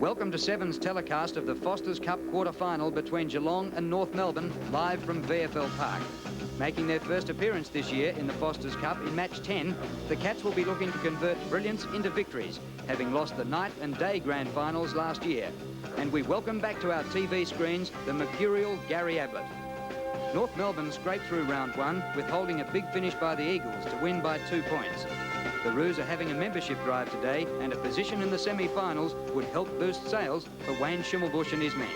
Welcome to Seven's telecast of the Foster's Cup quarter-final between Geelong and North Melbourne, live from VFL Park. Making their first appearance this year in the Foster's Cup in match 10, the Cats will be looking to convert brilliance into victories, having lost the night and day grand finals last year. And we welcome back to our TV screens the mercurial Gary Ablett. North Melbourne scraped through round one with holding a big finish by the Eagles to win by 2 points. The Roos are having a membership drive today, and a position in the semi-finals would help boost sales for Wayne Schimmelbusch and his men.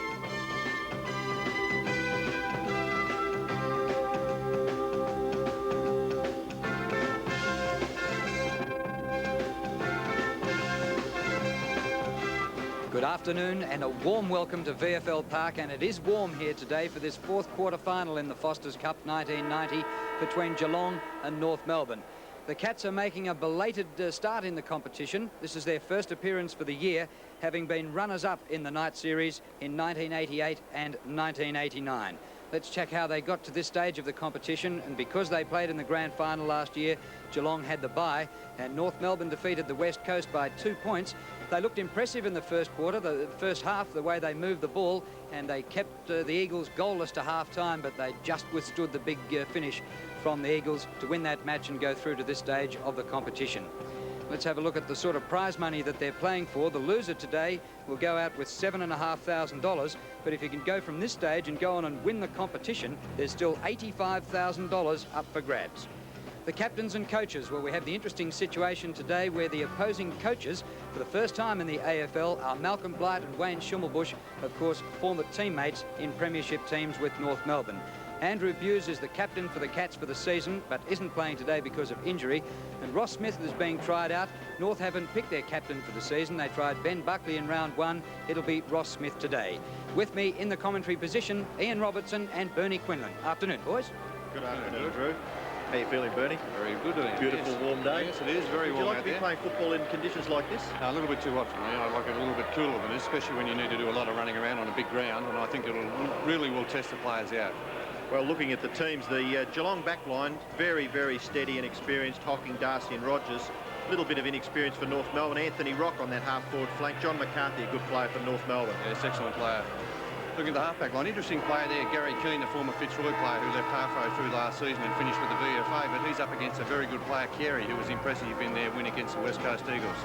Good afternoon and a warm welcome to VFL Park, and it is warm here today for this fourth quarter final in the Foster's Cup 1990 between Geelong and North Melbourne. The Cats are making a belated start in the competition. This is their first appearance for the year, having been runners-up in the night series in 1988 and 1989. Let's check how they got to this stage of the competition, and because they played in the grand final last year, Geelong had the bye, and North Melbourne defeated the West Coast by 2 points. They looked impressive in the first quarter, the first half, the way they moved the ball, and they kept the Eagles goalless to half-time, but they just withstood the big finish from the Eagles to win that match and go through to this stage of the competition. Let's have a look at the sort of prize money that they're playing for. The loser today will go out with $7,500, but if you can go from this stage and go on and win the competition, there's still $85,000 up for grabs. The captains and coaches, well, we have the interesting situation today where the opposing coaches, for the first time in the AFL, are Malcolm Blight and Wayne Schimmelbusch, of course, former teammates in premiership teams with North Melbourne. Andrew Buse is the captain for the Cats for the season, but isn't playing today because of injury. And Ross Smith is being tried out. North haven't picked their captain for the season. They tried Ben Buckley in round one. It'll be Ross Smith today. With me in the commentary position, Ian Robertson and Bernie Quinlan. Afternoon, boys. Good afternoon, Drew. How are you feeling, Bernie? Very good, Ian. Beautiful, yes. Warm day. Yes, it is. Very warm. Would you like to be playing football in conditions like this? A little bit too hot for me. I like it a little bit cooler than this, especially when you need to do a lot of running around on a big ground, and I think it really will test the players out. Well, looking at the teams, the Geelong backline, very, very steady and experienced. Hocking, Darcy and Rogers. A little bit of inexperience for North Melbourne. Anthony Rock on that half-forward flank. John McCarthy, a good player for North Melbourne. Yes, excellent player. Looking at the half-back line, interesting player there, Gary Keane, the former Fitzroy player who left halfway through last season and finished with the VFA, but he's up against a very good player, Carey, who was impressive in their win against the West Coast Eagles.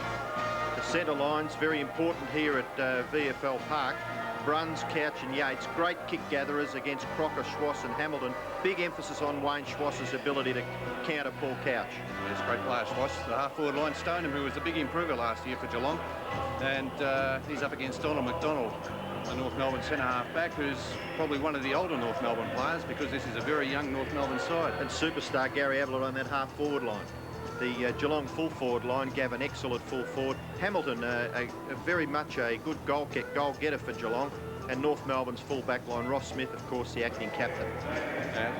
The centre line's very important here at VFL Park. Bruns, Couch and Yates, great kick gatherers against Crocker, Schwass and Hamilton. Big emphasis on Wayne Schwass's ability to counter Paul Couch. Yes, great player, Schwass. The half-forward line, Stoneham, who was the big improver last year for Geelong. And he's up against Donald McDonald, the North Melbourne centre-half back, who's probably one of the older North Melbourne players because this is a very young North Melbourne side. And superstar Gary Ablett on that half-forward line. The Geelong full-forward line, Gavin Exel at full-forward. Hamilton, very much a good goal-getter for Geelong. And North Melbourne's full-back line, Ross Smith, of course, the acting captain.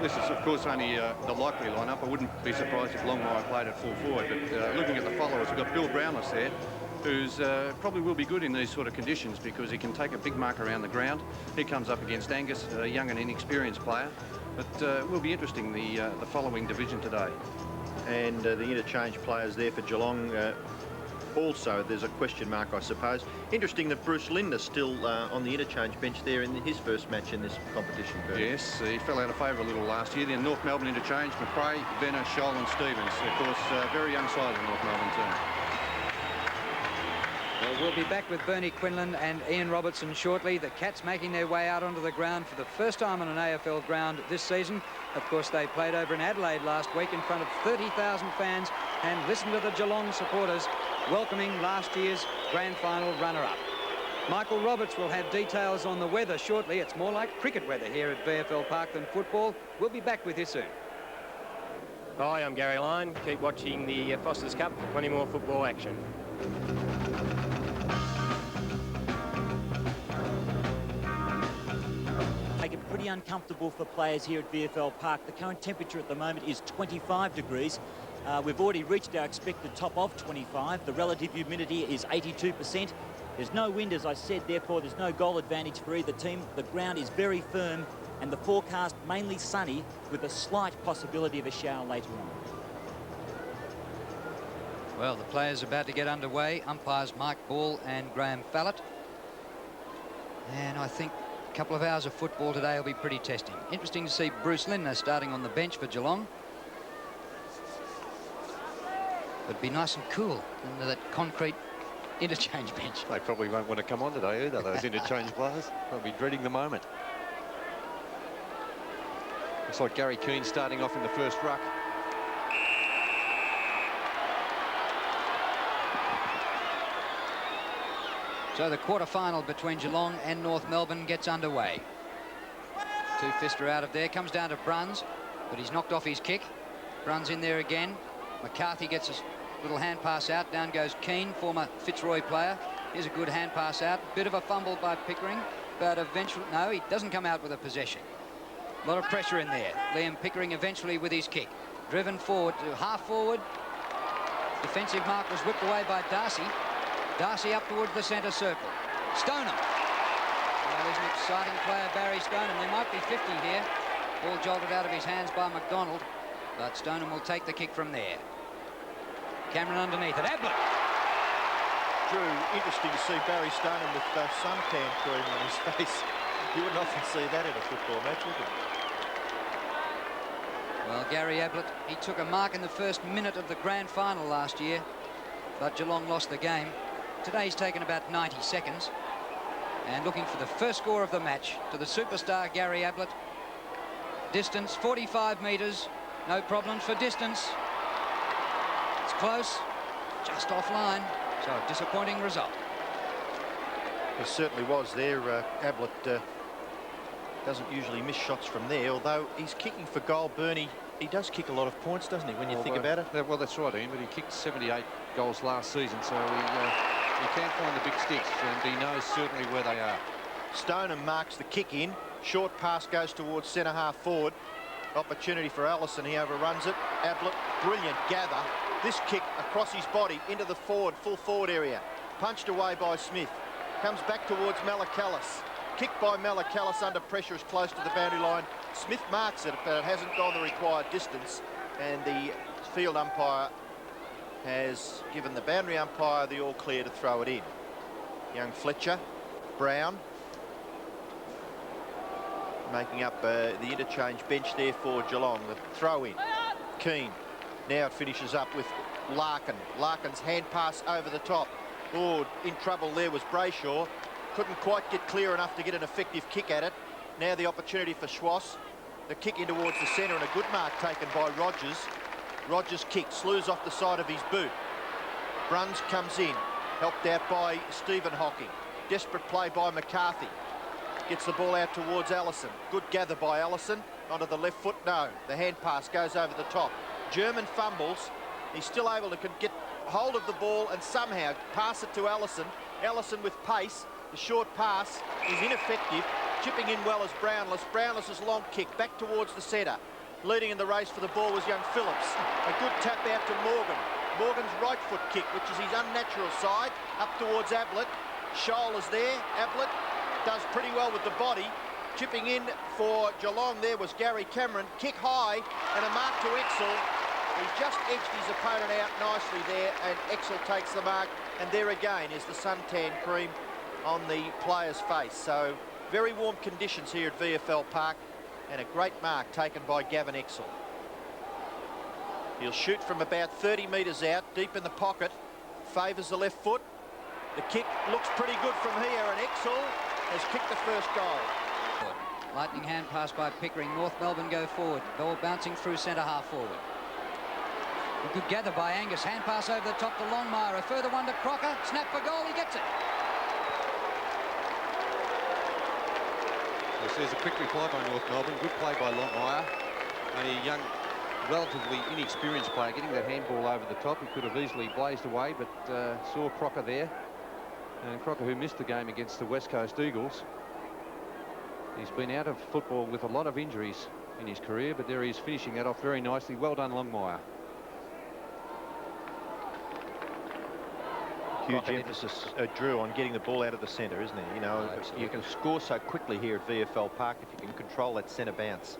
This is, of course, only the likely lineup. I wouldn't be surprised if Longmire played at full-forward. But looking at the followers, we've got Bill Brownless there, who's probably will be good in these sort of conditions because he can take a big mark around the ground. He comes up against Angus, a young and inexperienced player. But it will be interesting, the following division today. And the interchange players there for Geelong. Also, there's a question mark, I suppose. Interesting that Bruce Linder's still on the interchange bench there in his first match in this competition. Yes, he fell out of favour a little last year. Then North Melbourne interchange, McRae, Benner, Scholl and Stevens. Of course, very young side of the North Melbourne team. Well, we'll be back with Bernie Quinlan and Ian Robertson shortly. The Cats making their way out onto the ground for the first time on an AFL ground this season. Of course, they played over in Adelaide last week in front of 30,000 fans, and listen to the Geelong supporters welcoming last year's grand final runner-up. Michael Roberts will have details on the weather shortly. It's more like cricket weather here at VFL Park than football. We'll be back with you soon. Hi, I'm Gary Lyon. Keep watching the Foster's Cup for plenty more football action. Make it pretty uncomfortable for players here at VFL Park. The current temperature at the moment is 25 degrees. We've already reached our expected top of 25. The relative humidity is 82%. There's no wind, as I said, therefore there's no goal advantage for either team. The ground is very firm and the forecast mainly sunny with a slight possibility of a shower later on. Well, the players are about to get underway. Umpires Mike Ball and Graham Fallett. And I think a couple of hours of football today will be pretty testing. Interesting to see Bruce Lindner starting on the bench for Geelong. It'd be nice and cool under that concrete interchange bench. They probably won't want to come on today either, those interchange players. They'll be dreading the moment. Looks like Gary Keane starting off in the first ruck. So the quarter-final between Geelong and North Melbourne gets underway. Two-fister out of there, comes down to Bruns, but he's knocked off his kick. Bruns in there again. McCarthy gets a little hand pass out. Down goes Keane, former Fitzroy player. Here's a good hand pass out. Bit of a fumble by Pickering, but eventually, no, he doesn't come out with a possession. A lot of pressure in there. Liam Pickering eventually with his kick. Driven forward to half forward. Defensive mark was whipped away by Darcy. Darcy up towards the centre circle. Stoneham. Well, there's an exciting player, Barry Stoneham. There might be 50 here. Ball jolted out of his hands by McDonald, but Stoneham will take the kick from there. Cameron underneath it. Ablett. Drew, interesting to see Barry Stoneham with suntan cream on his face. You wouldn't often see that in a football match, would you? Well, Gary Ablett, he took a mark in the first minute of the grand final last year, but Geelong lost the game. Today he's taken about 90 seconds. And looking for the first score of the match to the superstar Gary Ablett. Distance 45 metres. No problems for distance. It's close, just offline. So a disappointing result. It certainly was there. Ablett doesn't usually miss shots from there, although he's kicking for goal. Bernie, he does kick a lot of points, doesn't he, when you think about it? Well, that's right, Ian, but he kicked 78 goals last season, so he can find the big sticks, and he knows certainly where they are. Stoneham marks the kick in. Short pass goes towards centre half forward. Opportunity for Allison. He overruns it. Ablett, brilliant gather. This kick across his body into the full forward area. Punched away by Smith. Comes back towards Malakalis. Kicked by Malakalis under pressure as close to the boundary line. Smith marks it, but it hasn't gone the required distance. And the field umpire has given the boundary umpire the all clear to throw it in. Young Fletcher, Brown, making up the interchange bench there for Geelong. The throw in. Keane. Now it finishes up with Larkin. Larkin's hand pass over the top. Oh, in trouble there was Brayshaw. Couldn't quite get clear enough to get an effective kick at it. Now the opportunity for Schwass. The kick in towards the centre and a good mark taken by Rogers. Rogers kick, slews off the side of his boot. Bruns comes in, helped out by Stephen Hocking. Desperate play by McCarthy. Gets the ball out towards Allison. Good gather by Allison. Onto the left foot, no. The hand pass goes over the top. German fumbles. He's still able to get hold of the ball and somehow pass it to Allison. Allison with pace. The short pass is ineffective. Chipping in well as Brownless. Brownless's long kick back towards the centre. Leading in the race for the ball was young Phillips. A good tap out to Morgan. Morgan's right foot kick, which is his unnatural side, up towards Ablett. Scholl is there. Ablett does pretty well with the body. Chipping in for Geelong there was Gary Cameron. Kick high and a mark to Exel. He just edged his opponent out nicely there, and Exel takes the mark. And there again is the suntan cream on the player's face. So very warm conditions here at VFL Park, and a great mark taken by Gavin Exel. He'll shoot from about 30 metres out, deep in the pocket. Favours the left foot. The kick looks pretty good from here, and Exel has kicked the first goal. Lightning hand pass by Pickering. North Melbourne go forward. Ball bouncing through centre half forward. A good gather by Angus. Hand pass over the top to Longmire. A further one to Crocker. Snap for goal. He gets it. There's a quick reply by North Melbourne. Good play by Longmire. Only a young, relatively inexperienced player getting that handball over the top. He could have easily blazed away, but saw Crocker there. And Crocker, who missed the game against the West Coast Eagles. He's been out of football with a lot of injuries in his career, but there he is finishing that off very nicely. Well done, Longmire. Huge emphasis, Drew, on getting the ball out of the centre, isn't it? You know, you can score so quickly here at VFL Park if you can control that centre bounce.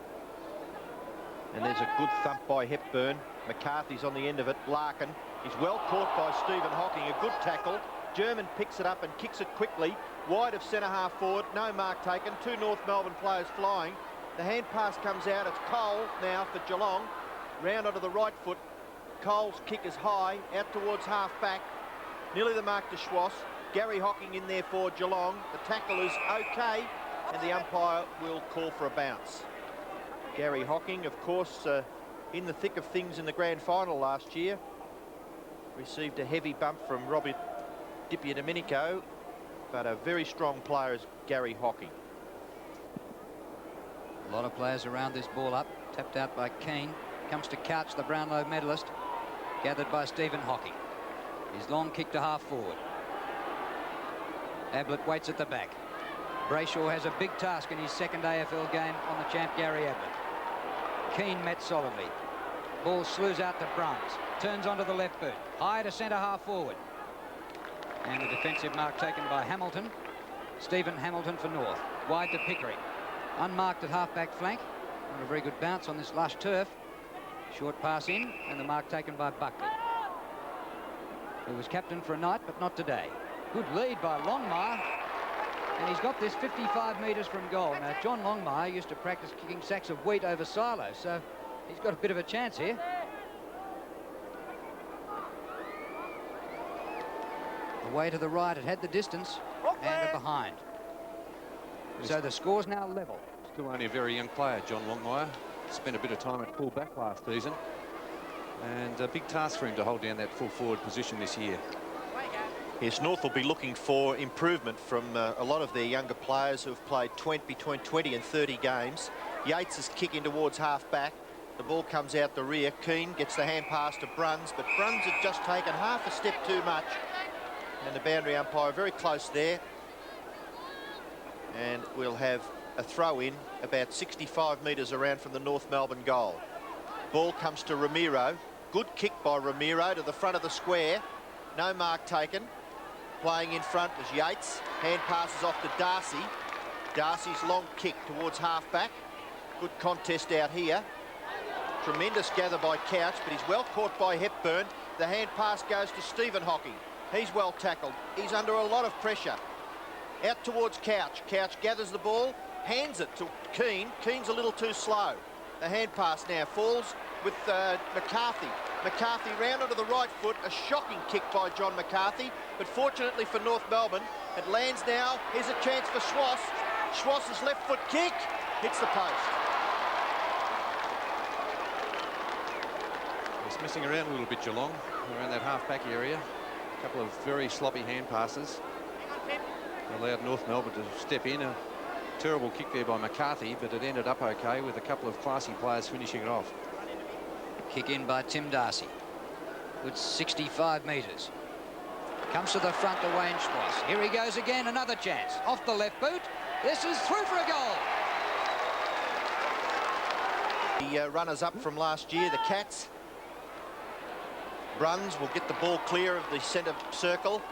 And there's a good thump by Hepburn. McCarthy's on the end of it. Larkin is well caught by Stephen Hocking. A good tackle. German picks it up and kicks it quickly. wide of centre half forward, no mark taken, 2 North Melbourne players flying. The hand pass comes out, it's Cole now for Geelong, round onto the right foot. Cole's kick is high, out towards half back, nearly the mark to Schwass. Gary Hocking in there for Geelong. The tackle is okay, and the umpire will call for a bounce. Gary Hocking, of course, in the thick of things in the grand final last year, received a heavy bump from Robert Domenico, but a very strong player is Gary Hocking. A lot of players around this ball up. Tapped out by Keane. Comes to Couch, the Brownlow medalist. Gathered by Stephen Hocking. His long kick to half forward. Ablett waits at the back. Brayshaw has a big task in his second AFL game on the champ Gary Ablett. Keane met solidly. Ball slews out to Bruns. Turns onto the left boot. High to centre half forward. And the defensive mark taken by Hamilton. Stephen Hamilton for North. Wide to Pickering. Unmarked at half-back flank. Not a very good bounce on this lush turf. Short pass in, and the mark taken by Buckley. He was captain for a night, but not today. Good lead by Longmire. And he's got this 55 metres from goal. Now, John Longmire used to practice kicking sacks of wheat over silos, so he's got a bit of a chance here. Away to the right, it had the distance, and a behind. So the score's now level. Still only a very young player, John Longmire. Spent a bit of time at full back last season. And a big task for him to hold down that full forward position this year. Yes, North will be looking for improvement from a lot of their younger players who have played between 20 and 30 games. Yates is kicking towards half back. The ball comes out the rear. Keane gets the hand pass to Bruns, but Bruns had just taken half a step too much. And the boundary umpire very close there. And we'll have a throw in about 65 metres around from the North Melbourne goal. Ball comes to Ramiro. Good kick by Ramiro to the front of the square. No mark taken. Playing in front was Yates. Hand passes off to Darcy. Darcy's long kick towards half-back. Good contest out here. Tremendous gather by Couch, but he's well caught by Hepburn. The hand pass goes to Stephen Hocking. He's well tackled. He's under a lot of pressure. Out towards Couch. Couch gathers the ball, hands it to Keane. Keane's a little too slow. The hand pass now falls with McCarthy. McCarthy round onto the right foot. A shocking kick by John McCarthy. But fortunately for North Melbourne, it lands now. Here's a chance for Schwass. Schwass's left foot kick hits the post. He's messing around a little bit, Geelong, around that half-back area. A couple of very sloppy hand passes. Allowed North Melbourne to step in. A terrible kick there by McCarthy, but it ended up okay with a couple of classy players finishing it off. Kick in by Tim Darcy. Good 65 metres. Comes to the front to Wayne Schwass. Here he goes again, another chance. Off the left boot. This is through for a goal. The runners-up from last year, the Cats. Bruns will get the ball clear of the centre circle.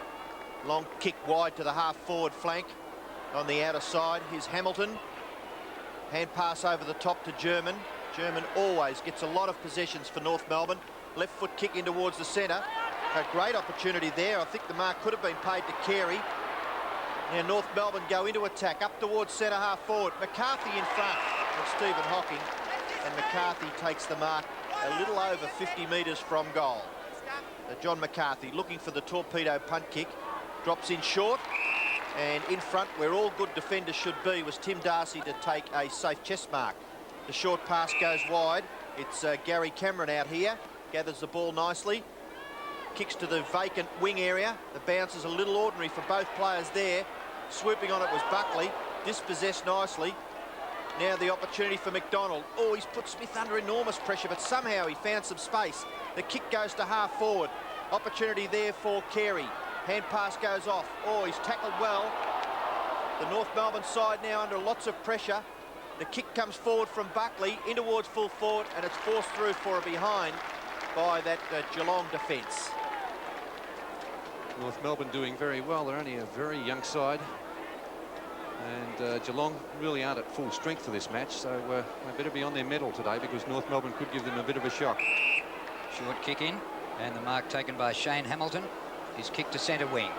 Long kick wide to the half-forward flank on the outer side. Here's Hamilton. Hand pass over the top to German. German always gets a lot of possessions for North Melbourne. Left foot kick in towards the centre. A great opportunity there. I think the mark could have been paid to Carey. Now North Melbourne go into attack up towards centre half forward. McCarthy in front of Stephen Hocking. And McCarthy takes the mark a little over 50 metres from goal. John McCarthy looking for the torpedo punt kick. Drops in short. And in front, where all good defenders should be, was Tim Darcy to take a safe chest mark. The short pass goes wide. It's Gary Cameron out here. Gathers the ball nicely. Kicks to the vacant wing area. The bounce is a little ordinary for both players there. Swooping on it was Buckley. Dispossessed nicely. Now the opportunity for McDonald. Oh, he's put Smith under enormous pressure, but somehow he found some space. The kick goes to half forward. Opportunity there for Carey. Hand pass goes off. Oh, he's tackled well. The North Melbourne side now under lots of pressure. The kick comes forward from Buckley in towards full forward, and it's forced through for a behind by that Geelong defence. North Melbourne doing very well. They're only a very young side. And Geelong really aren't at full strength for this match, so they better be on their mettle today because North Melbourne could give them a bit of a shock. Short kick in, and the mark taken by Shane Hamilton. His kick to centre wing.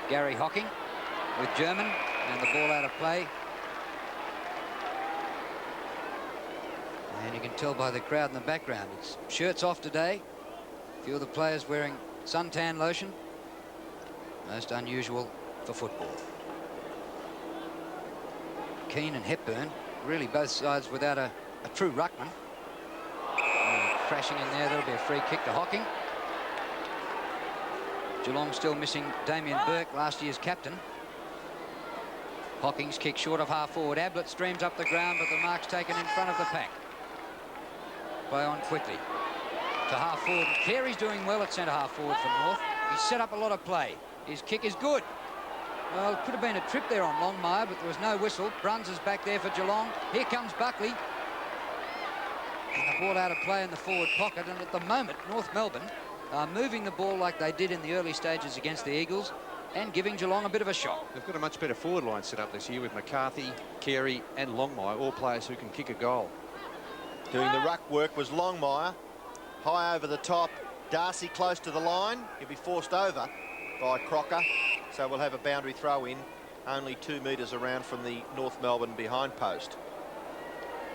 Gary Hocking. with German, and the ball out of play. And you can tell by the crowd in the background, it's shirts off today. A few of the players wearing suntan lotion. Most unusual for football. Keane and Hepburn, really both sides without a true ruckman. Crashing in there, there'll be a free kick to Hocking. Geelong still missing Damien Burke, last year's captain. Hocking's kick short of half forward. Ablett streams up the ground, but the mark's taken in front of the pack. Play on quickly to half forward. Carey's doing well at centre half forward for North. He's set up a lot of play. His kick is good. Well, it could have been a trip there on Longmire, but there was no whistle. Bruns is back there for Geelong. Here comes Buckley. And the ball out of play in the forward pocket. And at the moment, North Melbourne are moving the ball like they did in the early stages against the Eagles and giving Geelong a bit of a shock. They've got a much better forward line set up this year with McCarthy, Carey and Longmire, all players who can kick a goal. Doing the ruck work was Longmire. High over the top. Darcy close to the line. He'll be forced over by Crocker. So we'll have a boundary throw in, only 2 metres around from the North Melbourne behind post.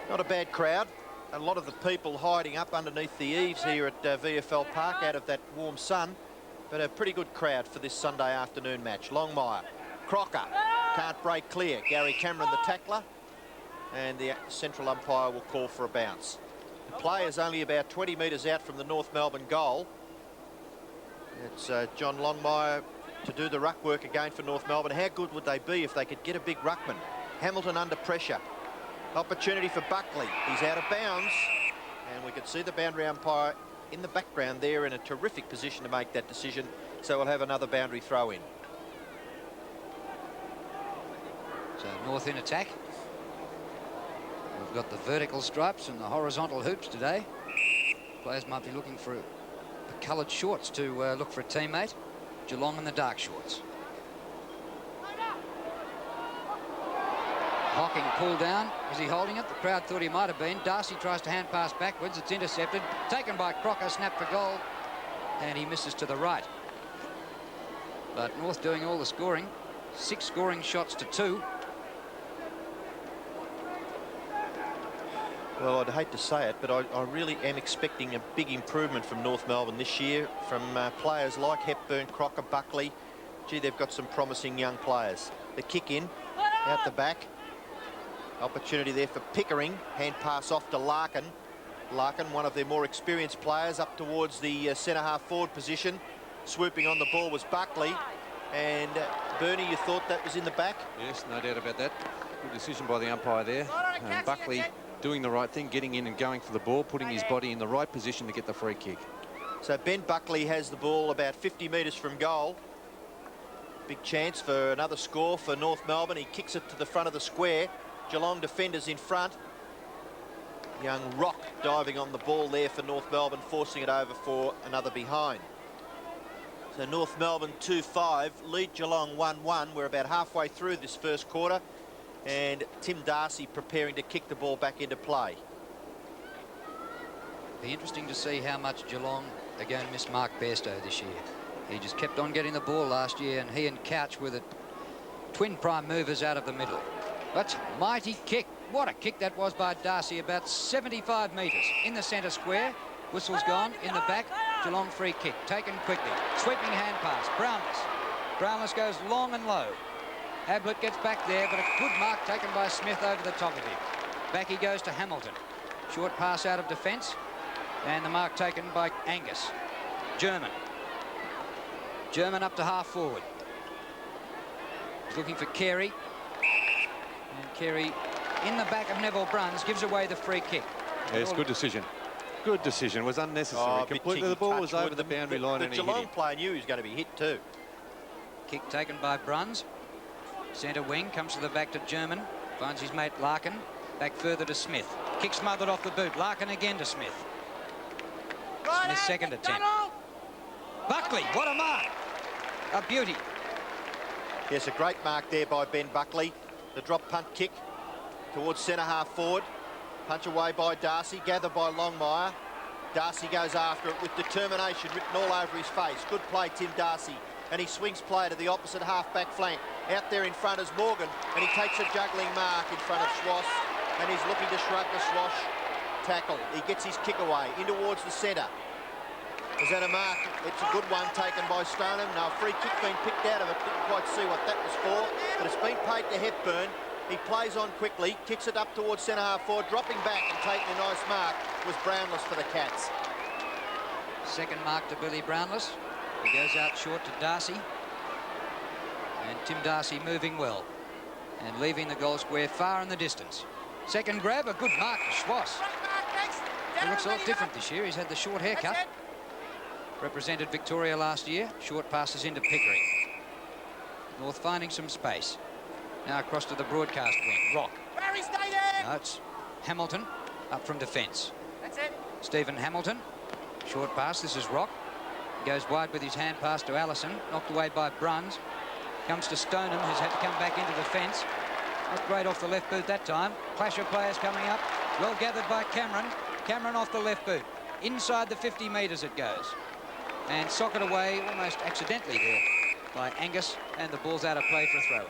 Not a bad crowd. A lot of the people hiding up underneath the eaves here at VFL Park out of that warm sun. But a pretty good crowd for this Sunday afternoon match. Longmire, Crocker, can't break clear. Gary Cameron the tackler. And the central umpire will call for a bounce. The play is only about 20 metres out from the North Melbourne goal. It's John Longmire to do the ruck work again for North Melbourne. How good would they be if they could get a big ruckman? Hamilton under pressure. Opportunity for Buckley. He's out of bounds. And we can see the boundary umpire in the background there in a terrific position to make that decision. So we'll have another boundary throw in. So North in attack. We've got the vertical stripes and the horizontal hoops today. Players might be looking for the coloured shorts to look for a teammate. Geelong in the dark shorts. Hocking pulled down. Was he holding it? The crowd thought he might have been. Darcy tries to hand pass backwards. It's intercepted. Taken by Crocker. Snap for goal. And he misses to the right. But North doing all the scoring. 6 scoring shots to 2. Well, I'd hate to say it, but I really am expecting a big improvement from North Melbourne this year, from players like Hepburn, Crocker, Buckley. Gee, they've got some promising young players. The kick in, out the back. Opportunity there for Pickering. Hand pass off to Larkin. Larkin, one of their more experienced players, up towards the centre half forward position. Swooping on the ball was Buckley. And Bernie, you thought that was in the back? Yes, no doubt about that. Good decision by the umpire there. And Buckley doing the right thing, getting in and going for the ball, putting his body in the right position to get the free kick. So Ben Buckley has the ball about 50 metres from goal. Big chance for another score for North Melbourne. He kicks it to the front of the square. Geelong defenders in front. Young Rock diving on the ball there for North Melbourne, forcing it over for another behind. So North Melbourne 2-5, lead Geelong 1-1. We're about halfway through this first quarter. And Tim Darcy preparing to kick the ball back into play. Be interesting to see how much Geelong are going to miss Mark Bairstow this year. He just kept on getting the ball last year, and he and Couch were the twin prime movers out of the middle. But mighty kick. What a kick that was by Darcy, about 75 metres in the centre square. Whistle's gone in the back. Geelong free kick taken quickly. Sweeping hand pass. Brownless goes long and low. Ablett gets back there, but a good mark taken by Smith over the top of him. Back he goes to Hamilton. Short pass out of defence. And the mark taken by Angus. German up to half forward. He's looking for Carey. And Carey in the back of Neville Bruns gives away the free kick. Yes, good decision. Good decision. Was unnecessary. Completely, the ball was over the boundary line and he hit him. The Geelong player knew he was going to be hit too. Kick taken by Bruns. Centre wing, comes to the back to German. Finds his mate Larkin. Back further to Smith. Kick smothered off the boot. Larkin again to Smith. Smith's second attempt. Buckley, what a mark. A beauty. Yes, a great mark there by Ben Buckley. The drop punt kick towards centre half forward. Punch away by Darcy, gathered by Longmire. Darcy goes after it with determination written all over his face. Good play, Tim Darcy. and he swings play to the opposite half-back flank. Out there in front is Morgan, and he takes a juggling mark in front of Schwass, and he's looking to shrug the Schwass tackle. He gets his kick away in towards the centre. Is that a mark? It's a good one taken by Stoneham. Now a free kick being picked out of it. Didn't quite see what that was for, but it's been paid to Hepburn. He plays on quickly, kicks it up towards centre-half forward, dropping back and taking a nice mark was Brownless for the Cats. Second mark to Billy Brownless. He goes out short to Darcy. And Tim Darcy moving well and leaving the goal square far in the distance. Second grab, a good mark to Schwass. He looks a lot different this year. He's had the short haircut. Represented Victoria last year. Short passes into Pickering. North finding some space. Now across to the broadcast wing. Rock. No, it's Hamilton up from defence. That's it. Stephen Hamilton. Short pass. This is Rock. He goes wide with his hand pass to Allison. Knocked away by Bruns. Comes to Stoneham, who's had to come back into defence. Not great off the left boot that time. Clash of players coming up. Well gathered by Cameron. Cameron off the left boot. Inside the 50 metres it goes. And socket away almost accidentally there by Angus, and the ball's out of play for a throw.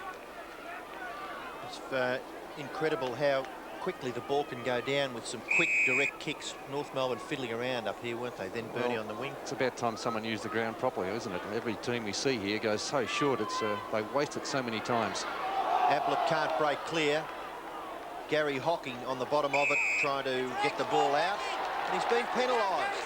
It's incredible how quickly the ball can go down with some quick direct kicks. North Melbourne fiddling around up here, weren't they? Then Bernie on the wing. It's about time someone used the ground properly, isn't it? Every team we see here goes so short. It's they waste it so many times. Ablett can't break clear. Gary Hocking on the bottom of it, trying to get the ball out, and he's been penalised.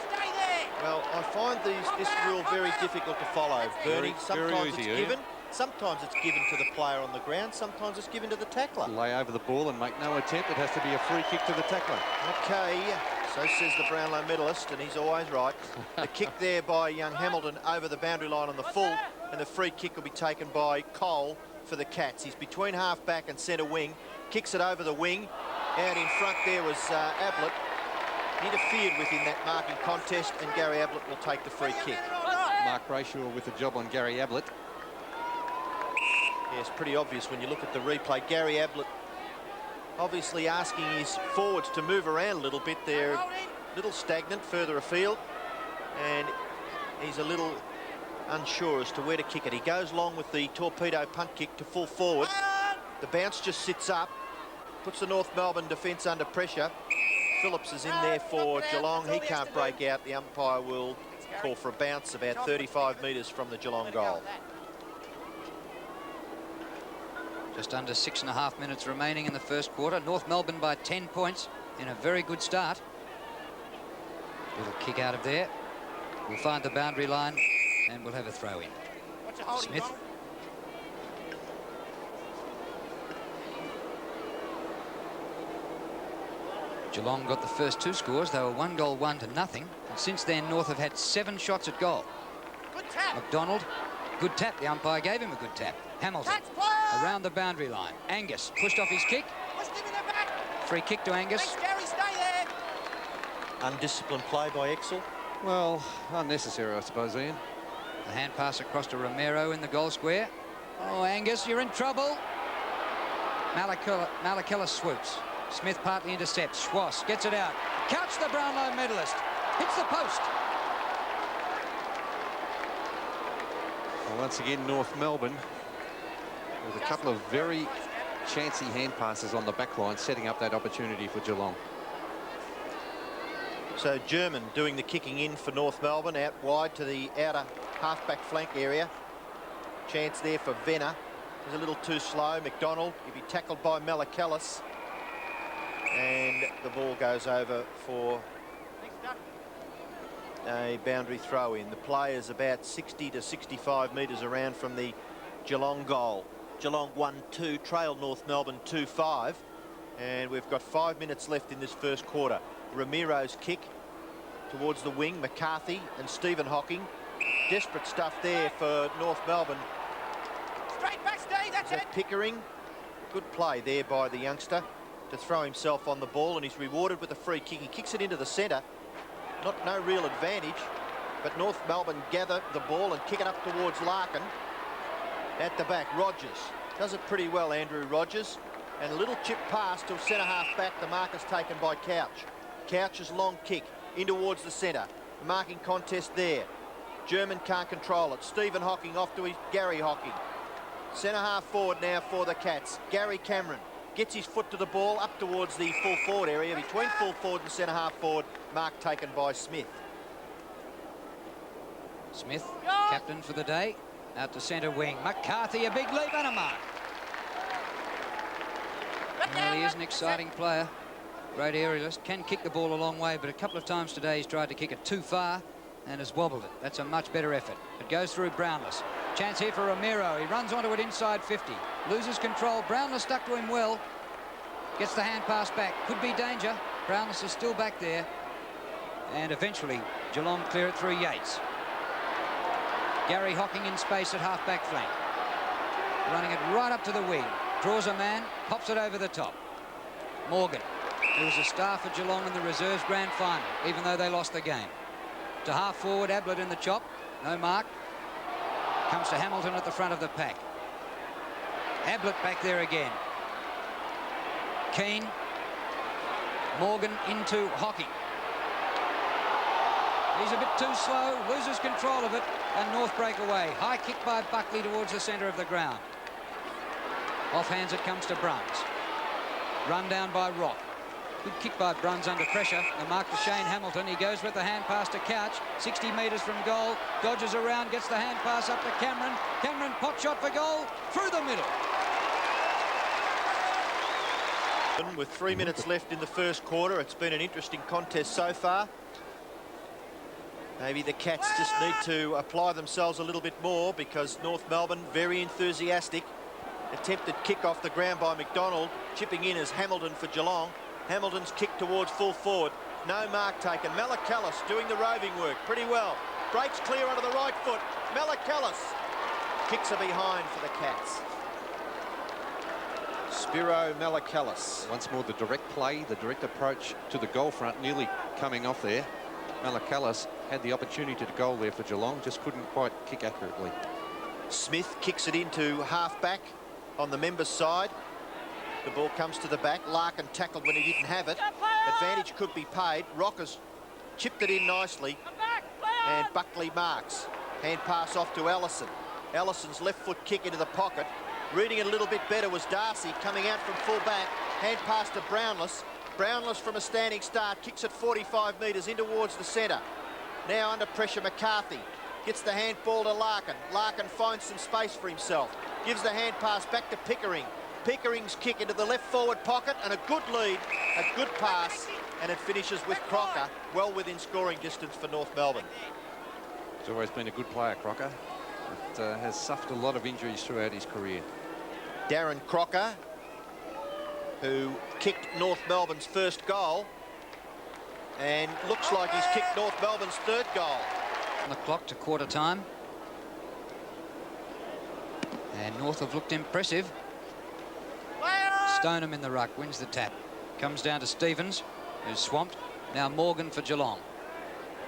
Well, I find this rule very difficult to follow, Bernie. Sometimes it's given. Sometimes it's given to the player on the ground. Sometimes it's given to the tackler. Lay over the ball and make no attempt. It has to be a free kick to the tackler. Okay, so says the Brownlow medalist, and he's always right. The kick there by young Hamilton over the boundary line on the full, and the free kick will be taken by Cole for the Cats. He's between half-back and centre wing. Kicks it over the wing. Out in front there was Ablett. Interfered with in that marking contest, and Gary Ablett will take the free kick. Mark Brayshaw with the job on Gary Ablett. Yeah, it's pretty obvious when you look at the replay. Gary Ablett obviously asking his forwards to move around a little bit. They're a little stagnant further afield, and he's a little unsure as to where to kick it. He goes along with the torpedo punt kick to full forward. The bounce just sits up, puts the North Melbourne defence under pressure. Phillips is in there for Geelong. He can't break out. The umpire will call for a bounce about 35 metres from the Geelong goal. Just under 6.5 minutes remaining in the first quarter. North Melbourne by 10 points in a very good start. Little kick out of there. We'll find the boundary line and we'll have a throw in. Smith. Geelong got the first two scores. They were 1-1 to nothing. And since then, North have had 7 shots at goal. Good tap. McDonald, good tap. The umpire gave him a good tap. Hamilton, around the boundary line. Angus pushed off his kick. Free kick to Angus. Gary, stay there. Undisciplined play by Exel. Well, unnecessary, I suppose, Ian. The hand pass across to Romero in the goal square. Oh, Angus, you're in trouble. Malakella swoops. Smith partly intercepts. Schwass gets it out. Couch, the Brownlow medalist. Hits the post. Well, once again, North Melbourne with a couple of very chancy hand passes on the back line, setting up that opportunity for Geelong. So German doing the kicking in for North Melbourne, out wide to the outer half-back flank area. Chance there for Venner. He's a little too slow. McDonald, he'll be tackled by Malakellus. And the ball goes over for a boundary throw in. The play is about 60 to 65 metres around from the Geelong goal. Geelong 1-2, trail North Melbourne 2-5. And we've got 5 minutes left in this first quarter. Ramiro's kick towards the wing, McCarthy and Stephen Hocking. Desperate stuff there for North Melbourne. Straight back, Steve, that's it. Pickering, good play there by the youngster to throw himself on the ball, and he's rewarded with a free kick. He kicks it into the centre. No real advantage, but North Melbourne gather the ball and kick it up towards Larkin. At the back, Rogers does it pretty well, Andrew Rogers. And a little chip pass to centre half back. The mark is taken by Couch. Couch's long kick in towards the centre. The marking contest there. German can't control it. Stephen Hocking off to his Gary Hocking. Centre half forward now for the Cats. Gary Cameron gets his foot to the ball up towards the full forward area. Between full forward and centre half forward, mark taken by Smith. Smith, captain for the day, out to centre wing. McCarthy, a big leap and a mark. Well, he is an exciting player. Great aerialist. Can kick the ball a long way, but a couple of times today he's tried to kick it too far and has wobbled it. That's a much better effort. It goes through Brownless. Chance here for Romero. He runs onto it inside 50. Loses control. Brownless stuck to him well. Gets the hand pass back. Could be danger. Brownless is still back there. And eventually Geelong clear it through Yates. Gary Hocking in space at half-back flank. Running it right up to the wing. Draws a man, pops it over the top. Morgan, who was a star for Geelong in the reserves grand final, even though they lost the game. To half forward, Ablett in the chop. No mark. Comes to Hamilton at the front of the pack. Ablett back there again. Keane. Morgan into Hocking. He's a bit too slow, loses control of it, and North break away. High kick by Buckley towards the centre of the ground. Offhands it comes to Bruns. Run down by Rock. Good kick by Bruns under pressure. The mark to Shane Hamilton. He goes with the hand pass to Couch. 60 metres from goal. Dodges around, gets the hand pass up to Cameron. Cameron, pot shot for goal. Through the middle. With 3 minutes left in the first quarter, it's been an interesting contest so far. Maybe the Cats just need to apply themselves a little bit more, because North Melbourne very enthusiastic. Attempted kick off the ground by McDonald, chipping in as Hamilton for Geelong. Hamilton's kick towards full forward. No mark taken. Malakalis doing the roving work pretty well. Breaks clear onto the right foot. Malakalis kicks are behind for the Cats. Spiro Malakalis. Once more, the direct play, the direct approach to the goal front, nearly coming off there. Malakalis had the opportunity to goal there for Geelong, just couldn't quite kick accurately. Smith kicks it into half-back on the members' side. The ball comes to the back. Larkin tackled when he didn't have it. Advantage could be paid. Rockers chipped it in nicely. And Buckley marks. Hand pass off to Ellison. Ellison's left foot kick into the pocket. Reading it a little bit better was Darcy, coming out from full back. Hand pass to Brownless. Brownless from a standing start kicks it 45 metres in towards the centre. Now under pressure, McCarthy gets the handball to Larkin. Larkin finds some space for himself. Gives the hand pass back to Pickering. Pickering's kick into the left forward pocket, and a good lead, a good pass, and it finishes with Crocker well within scoring distance for North Melbourne. He's always been a good player, Crocker, but has suffered a lot of injuries throughout his career. Darren Crocker, who kicked North Melbourne's first goal, and looks like he's kicked North Melbourne's third goal. On the clock to quarter time. And North have looked impressive. Stoneham in the ruck, wins the tap. Comes down to Stevens, who's swamped. Now Morgan for Geelong.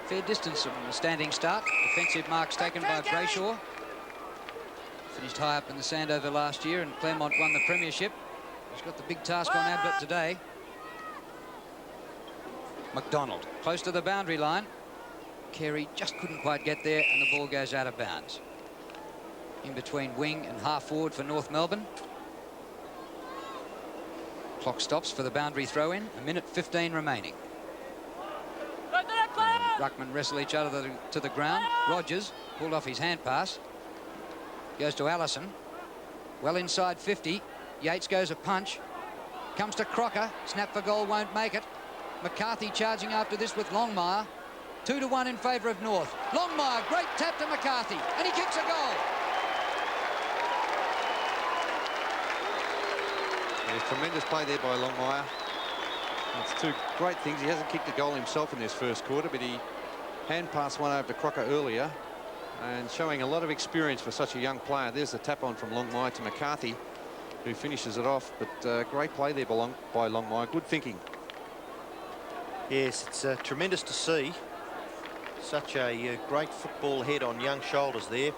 Fair distance from the standing start. Defensive marks taken by Brayshaw. Finished high up in the Sandover last year, and Claremont won the premiership. He's got the big task on Ablett today. McDonald, close to the boundary line. Carey just couldn't quite get there, and the ball goes out of bounds. In between wing and half forward for North Melbourne. Clock stops for the boundary throw-in. 1:15 remaining. Ruckman wrestle each other to the ground. Rogers pulled off his hand pass. Goes to Allison. Well inside 50. Yates goes a punch. Comes to Crocker. Snap for goal, won't make it. McCarthy charging after this with Longmire. 2-1 in favour of North. Longmire, great tap to McCarthy, and he kicks a goal. There's tremendous play there by Longmire. It's two great things. He hasn't kicked a goal himself in this first quarter, but he hand passed one over to Crocker earlier, and showing a lot of experience for such a young player. There's the tap on from Longmire to McCarthy, who finishes it off. But great play there by Longmire. Good thinking. Yes, it's tremendous to see such a great football head on young shoulders there.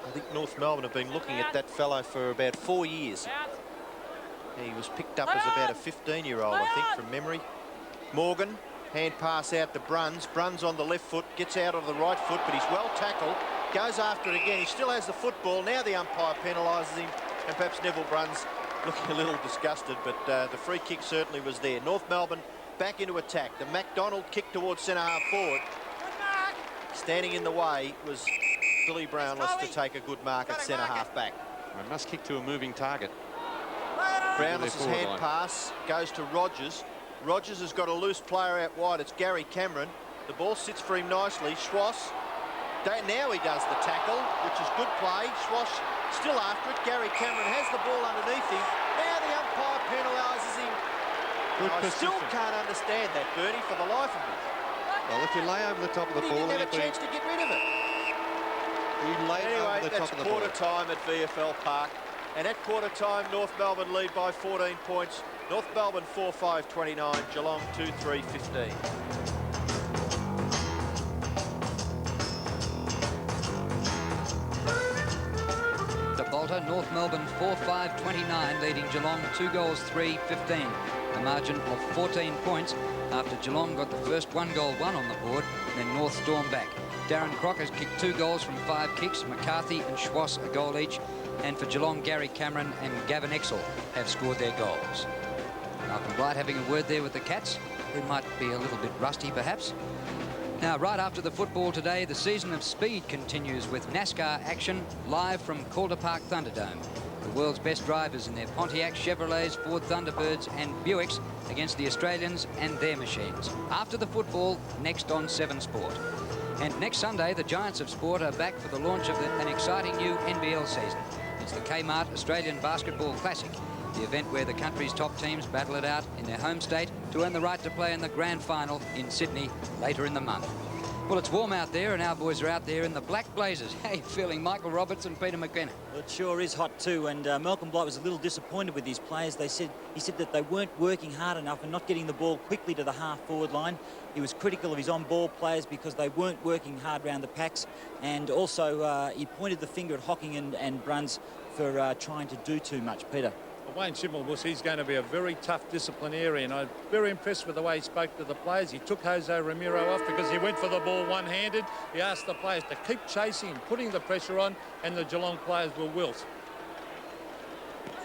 I think North Melbourne have been looking at that fellow for about 4 years. He was picked up as about a 15-year-old, I think, from memory. Morgan Hand pass out to Bruns. Bruns on the left foot, gets out of the right foot, but he's well tackled. Goes after it again. He still has the football. Now the umpire penalises him, and perhaps Neville Bruns looking a little disgusted, but the free kick certainly was there. North Melbourne back into attack. The McDonald kick towards centre-half forward. Standing in the way was Billy Brownless to take a good mark at centre-half back. I must kick to a moving target. Brownless's hand pass goes to Rogers. Rogers has got a loose player out wide. It's Gary Cameron. The ball sits for him nicely. Schwass. Now he does the tackle, which is good play. Schwass still after it. Gary Cameron has the ball underneath him. Now the umpire penalises him. I still can't understand that, Bernie, for the life of me. Well, if you lay over the top of the ball... He didn't have a chance to get rid of it. Anyway, that's quarter time at VFL Park. And at quarter time, North Melbourne lead by 14 points. North Melbourne 4-5-29, Geelong 2-3-15. Bolter, North Melbourne 4-5-29, leading Geelong 2 goals 3-15. A margin of 14 points after Geelong got the first 1-goal one on the board, then North stormed back. Darren Crocker's kicked 2 goals from 5 kicks. McCarthy and Schwass a goal each. And for Geelong, Gary Cameron and Gavin Exel have scored their goals. Malcolm Blight having a word there with the Cats, who might be a little bit rusty perhaps. Now, right after the football today, the season of speed continues with NASCAR action live from Calder Park Thunderdome. The world's best drivers in their Pontiacs, Chevrolets, Ford Thunderbirds and Buicks against the Australians and their machines. After the football, next on 7 Sport. And next Sunday, the Giants of Sport are back for the launch of an exciting new NBL season. It's the Kmart Australian Basketball Classic, the event where the country's top teams battle it out in their home state to earn the right to play in the grand final in Sydney later in the month. Well, it's warm out there, and our boys are out there in the black blazers. How you feeling, Michael Roberts and Peter McKenna? Well, it sure is hot too, and Malcolm Blight was a little disappointed with his players. He said that they weren't working hard enough and not getting the ball quickly to the half-forward line. He was critical of his on-ball players because they weren't working hard around the packs, and also he pointed the finger at Hocking and Bruns for trying to do too much. Peter? Wayne Schimmelbusch, he's going to be a very tough disciplinarian. I'm very impressed with the way he spoke to the players. He took Jose Ramiro off because he went for the ball one-handed. He asked the players to keep chasing, putting the pressure on, and the Geelong players will wilt.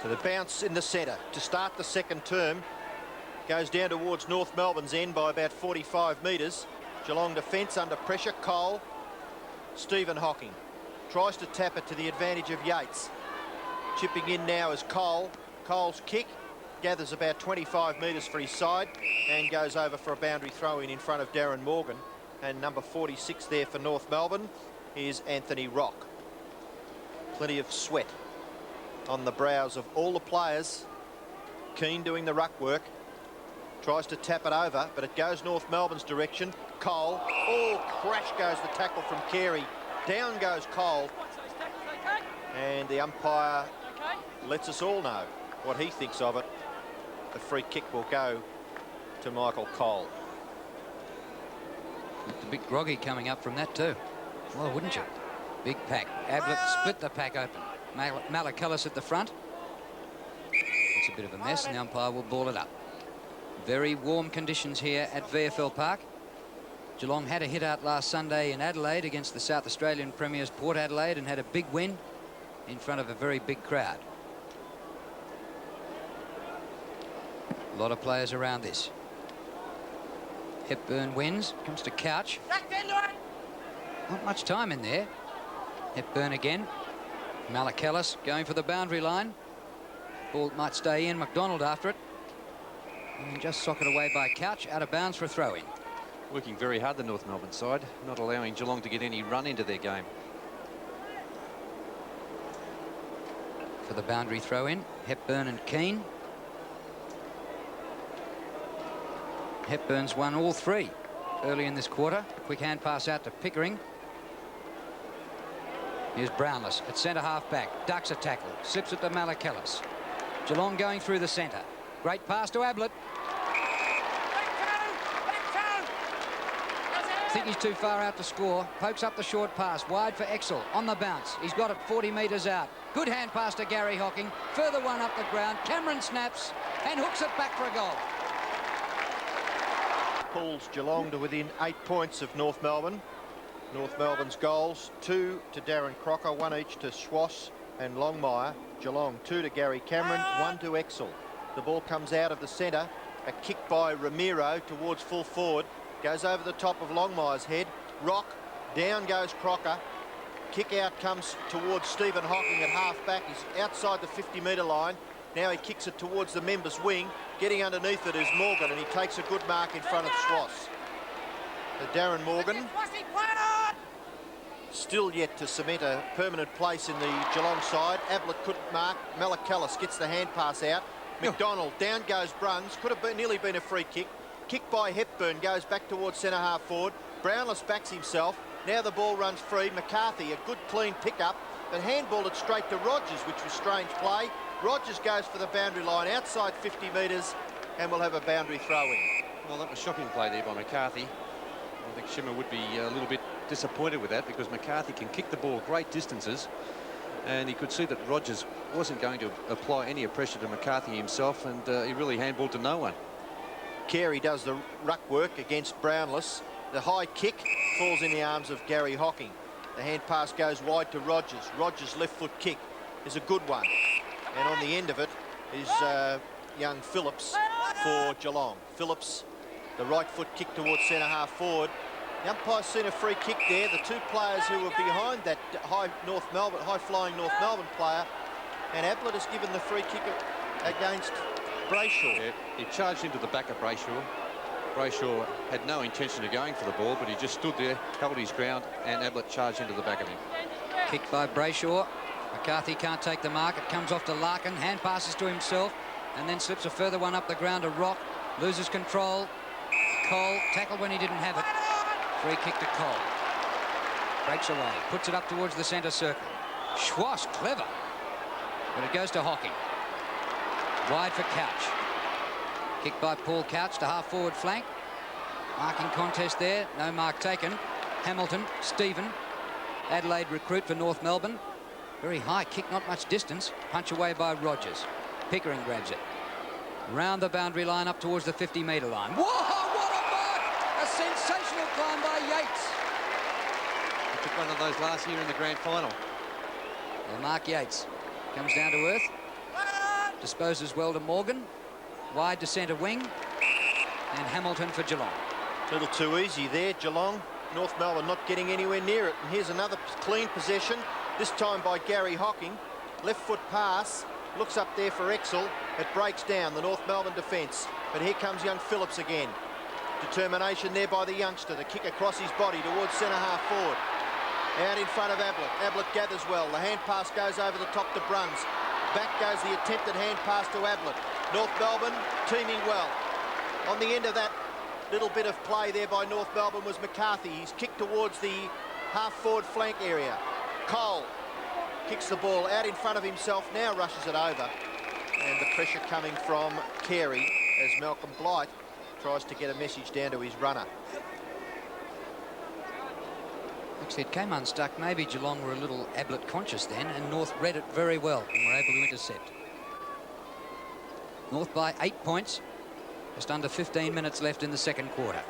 So the bounce in the centre to start the second term goes down towards North Melbourne's end by about 45 metres. Geelong defence under pressure. Cole, Stephen Hocking tries to tap it to the advantage of Yates. Chipping in now is Cole. Cole's kick gathers about 25 metres for his side and goes over for a boundary throw-in in front of Darren Morgan. And number 46 there for North Melbourne is Anthony Rock. Plenty of sweat on the brows of all the players. Keane doing the ruck work. Tries to tap it over, but it goes North Melbourne's direction. Cole. Oh, crash goes the tackle from Carey. Down goes Cole. And the umpire lets us all know what he thinks of it. The free kick will go to Michael Cole. The bit groggy coming up from that too. Well, wouldn't you? Big pack. Ablett split the pack open. Malachellis at the front. It's a bit of a mess, and the umpire will ball it up. Very warm conditions here at VFL Park. Geelong had a hit out last Sunday in Adelaide against the South Australian Premiers Port Adelaide and had a big win in front of a very big crowd. A lot of players around this. Hepburn wins, comes to Couch. Not much time in there. Hepburn again. Malachellis going for the boundary line. Ball might stay in. McDonald after it. And just socket away by Couch, out of bounds for a throw-in. Working very hard, the North Melbourne side, not allowing Geelong to get any run into their game. For the boundary throw-in, Hepburn and Keane. Hepburn's won all 3 early in this quarter. A quick hand pass out to Pickering. Here's Brownless at centre half back. Ducks a tackle. Slips it to Malachellis. Geelong going through the centre. Great pass to Ablett. I think he's too far out to score. Pokes up the short pass. Wide for Exel. On the bounce. He's got it 40 metres out. Good hand pass to Gary Hocking. Further one up the ground. Cameron snaps and hooks it back for a goal. pulls Geelong to within 8 points of North Melbourne. North Melbourne's goals, 2 to Darren Crocker, 1 each to Schwass and Longmire. Geelong, 2 to Gary Cameron, 1 to Exel. The ball comes out of the centre. A kick by Ramiro towards full forward. Goes over the top of Longmire's head. Rock, down goes Crocker. Kick out comes towards Stephen Hocking at half-back. He's outside the 50-metre line. Now he kicks it towards the members' wing. Getting underneath it is Morgan, and he takes a good mark in front of Schwass. Darren Morgan still yet to cement a permanent place in the Geelong side. Ablett couldn't mark. Malakalis gets the hand pass out. McDonald, down goes Bruns. Could have nearly been a free kick. Kick by Hepburn, goes back towards centre half forward. Brownless backs himself. Now the ball runs free. McCarthy, a good clean pickup, but handballed it straight to Rogers, which was strange play. Rogers goes for the boundary line outside 50 metres and will have a boundary throw-in. Well, that was shocking play there by McCarthy. I think Shimmer would be a little bit disappointed with that, because McCarthy can kick the ball great distances, and he could see that Rogers wasn't going to apply any pressure to McCarthy himself, and he really handballed to no one. Carey does the ruck work against Brownless. The high kick falls in the arms of Gary Hocking. The hand pass goes wide to Rogers. Rogers' left foot kick is a good one, and on the end of it is young Phillips for Geelong. Phillips, the right foot kick towards centre half forward. The umpire's seen a free kick there. The two players who were behind that high-flying North Melbourne player, and Ablett has given the free kick against Brayshaw. Yeah, he charged into the back of Brayshaw. Brayshaw had no intention of going for the ball, but he just stood there, held his ground, and Ablett charged into the back of him. Kick by Brayshaw. McCarthy can't take the mark. It comes off to Larkin. Hand passes to himself and then slips a further one up the ground to Rock. Loses control. Cole tackled when he didn't have it. Free kick to Cole. Breaks away. Puts it up towards the centre circle. Schwass, clever. But it goes to Hocking. Wide for Couch. Kick by Paul Couch to half-forward flank. Marking contest there. No mark taken. Hamilton, Stephen. Adelaide recruit for North Melbourne. Very high kick, not much distance. Punch away by Rogers. Pickering grabs it. Round the boundary line up towards the 50-metre line. Whoa, what a mark! A sensational climb by Yates. He took one of those last year in the grand final. Well, Mark Yates comes down to earth. Disposes well to Morgan. Wide to centre wing. And Hamilton for Geelong. A little too easy there, Geelong. North Melbourne not getting anywhere near it. And here's another clean possession, this time by Gary Hocking. Left foot pass. Looks up there for Exel. It breaks down the North Melbourne defence. But here comes young Phillips again. Determination there by the youngster. The kick across his body towards centre half forward. Out in front of Ablett. Ablett gathers well. The hand pass goes over the top to Bruns. Back goes the attempted hand pass to Ablett. North Melbourne teaming well. On the end of that little bit of play there by North Melbourne was McCarthy. He's kicked towards the half-forward flank area. Cole kicks the ball out in front of himself, now rushes it over. And the pressure coming from Carey as Malcolm Blight tries to get a message down to his runner. Looks it came unstuck. Maybe Geelong were a little Ablett conscious then, and North read it very well and were able to intercept. North by 8 points. Just under 15 minutes left in the second quarter.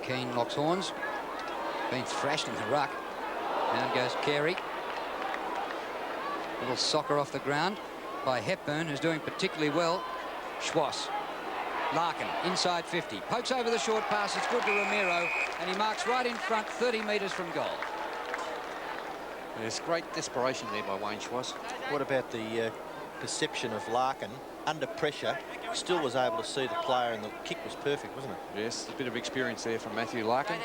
Keane locks horns. Been thrashed in the ruck. Down goes Carey. Little soccer off the ground by Hepburn, who's doing particularly well. Schwass. Larkin, inside 50. Pokes over the short pass. It's good to Ramiro, and he marks right in front, 30 metres from goal. There's great desperation there by Wayne Schwass. What about the perception of Larkin? Under pressure, still was able to see the player, and the kick was perfect, wasn't it? Yes, a bit of experience there from Matthew Larkin.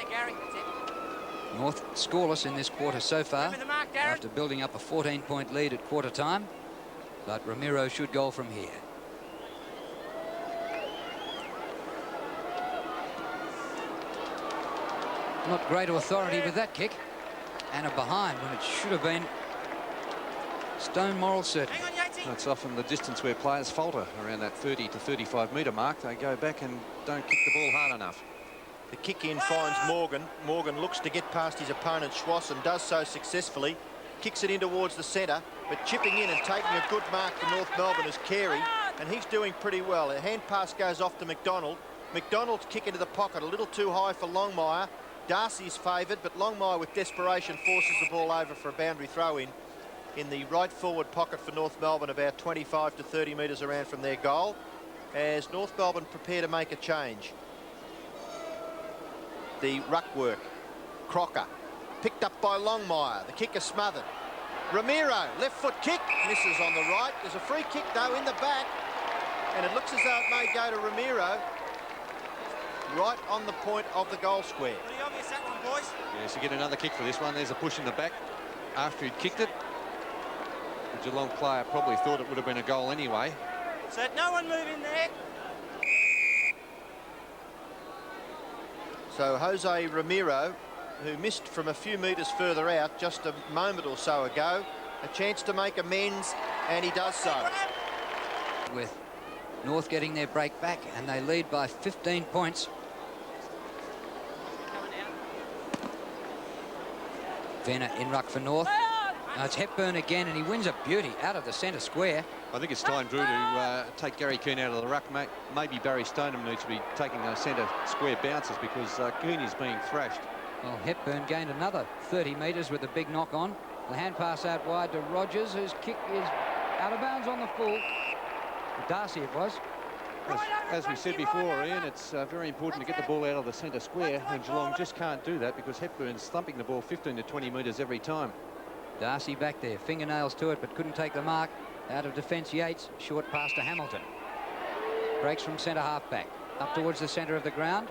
North scoreless in this quarter so far, after building up a 14-point lead at quarter time. But Ramiro should goal from here. Not great authority with that kick. And a behind when it should have been stone moral certainty. It's often the distance where players falter, around that 30 to 35 metre mark. They go back and don't kick the ball hard enough. The kick in finds Morgan. Morgan looks to get past his opponent Schwass and does so successfully. Kicks it in towards the centre, but chipping in and taking a good mark for North Melbourne is Carey, and he's doing pretty well. A hand pass goes off to McDonald. McDonald's kick into the pocket, a little too high for Longmire. Darcy's favoured, but Longmire with desperation forces the ball over for a boundary throw-in the right forward pocket for North Melbourne, about 25 to 30 metres around from their goal, as North Melbourne prepare to make a change. The ruck work. Crocker, picked up by Longmire. The kick is smothered. Ramiro, left foot kick, misses on the right. There's a free kick, though, in the back, and it looks as though it may go to Ramiro, right on the point of the goal square. Pretty obvious that one, boys. Yes, you get another kick for this one. There's a push in the back after he'd kicked it. The Geelong player probably thought it would have been a goal anyway. So no one move in there. So Jose Ramiro, who missed from a few metres further out just a moment or so ago, a chance to make amends, and he does so. With North getting their break back, and they lead by 15 points. Venner in ruck for North. Now it's Hepburn again, and he wins a beauty out of the centre square. I think it's time, Drew, to take Gary Keane out of the ruck. Maybe Barry Stoneham needs to be taking those centre square bounces, because Keane is being thrashed. Well, Hepburn gained another 30 metres with a big knock on. The hand pass out wide to Rogers, whose kick is out of bounds on the full. Darcy it was. As we said before, Ian, it's very important to get the ball out of the centre square, and Geelong just can't do that because Hepburn's thumping the ball 15 to 20 metres every time. Darcy back there, fingernails to it, but couldn't take the mark. Out of defence, Yates. Short pass to Hamilton. Breaks from centre half back. Up towards the centre of the ground.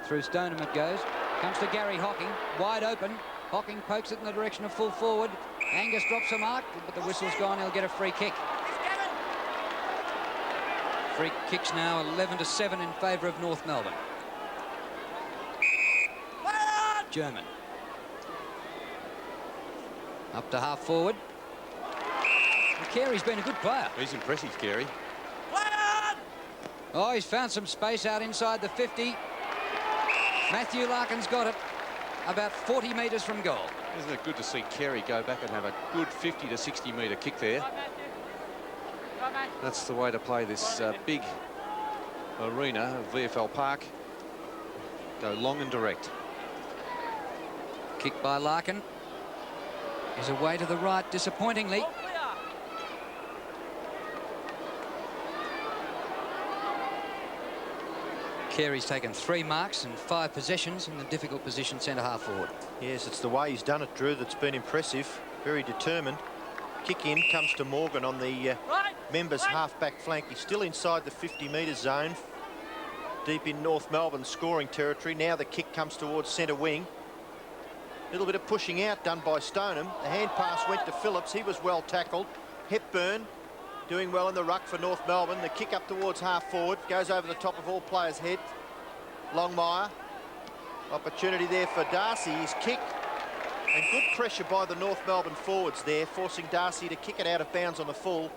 Through Stoneham it goes. Comes to Gary Hocking. Wide open. Hocking pokes it in the direction of full forward. Angus drops a mark, but the whistle's gone. He'll get a free kick. Free kicks now 11 to 7 in favour of North Melbourne. German. Up to half forward. Carey's been a good player. He's impressive, Carey. Oh, he's found some space out inside the 50. Matthew Larkin's got it about 40 metres from goal. Isn't it good to see Carey go back and have a good 50 to 60 metre kick there? That's the way to play this big arena of VFL Park. Go long and direct. Kick by Larkin. Is away to the right, disappointingly. Carey's taken 3 marks and 5 possessions in the difficult position centre half forward. Yes, it's the way he's done it, Drew, that's been impressive. Very determined. Kick in comes to Morgan on the members' half-back flank. He's still inside the 50-metre zone, deep in North Melbourne scoring territory. Now the kick comes towards centre wing. A little bit of pushing out done by Stoneham. The hand pass went to Phillips. He was well tackled. Hepburn doing well in the ruck for North Melbourne. The kick up towards half forward goes over the top of all players' head. Longmire. Opportunity there for Darcy. His kick. And good pressure by the North Melbourne forwards there, forcing Darcy to kick it out of bounds on the full,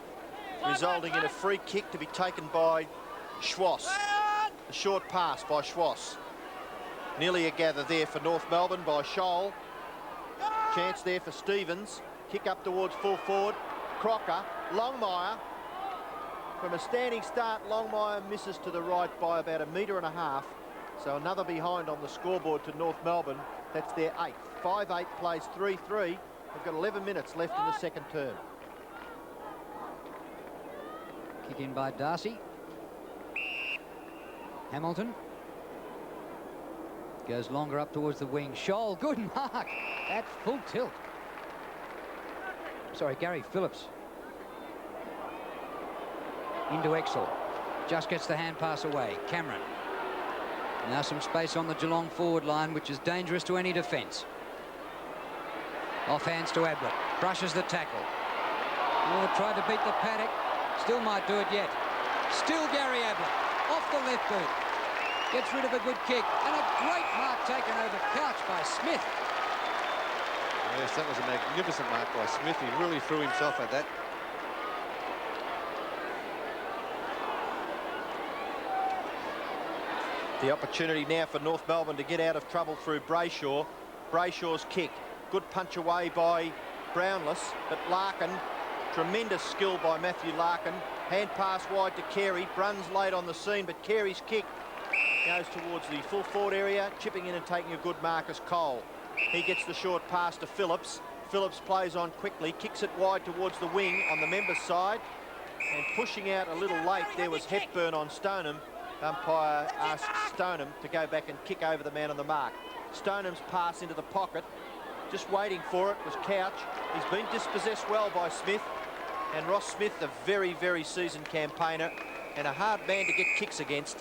resulting in a free kick to be taken by Schwass. A short pass by Schwass. Nearly a gather there for North Melbourne by Scholl. Chance there for Stevens. Kick up towards full forward. Crocker. Longmire. From a standing start, Longmire misses to the right by about 1.5 metres. So another behind on the scoreboard to North Melbourne. That's their 8th. 5-8 plays 3-3. They've got 11 minutes left in the second term. Kick in by Darcy. Hamilton. Goes longer up towards the wing. Scholl, good mark. At full tilt. Sorry, Gary Phillips. Into Exel. Just gets the hand pass away. Cameron. Now some space on the Geelong forward line, which is dangerous to any defence. Off hands to Ablett. Brushes the tackle. Oh, tried to beat the paddock. Still might do it yet. Still Gary Ablett. Off the left boot. Gets rid of a good kick. And a great mark taken over Couch by Smith. Yes, that was a magnificent mark by Smith. He really threw himself at that. The opportunity now for North Melbourne to get out of trouble through Brayshaw's kick. Good punch away by Brownless, but Larkin, tremendous skill by Matthew Larkin. Hand pass wide to Carey. Bruns late on the scene, but Carey's kick goes towards the full forward area, chipping in and taking a good mark is Cole. He gets the short pass to Phillips. Phillips plays on quickly, kicks it wide towards the wing on the members' side, and pushing out a little late there was Hepburn on Stoneham. Umpire asked Stoneham to go back and kick over the man on the mark. Stoneham's pass into the pocket, just waiting for it, was Couch. He's been dispossessed well by Smith, and Ross Smith, a very, very seasoned campaigner and a hard man to get kicks against,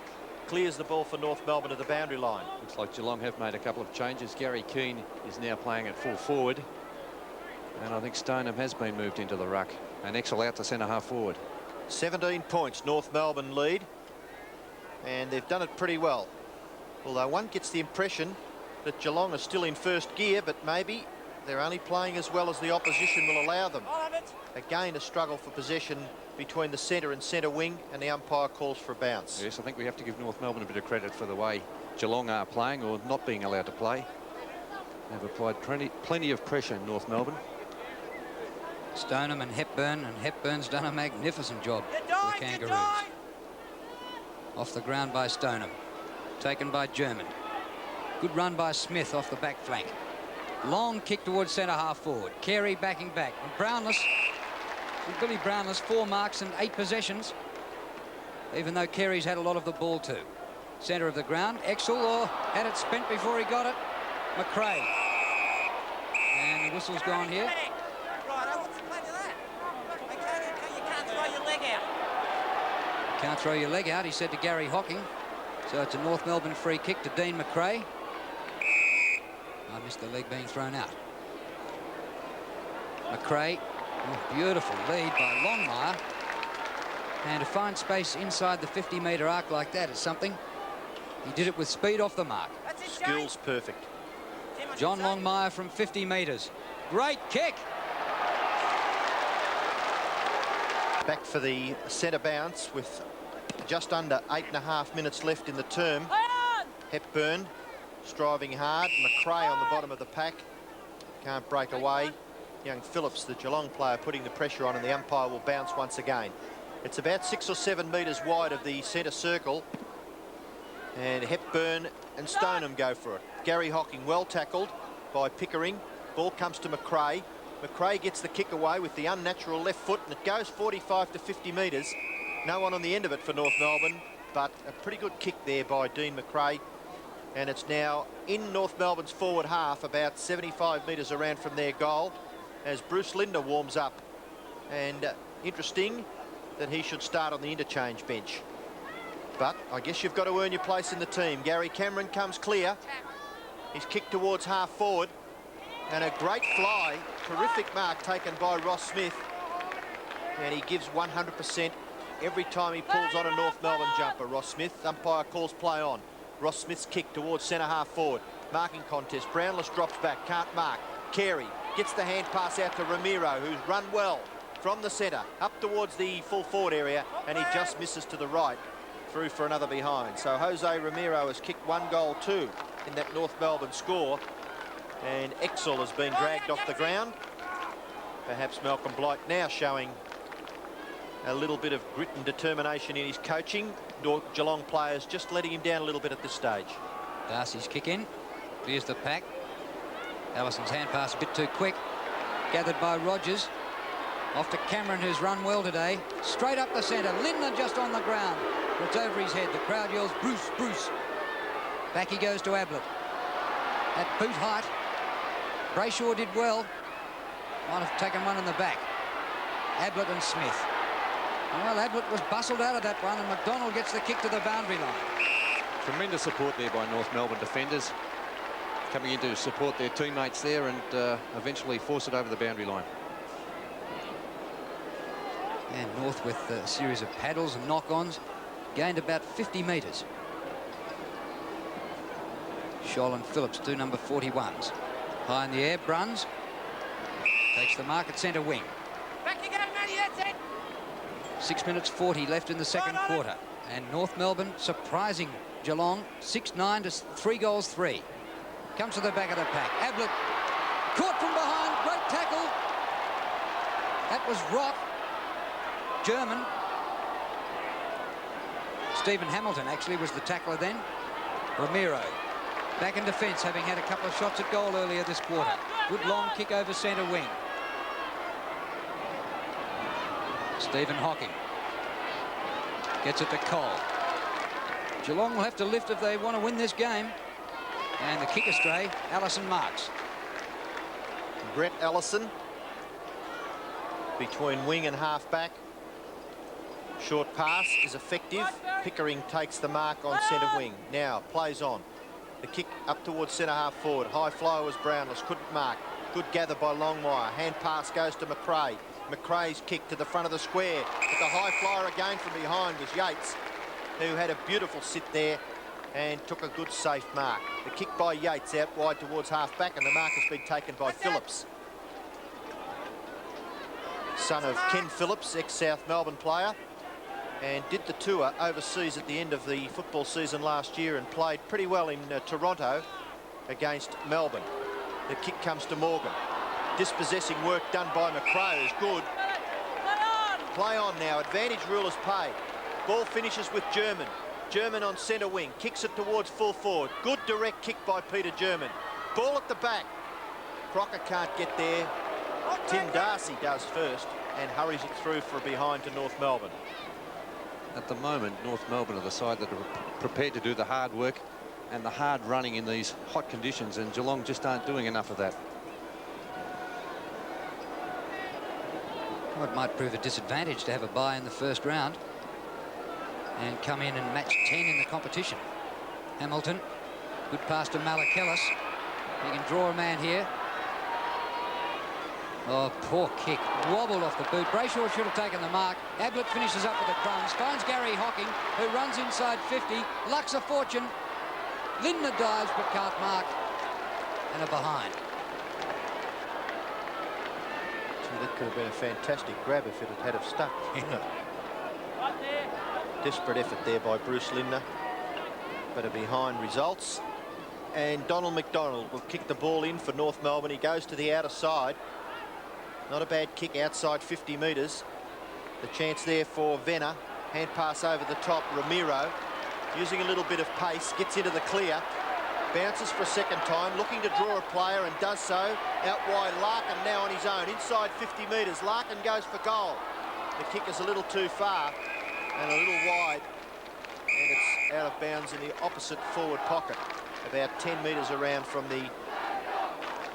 clears the ball for North Melbourne to the boundary line. Looks like Geelong have made a couple of changes. Gary Keane is now playing at full forward, and I think Stoneham has been moved into the ruck, and Exel out to centre half forward. 17 points North Melbourne lead, and they've done it pretty well, although one gets the impression that Geelong are still in first gear, but maybe they're only playing as well as the opposition will allow them. Again, a struggle for possession between the centre and centre wing, and the umpire calls for a bounce. Yes, I think we have to give North Melbourne a bit of credit for the way Geelong are playing, or not being allowed to play. They've applied plenty of pressure in North Melbourne. Stoneham and Hepburn's done a magnificent job for the Kangaroos. Off the ground by Stoneham, taken by German. Good run by Smith off the back flank. Long kick towards centre half forward. Carey backing back. And Brownless, Billy Brownless, 4 marks and 8 possessions, even though Carey's had a lot of the ball too. Centre of the ground. Exel had it spent before he got it. McRae. And the whistle's gone here. Right, what's the point of that? You can't throw your leg out. Can't throw your leg out, he said to Gary Hocking. So it's a North Melbourne free kick to Dean McRae. I missed the leg being thrown out. McRae, beautiful lead by Longmire. And to find space inside the 50-metre arc like that is something. He did it with speed off the mark. Skills perfect. John Longmire from 50 metres. Great kick. Back for the centre bounce with just under 8.5 minutes left in the term. Hepburn striving hard. McRae on the bottom of the pack. Can't break away. Young Phillips, the Geelong player, putting the pressure on, and the umpire will bounce once again. It's about 6 or 7 metres wide of the centre circle. And Hepburn and Stoneham go for it. Gary Hocking well tackled by Pickering. Ball comes to McRae. McRae gets the kick away with the unnatural left foot, and it goes 45 to 50 metres. No one on the end of it for North Melbourne, but a pretty good kick there by Dean McRae. And it's now in North Melbourne's forward half, about 75 metres around from their goal, as Bruce Linder warms up. And interesting that he should start on the interchange bench. But I guess you've got to earn your place in the team. Gary Cameron comes clear. He's kicked towards half forward. And a great fly, terrific mark taken by Ross Smith. And he gives 100% every time he pulls on a North Melbourne jumper. Ross Smith, umpire calls play on. Ross Smith's kick towards centre half forward. Marking contest. Brownless drops back, can't mark. Carey gets the hand pass out to Ramiro, who's run well from the centre up towards the full forward area, and he just misses to the right, through for another behind. So Jose Ramiro has kicked 1 goal 2 in that North Melbourne score, and Exel has been dragged off the ground. Perhaps Malcolm Blight now showing a little bit of grit and determination in his coaching. Geelong players just letting him down a little bit at this stage. Darcy's kick in, clears the pack. Allison's hand pass a bit too quick. Gathered by Rogers. Off to Cameron, who's run well today. Straight up the centre. Lindner just on the ground. It's over his head. The crowd yells, Bruce, Bruce. Back he goes to Ablett. At boot height. Brayshaw did well. Might have taken one in the back. Ablett and Smith. Well, Ablett was bustled out of that one, and McDonald gets the kick to the boundary line. Tremendous support there by North Melbourne defenders, coming in to support their teammates there and eventually force it over the boundary line. And North with a series of paddles and knock-ons, gained about 50 metres. Scholl and Phillips, 2 number 41s. High in the air, Bruns takes the mark at centre wing. Back you go, Matty, that's it. 6 minutes 40 left in the second quarter. And North Melbourne surprising Geelong, 6-9 to 3 goals 3. Comes to the back of the pack. Ablett caught from behind, great tackle. That was Rock. German. Stephen Hamilton actually was the tackler then. Ramiro back in defence, having had a couple of shots at goal earlier this quarter. Good long kick over centre wing. Stephen Hocking gets it to Cole. Geelong will have to lift if they want to win this game. And the kick astray, Allison marks. Brett Allison between wing and half-back. Short pass is effective. Pickering takes the mark on centre wing. Now plays on. The kick up towards centre half forward. High flyer was Brownless, couldn't mark. Good gather by Longmire. Hand pass goes to McRae. McRae's kick to the front of the square. But the high flyer again from behind was Yates, who had a beautiful sit there and took a good safe mark. The kick by Yates out wide towards half-back, and the mark has been taken by Phillips. Son of Ken Phillips, ex-South Melbourne player, and did the tour overseas at the end of the football season last year and played pretty well in Toronto against Melbourne. The kick comes to Morgan. Dispossessing work done by McRae is good. Play on now. Advantage rule is paid. Ball finishes with German. German on centre wing. Kicks it towards full forward. Good direct kick by Peter German. Ball at the back. Crocker can't get there. Tim Darcy does first and hurries it through for a behind to North Melbourne. At the moment, North Melbourne are the side that are prepared to do the hard work and the hard running in these hot conditions, and Geelong just aren't doing enough of that. Well, it might prove a disadvantage to have a bye in the first round and come in and match 10 in the competition. Hamilton, good pass to Malakellis. He can draw a man here. Oh, poor kick. Wobbled off the boot. Brayshaw should have taken the mark. Ablett finishes up with the crumbs. Finds Gary Hocking, who runs inside 50. Lucks a fortune. Lindner dives but can't mark. And a behind. Gee, that could have been a fantastic grab if it had have stuck. Desperate effort there by Bruce Lindner. But a behind results. And Donald McDonald will kick the ball in for North Melbourne. He goes to the outer side. Not a bad kick outside 50 metres. The chance there for Venner. Hand pass over the top. Ramiro using a little bit of pace. Gets into the clear. Bounces for a second time. Looking to draw a player and does so. Out wide, Larkin now on his own. Inside 50 metres. Larkin goes for goal. The kick is a little too far and a little wide. And it's out of bounds in the opposite forward pocket. About 10 metres around from the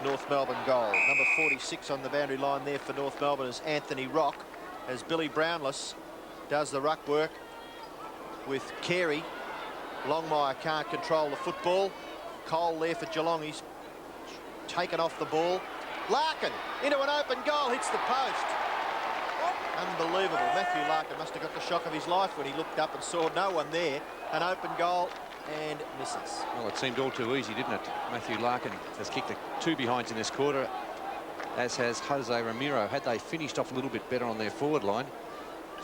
North Melbourne goal. Number 46 on the boundary line there for North Melbourne is Anthony Rock, as Billy Brownless does the ruck work with Carey. Longmire can't control the football. Cole there for Geelong. He's taken off the ball. Larkin into an open goal, hits the post. Unbelievable. Matthew Larkin must have got the shock of his life when he looked up and saw no one there. An open goal and misses. Well, it seemed all too easy, didn't it? Matthew Larkin has kicked the 2 behinds in this quarter, as has Jose Ramiro. Had they finished off a little bit better on their forward line,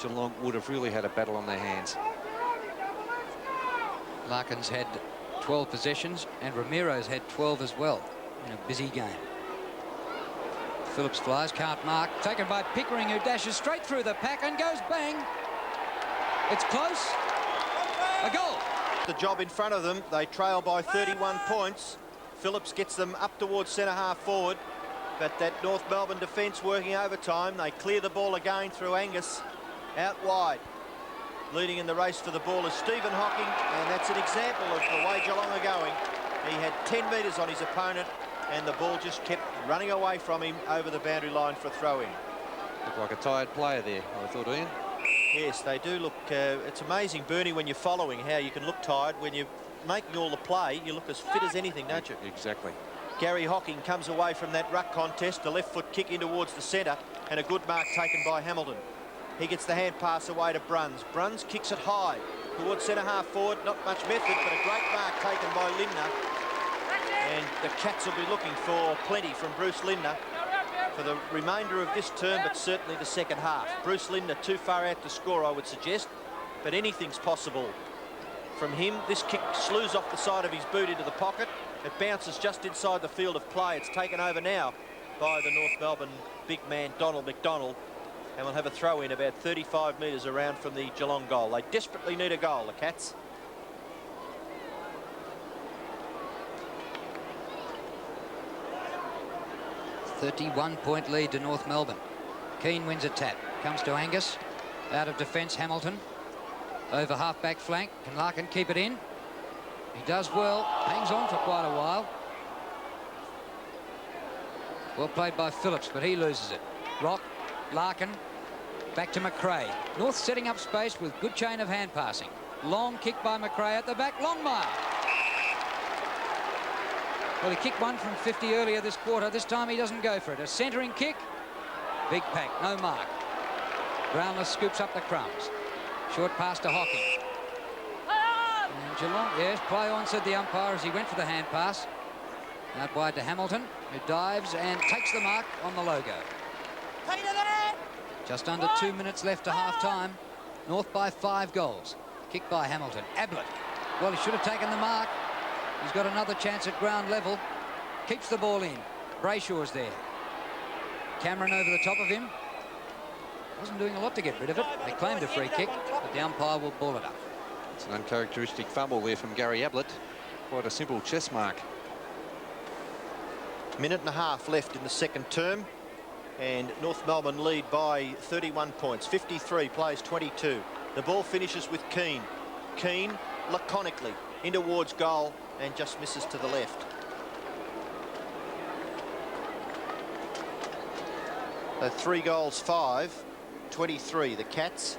Geelong would have really had a battle on their hands. Larkin's had 12 possessions and Ramiro's had 12 as well in a busy game. Phillips flies, can't mark. Taken by Pickering, who dashes straight through the pack and goes bang. It's close. A goal. The job in front of them. They trail by 31 points. Phillips gets them up towards centre half forward, but that North Melbourne defence working overtime. They clear the ball again through Angus out wide. Leading in the race for the ball is Stephen Hocking, and that's an example of the way Geelong are going. He had 10 metres on his opponent and the ball just kept running away from him over the boundary line for a throw-in. Looked like a tired player there, I thought, Ian. Yes, they do look... it's amazing, Bernie, when you're following, how you can look tired. When you're making all the play, you look as fit as anything, don't you? Exactly. Gary Hocking comes away from that ruck contest, the left foot kick in towards the centre, and a good mark taken by Hamilton. He gets the hand pass away to Bruns. Bruns kicks it high towards centre half forward. Not much method, but a great mark taken by Lindner. And the Cats will be looking for plenty from Bruce Lindner for the remainder of this term, but certainly the second half. Bruce Lindner too far out to score, I would suggest, but anything's possible from him. This kick slews off the side of his boot into the pocket. It bounces just inside the field of play. It's taken over now by the North Melbourne big man, Donald McDonald, and we'll have a throw in about 35 metres around from the Geelong goal. They desperately need a goal, the Cats. 31-point lead to North Melbourne. Keane wins a tap. Comes to Angus. Out of defence, Hamilton. Over half-back flank. Can Larkin keep it in? He does well. Hangs on for quite a while. Well played by Phillips, but he loses it. Rock, Larkin, back to McRae. North setting up space with good chain of hand passing. Long kick by McRae at the back. Longmire. Well, he kicked one from 50 earlier this quarter. This time he doesn't go for it. A centering kick. Big pack, no mark. Brownless scoops up the crumbs. Short pass to Hocking. And Geelong, yes, play on, said the umpire as he went for the hand pass. Out wide to Hamilton, who dives and takes the mark on the logo. Just under 2 minutes left to half-time. North by 5 goals. Kick by Hamilton. Ablett. Well, he should have taken the mark. He's got another chance at ground level. Keeps the ball in. Brayshaw's there. Cameron over the top of him. Wasn't doing a lot to get rid of it. They claimed a free kick, but the umpire will ball it up. It's an uncharacteristic fumble there from Gary Ablett. Quite a simple chess mark. Minute and a half left in the second term, and North Melbourne lead by 31 points. 53 plays 22. The ball finishes with Keane. Keane laconically in towards goal and just misses to the left. So 3 goals 5, 23 the Cats.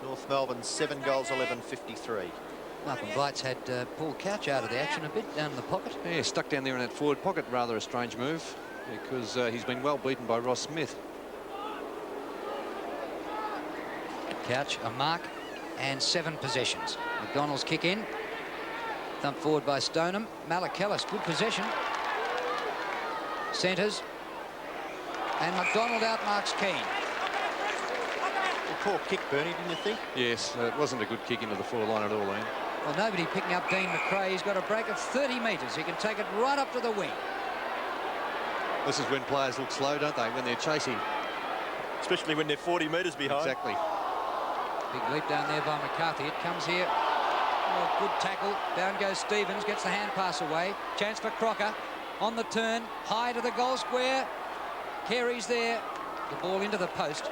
North Melbourne 7 goals 11, 53. Malcolm Blights had Paul Couch out of the action a bit down in the pocket. Yeah, stuck down there in that forward pocket. Rather a strange move because he's been well beaten by Ross Smith. Couch a mark and 7 possessions. McDonald's kick in. Thumped forward by Stoneham. Malakellis, good possession. Centres. And McDonald outmarks Keane. A poor kick, Bernie, didn't you think? Yes, it wasn't a good kick into the forward line at all, Ian. Well, nobody picking up Dean McRae. He's got a break of 30 metres. He can take it right up to the wing. This is when players look slow, don't they, when they're chasing? Especially when they're 40 metres behind. Exactly. Big leap down there by McCarthy. It comes here. Oh, good tackle. Down goes Stevens. Gets the hand pass away. Chance for Crocker. On the turn. High to the goal square. Carey's there. The ball into the post.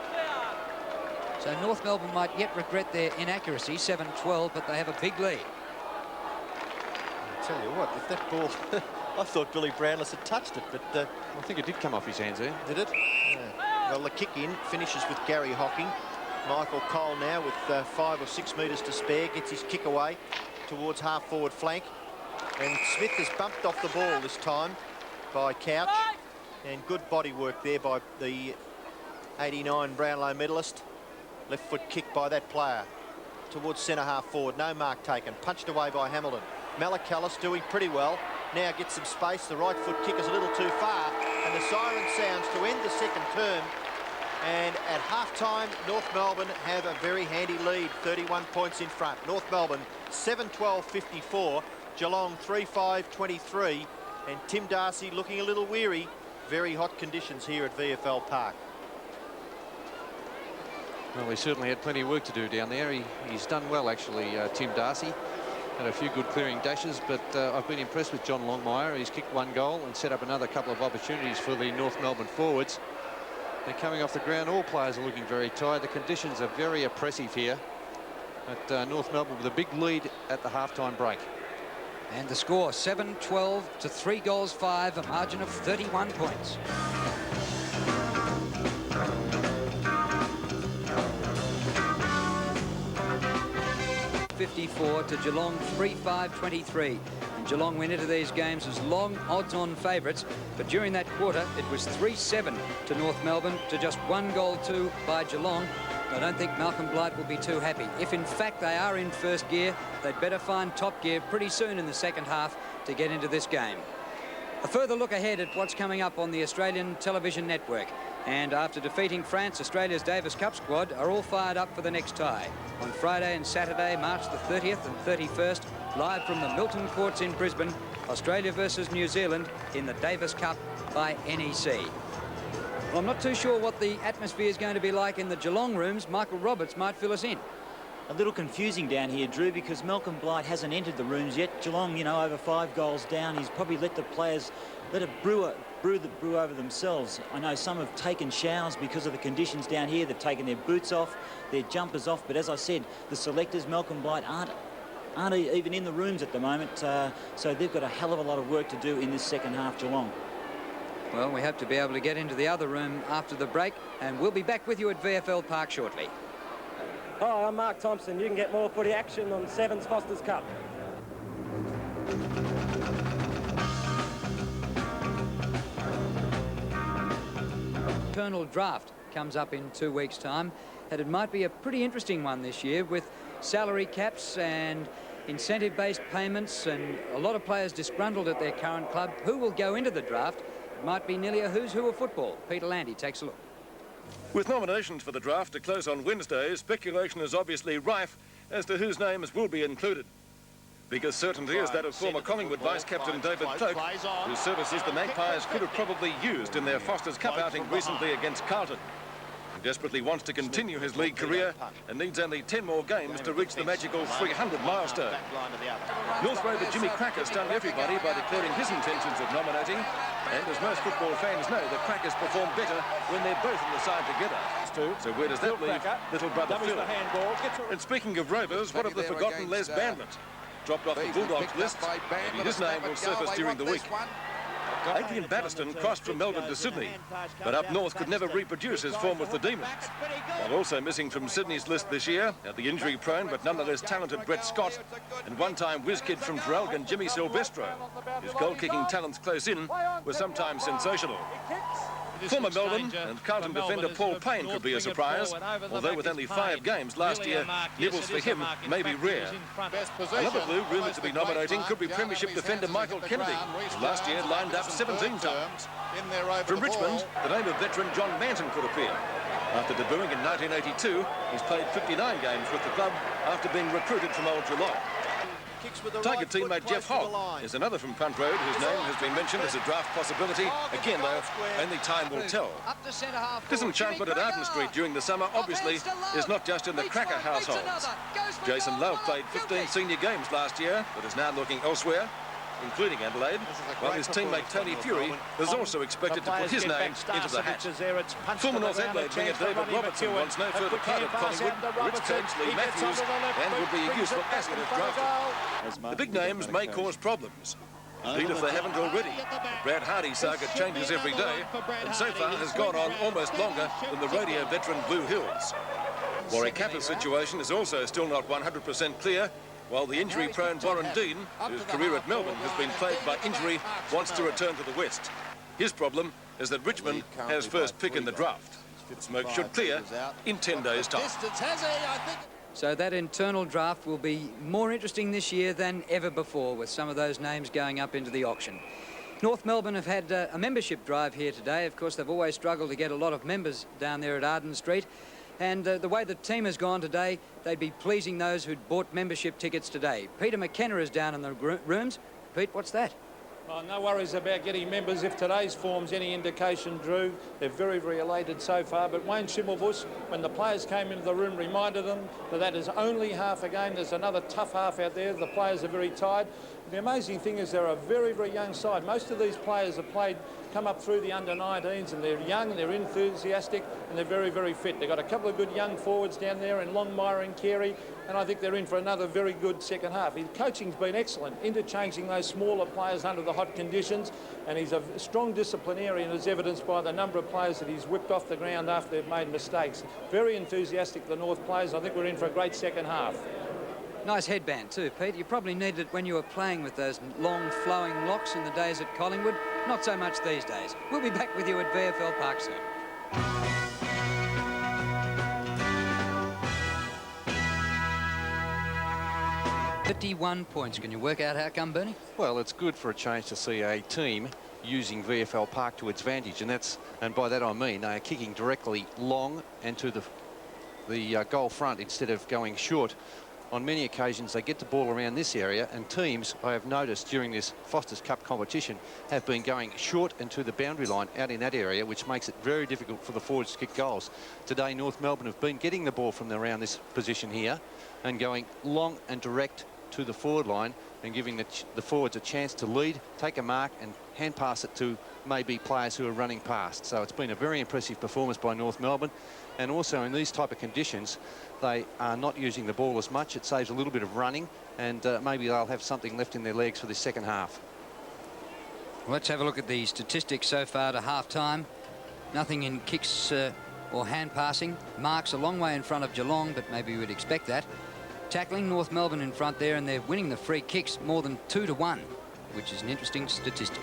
So North Melbourne might yet regret their inaccuracy. 7-12, but they have a big lead. I'll tell you what, if that ball... I thought Billy Brownless had touched it, but... I think it did come off his hands there. Did it? Yeah. Well, the kick in finishes with Gary Hocking. Michael Cole now with 5 or 6 metres to spare, gets his kick away towards half-forward flank. And Smith has bumped off the ball this time by Couch. And good body work there by the 89 Brownlow medalist. Left foot kick by that player towards centre half forward. No mark taken. Punched away by Hamilton. Malakellis doing pretty well. Now gets some space. The right foot kick is a little too far. And the siren sounds to end the second term. And at half-time, North Melbourne have a very handy lead. 31 points in front. North Melbourne 7-12-54. Geelong 3-5-23. And Tim Darcy looking a little weary. Very hot conditions here at VFL Park. Well, he certainly had plenty of work to do down there. He's done well, actually, Tim Darcy. Had a few good clearing dashes, but I've been impressed with John Longmire. He's kicked 1 goal and set up another couple of opportunities for the North Melbourne forwards. They're coming off the ground. All players are looking very tired. The conditions are very oppressive here at North Melbourne with a big lead at the half-time break. And the score, 7-12 to 3 goals 5, a margin of 31 points. .54 to Geelong 3-5-23. And Geelong went into these games as long odds-on favourites, but during that quarter it was 3-7 to North Melbourne to just 1 goal 2 by Geelong. I don't think Malcolm Blight will be too happy. If in fact they are in first gear, they'd better find top gear pretty soon in the second half to get into this game. A further look ahead at what's coming up on the Australian television network. And after defeating France, Australia's Davis Cup squad are all fired up for the next tie. On Friday and Saturday, March the 30th and 31st, live from the Milton Courts in Brisbane, Australia versus New Zealand in the Davis Cup by NEC. Well, I'm not too sure what the atmosphere is going to be like in the Geelong rooms. Michael Roberts might fill us in. a little confusing down here, Drew, because Malcolm Blight hasn't entered the rooms yet. Geelong, you know, over 5 goals down. He's probably let the players let it brew over themselves. I know some have taken showers because of the conditions down here. They've taken their boots off, their jumpers off. But as I said, the selectors, Malcolm Blight, aren't even in the rooms at the moment. So they've got a hell of a lot of work to do in this second half, Geelong. Well, we hope to be able to get into the other room after the break, and we'll be back with you at VFL Park shortly. Hi, I'm Mark Thompson. You can get more footy action on Sevens Foster's Cup. Internal draft comes up in 2 weeks' time, and it might be a pretty interesting one this year with salary caps and incentive-based payments and a lot of players disgruntled at their current club. Who will go into the draft? It might be nearly a who's who of football. Peter Landy takes a look. With nominations for the draft to close on Wednesday, speculation is obviously rife as to whose names will be included. Biggest certainty is that of former Collingwood vice-captain David Cloke, whose services the Magpies could have probably used in their Foster's Cup outing recently against Carlton. He desperately wants to continue his league career and needs only 10 more games to reach the magical 300 milestone. North Rover Jimmy Cracker stunned everybody by declaring his intentions of nominating, and as most football fans know, the Crackers perform better when they're both in the side together. So where does that leave little brother Phil? And speaking of Rovers, what of the forgotten Les Bandlet? Dropped off the Bulldogs list, maybe his name will surface during the week. Adrian Batterston crossed from Melbourne to Sydney, but up north could never reproduce his form with the Demons. While also missing from Sydney's list this year are the injury-prone but nonetheless talented Brett Scott and one-time whiz-kid from Traralgon Jimmy Silvestro. His goal-kicking talents close in were sometimes sensational. Former Melbourne and Carlton defender Paul Payne could be a surprise, although with only 5 games last year, nibbles for him may be rare. Another blue rumoured to be nominating could be Premiership defender Michael Kennedy, who last year lined up 17 times. From Richmond, the name of veteran John Manton could appear. After debuting in 1982, he's played 59 games with the club after being recruited from Old Geelong. Tiger teammate Jeff Hogg is another from Punt Road whose name has been mentioned as a draft possibility. Again, though, only time will tell. Disenchantment at Arden Street during the summer, obviously, is not just in the Cracker households. Jason Love played 15 senior games last year, but is now looking elsewhere, including Adelaide, while his teammate Tony Fury is also expected to put his name into the hat. Former North Adelaide winger David Robertson wants no further part of Collingwood, Rich Coates, Lee Matthews, and would be a useful asset if drafted. The big names may cause problems. Indeed, if they haven't already. The Brad Hardy saga changes every day, and so far has gone on almost longer than the radio veteran Blue Hills. Warwick Kappa's situation is also still not 100% clear, while the injury-prone Warren Dean, whose career at Melbourne has been plagued by injury, wants to return to the West. His problem is that Richmond has first pick in the draft. Smoke should clear in 10 days' time. So that internal draft will be more interesting this year than ever before, with some of those names going up into the auction. North Melbourne have had a membership drive here today. Of course, they've always struggled to get a lot of members down there at Arden Street. And the way the team has gone today, they'd be pleasing those who'd bought membership tickets today. Peter McKenna is down in the rooms. Pete, what's that? Oh, no worries about getting members. If today's form's any indication, Drew, they're very, very elated so far. But Wayne Schimmelbusch, when the players came into the room, reminded them that is only half a game. There's another tough half out there. The players are very tired. The amazing thing is they're a very, very young side. Most of these players have come up through the under-19s, and they're young, they're enthusiastic, and they're very, very fit. They've got a couple of good young forwards down there in Longmire and Carey, and I think they're in for another very good second half. His coaching's been excellent, interchanging those smaller players under the hot conditions, and he's a strong disciplinarian, as evidenced by the number of players that he's whipped off the ground after they've made mistakes. Very enthusiastic, the North players. I think we're in for a great second half. Nice headband too, Pete. You probably needed it when you were playing with those long flowing locks in the days at Collingwood. Not so much these days. We'll be back with you at VFL Park soon. "51 points. Can you work out how come, Bernie? Well, it's good for a change to see a team using VFL Park to its advantage, and by that I mean they are kicking directly long and to the goal front instead of going short on many occasions they get the ball around this area, and teams, I have noticed during this Foster's Cup competition, have been going short and to the boundary line out in that area, which makes it very difficult for the forwards to kick goals. Today, North Melbourne have been getting the ball from around this position here and going long and direct to the forward line and giving the forwards a chance to lead, take a mark and hand pass it to maybe players who are running past. So it's been a very impressive performance by North Melbourne, and also in these type of conditions they are not using the ball as much. It saves a little bit of running, and maybe they'll have something left in their legs for the second half. Let's have a look at the statistics so far to half-time. Nothing in kicks or hand passing. Marks a long way in front of Geelong, but maybe we'd expect that. Tackling, North Melbourne in front there, and they're winning the free kicks more than 2-1, which is an interesting statistic.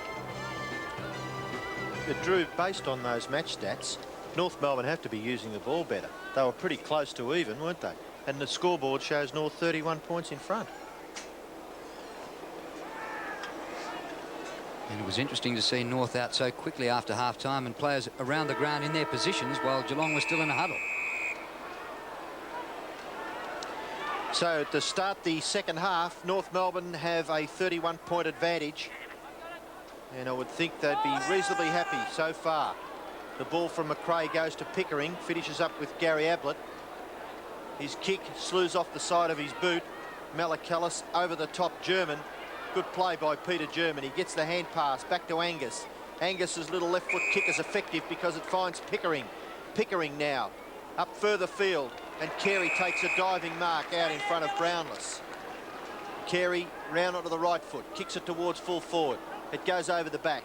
But Drew, based on those match stats, North Melbourne have to be using the ball better. They were pretty close to even, weren't they? And the scoreboard shows North 31 points in front. And it was interesting to see North out so quickly after half-time and players around the ground in their positions while Geelong was still in a huddle. So to start the second half, North Melbourne have a 31-point advantage. And I would think they'd be reasonably happy so far. The ball from McRae goes to Pickering, finishes up with Gary Ablett. His kick slews off the side of his boot. Malakalis over the top, German. Good play by Peter German. He gets the hand pass back to Angus. Angus's little left foot kick is effective because it finds Pickering. Pickering now up further field, and Carey takes a diving mark out in front of Brownless. Carey round onto the right foot, kicks it towards full forward. It goes over the back.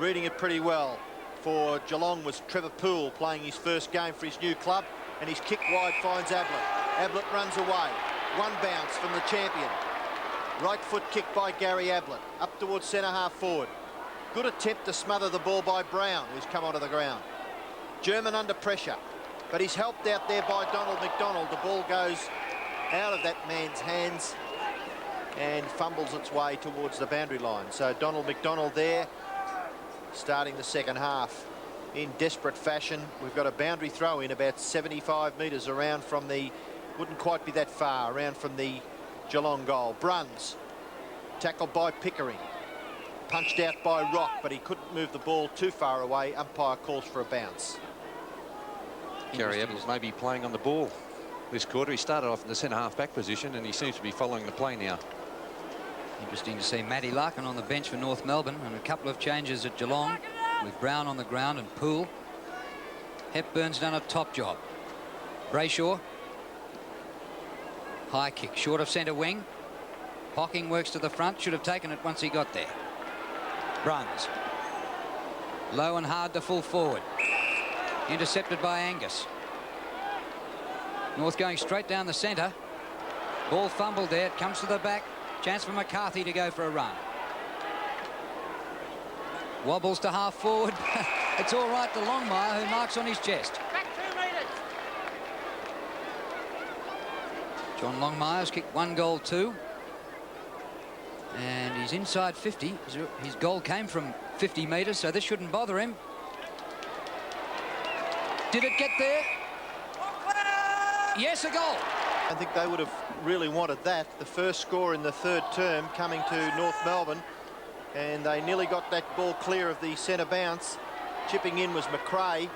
Reading it pretty well for Geelong was Trevor Poole, playing his first game for his new club, and his kick wide finds Ablett. Ablett runs away. One bounce from the champion. Right foot kick by Gary Ablett up towards centre half forward. Good attempt to smother the ball by Brown, who's come onto the ground. German under pressure, but he's helped out there by Donald McDonald. The ball goes out of that man's hands and fumbles its way towards the boundary line. So Donald McDonald there, starting the second half in desperate fashion. We've got a boundary throw in about 75 metres around from the, wouldn't quite be that far, around from the Geelong goal. Bruns, tackled by Pickering. Punched out by Rock, but he couldn't move the ball too far away. Umpire calls for a bounce. Gary Evans may be playing on the ball this quarter. He started off in the centre half back position, and he seems to be following the play now. Interesting to see Matty Larkin on the bench for North Melbourne, and a couple of changes at Geelong with Brown on the ground and Poole. Hepburn's done a top job. Brayshaw. High kick, short of centre wing. Hocking works to the front, should have taken it once he got there. Bruns. Low and hard to full forward. Intercepted by Angus. North going straight down the centre. Ball fumbled there, it comes to the back. Chance for McCarthy to go for a run. Wobbles to half forward. It's all right to Longmire, who marks on his chest. Back 2 metres. John Longmire's kicked 1 goal 2. And he's inside 50. His goal came from 50 metres, so this shouldn't bother him. Did it get there? Yes, a goal. I think they would have really wanted that. The first score in the third term coming to North Melbourne, and they nearly got that ball clear of the centre bounce. Chipping in was McRae.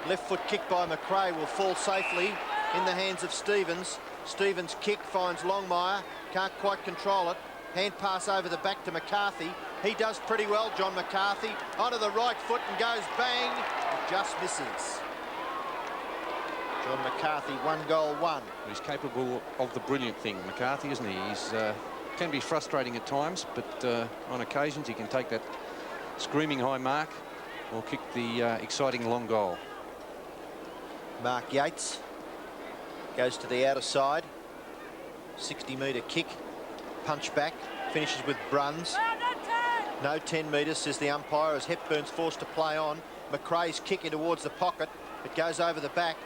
Left foot kick by McRae will fall safely in the hands of Stevens. Stevens' kick finds Longmire, can't quite control it. Hand pass over the back to McCarthy. He does pretty well, John McCarthy. Onto the right foot and goes bang. It just misses. John McCarthy, 1 goal 1. He's capable of the brilliant thing, McCarthy, isn't he? He's can be frustrating at times, but on occasions he can take that screaming high mark or kick the exciting long goal. Mark Yates goes to the outer side. 60-metre kick. Punch back. Finishes with Bruns. No 10 metres, says the umpire, as Hepburn's forced to play on. McRae's kick in towards the pocket. It goes over the back.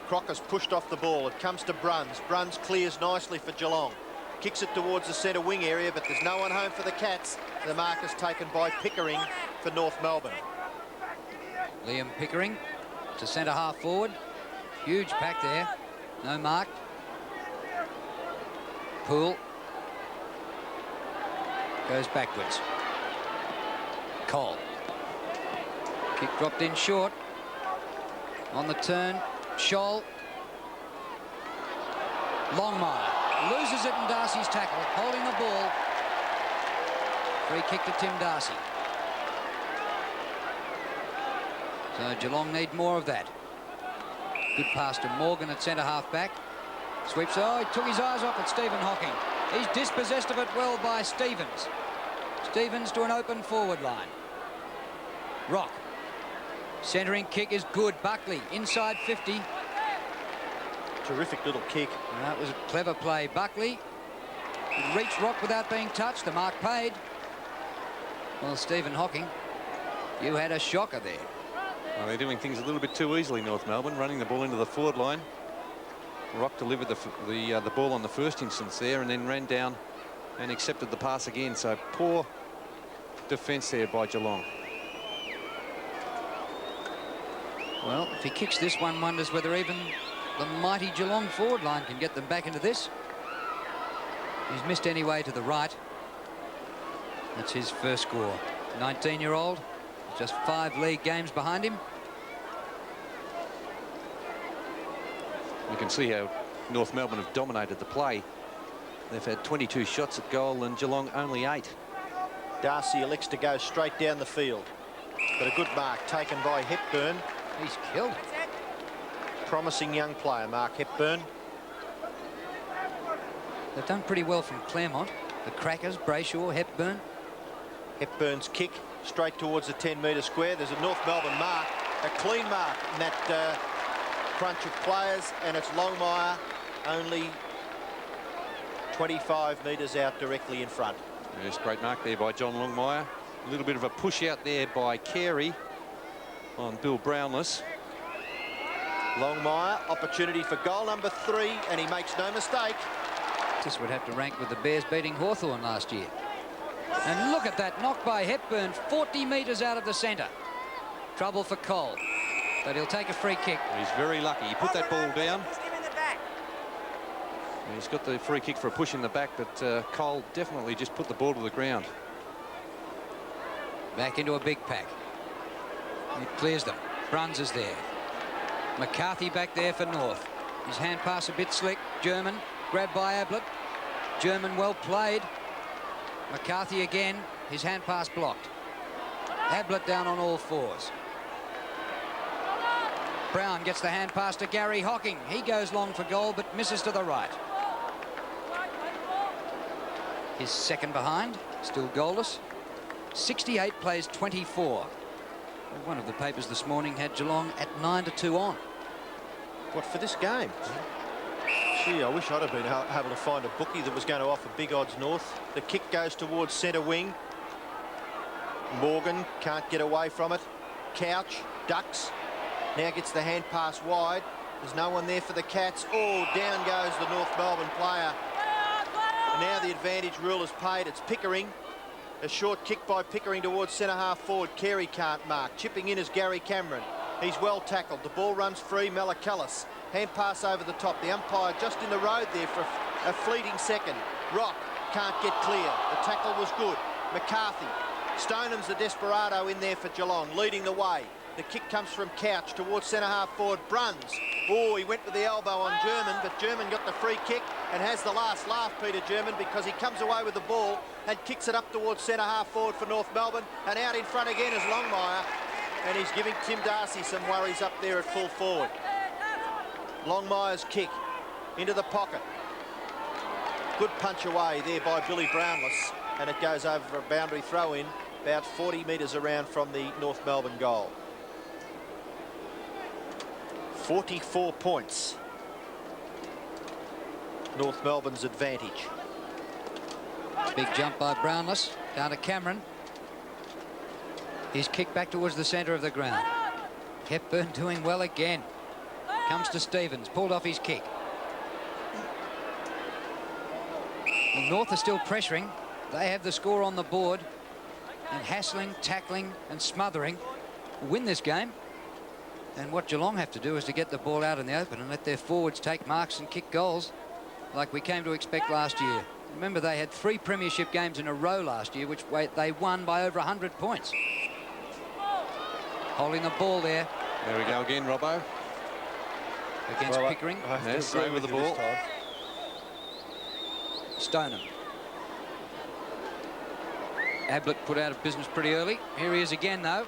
Crocker's pushed off the ball. It comes to Bruns. Bruns clears nicely for Geelong. Kicks it towards the centre wing area, but there's no one home for the Cats. The mark is taken by Pickering for North Melbourne. Liam Pickering to centre half forward. Huge pack there. No mark. Poole. Goes backwards. Cole. Kick dropped in short. On the turn, Scholl. Longmire loses it in Darcy's tackle, holding the ball. Free kick to Tim Darcy. So Geelong need more of that. Good pass to Morgan at centre half back. Sweeps. Oh, he took his eyes off at Stephen Hocking. He's dispossessed of it well by Stevens. Stevens to an open forward line. Rock. Centering kick is good. Buckley inside 50. Terrific little kick. That was a clever play. Buckley reached Rock without being touched. The mark paid. Well, Stephen Hocking, you had a shocker there. Well, they're doing things a little bit too easily, North Melbourne, running the ball into the forward line. Rock delivered the ball on the first instance there and then ran down and accepted the pass again. So poor defence there by Geelong. Well, if he kicks this one, wonders whether even the mighty Geelong forward line can get them back into this. He's missed anyway to the right. That's his first score. 19-year-old, just 5 league games behind him. You can see how North Melbourne have dominated the play. They've had 22 shots at goal and Geelong only 8. Darcy elects to go straight down the field. But a good mark taken by Hepburn. He's killed it. Promising young player, Mark Hepburn. They've done pretty well from Claremont. The Crackers, Brayshaw, Hepburn. Hepburn's kick straight towards the 10-metre square. There's a North Melbourne mark, a clean mark in that crunch of players, and it's Longmire only 25 metres out directly in front. Yes, great mark there by John Longmire. A little bit of a push out there by Carey on Bill Brownless. Longmire, opportunity for goal number 3, and he makes no mistake. This would have to rank with the Bears beating Hawthorn last year. And look at that knock by Hepburn, 40 metres out of the centre. Trouble for Cole, but he'll take a free kick. He's very lucky. He put that ball down. He's got the free kick for a push in the back, but Cole definitely just put the ball to the ground. Back into a big pack. He clears them. Bruns is there. McCarthy back there for North. His hand pass a bit slick. German grabbed by Ablett. German well played. McCarthy again. His hand pass blocked. Ablett down on all fours. Brown gets the hand pass to Gary Hocking. He goes long for goal but misses to the right. His second behind, still goalless. 68 plays 24. One of the papers this morning had Geelong at 9-2 on. What, for this game? Gee, I wish I'd have been able to find a bookie that was going to offer big odds North. The kick goes towards centre wing. Morgan can't get away from it. Couch ducks. Now gets the hand pass wide. There's no one there for the Cats. Oh, down goes the North Melbourne player. And now the advantage rule is paid. It's Pickering. A short kick by Pickering towards centre half forward. Carey can't mark. Chipping in is Gary Cameron. He's well tackled. The ball runs free. Malakalis. Hand pass over the top. The umpire just in the road there for a fleeting second. Rock can't get clear. The tackle was good. McCarthy. Stoneham's the desperado in there for Geelong, leading the way. The kick comes from Couch towards centre half forward. Bruns. Oh, he went with the elbow on German, but German got the free kick and has the last laugh, Peter German, because he comes away with the ball and kicks it up towards centre half forward for North Melbourne. And out in front again is Longmire. And he's giving Tim Darcy some worries up there at full forward. Longmire's kick into the pocket. Good punch away there by Billy Brownless. And it goes over for a boundary throw-in about 40 metres around from the North Melbourne goal. 44 points. North Melbourne's advantage. Big jump by Brownless down to Cameron. His kick back towards the centre of the ground. Hepburn doing well again. Comes to Stevens, pulled off his kick. Well, North are still pressuring. They have the score on the board. And hassling, tackling and smothering will win this game. And what Geelong have to do is to get the ball out in the open and let their forwards take marks and kick goals. like we came to expect last year. Remember, they had 3 premiership games in a row last year, which they won by over 100 points. Holding the ball there. There we go again, Robbo. Against Pickering. Yes, stay with the ball. Stoneham. Ablett put out of business pretty early. Here he is again, though.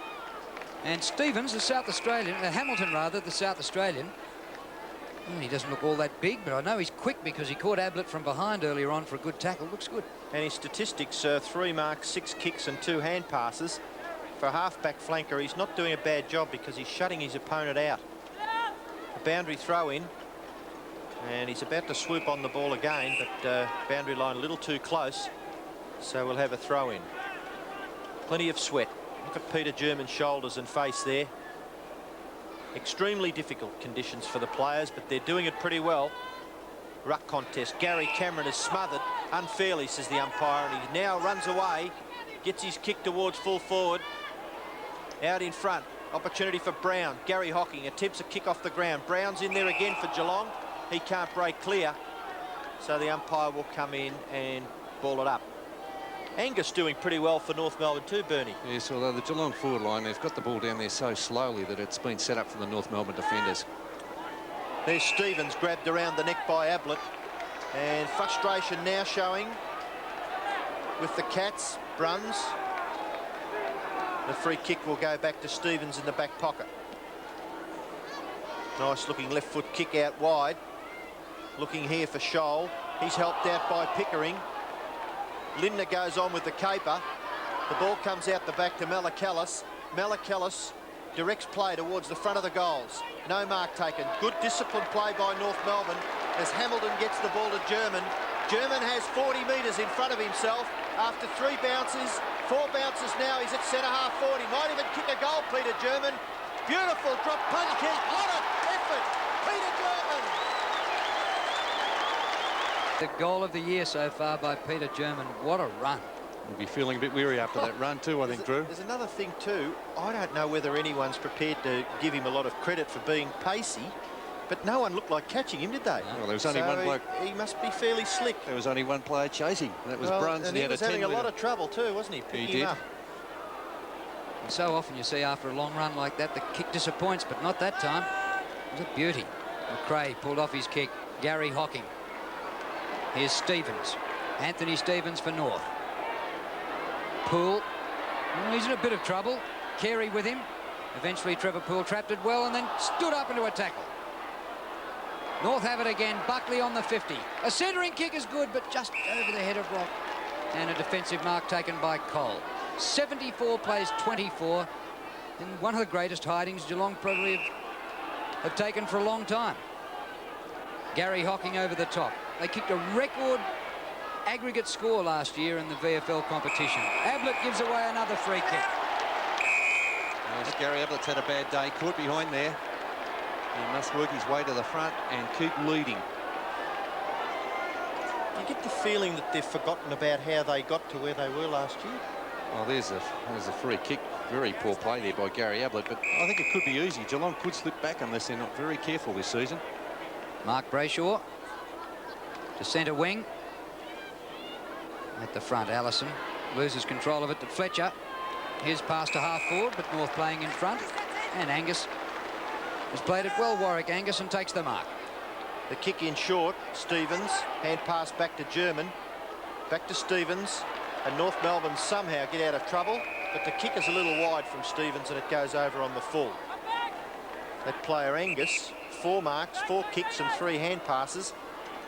And Stevens, the South Australian, Hamilton rather, the South Australian. He doesn't look all that big, but I know he's quick because he caught Ablett from behind earlier on for a good tackle. Looks good. And his statistics, 3 marks, 6 kicks and 2 hand passes. For a half-back flanker, he's not doing a bad job because he's shutting his opponent out. A boundary throw in. And he's about to swoop on the ball again, but boundary line a little too close. So we'll have a throw in. Plenty of sweat. Look at Peter German's shoulders and face there. Extremely difficult conditions for the players, but they're doing it pretty well. Ruck contest. Gary Cameron is smothered unfairly, says the umpire, and he now runs away, gets his kick towards full forward. Out in front. Opportunity for Brown. Gary Hocking attempts a kick off the ground. Brown's in there again for Geelong. He can't break clear, so the umpire will come in and ball it up. Angus doing pretty well for North Melbourne too, Bernie. Yes, although the Geelong forward line, they've got the ball down there so slowly that it's been set up for the North Melbourne defenders. There's Stevens grabbed around the neck by Ablett, and frustration now showing with the Cats. Bruns. The free kick will go back to Stevens in the back pocket. Nice looking left foot kick out wide. Looking here for Scholl. He's helped out by Pickering. Lindner goes on with the caper. The ball comes out the back to Malachellis. Malachellis directs play towards the front of the goals. No mark taken. Good disciplined play by North Melbourne as Hamilton gets the ball to German. German has 40 metres in front of himself after 3 bounces. 4 bounces now. He's at centre-half forward. He might even kick a goal, Peter German. Beautiful drop punch kick. What an effort, Peter German. The goal of the year so far by Peter German. What a run. We'll be feeling a bit weary after that run too, I think, Drew. There's another thing too. I don't know whether anyone's prepared to give him a lot of credit for being pacey, but no one looked like catching him, did they? Well, there was only one bloke. He must be fairly slick. There was only one player chasing. That was Bruns. And he was having a lot of trouble too, wasn't he? Picking him up. And so often you see after a long run like that, the kick disappoints, but not that time. It was a beauty. McRae pulled off his kick. Gary Hocking. Here's Stevens. Anthony Stevens for North. Poole. Well, he's in a bit of trouble. Carey with him. Eventually Trevor Poole trapped it well and then stood up into a tackle. North have it again. Buckley on the 50. A centering kick is good, but just over the head of Rock. And a defensive mark taken by Cole. 74 plays 24. In one of the greatest hidings Geelong probably have taken for a long time. Gary Hocking over the top. They kicked a record aggregate score last year in the VFL competition. Ablett gives away another free kick. Yes, Gary Ablett's had a bad day. Caught behind there. He must work his way to the front and keep leading. You get the feeling that they've forgotten about how they got to where they were last year. Oh, there's a free kick. Very poor play there by Gary Ablett, but I think it could be easy. Geelong could slip back unless they're not very careful this season. Mark Brayshaw to centre wing. At the front, Allison loses control of it to Fletcher. Here's pass to half forward, but North playing in front. And Angus has played it well, Warwick Angus, and takes the mark. The kick in short, Stevens, hand pass back to German. Back to Stevens, and North Melbourne somehow get out of trouble, but the kick is a little wide from Stevens and it goes over on the full. That player Angus, 4 marks, 4 kicks and 3 hand passes.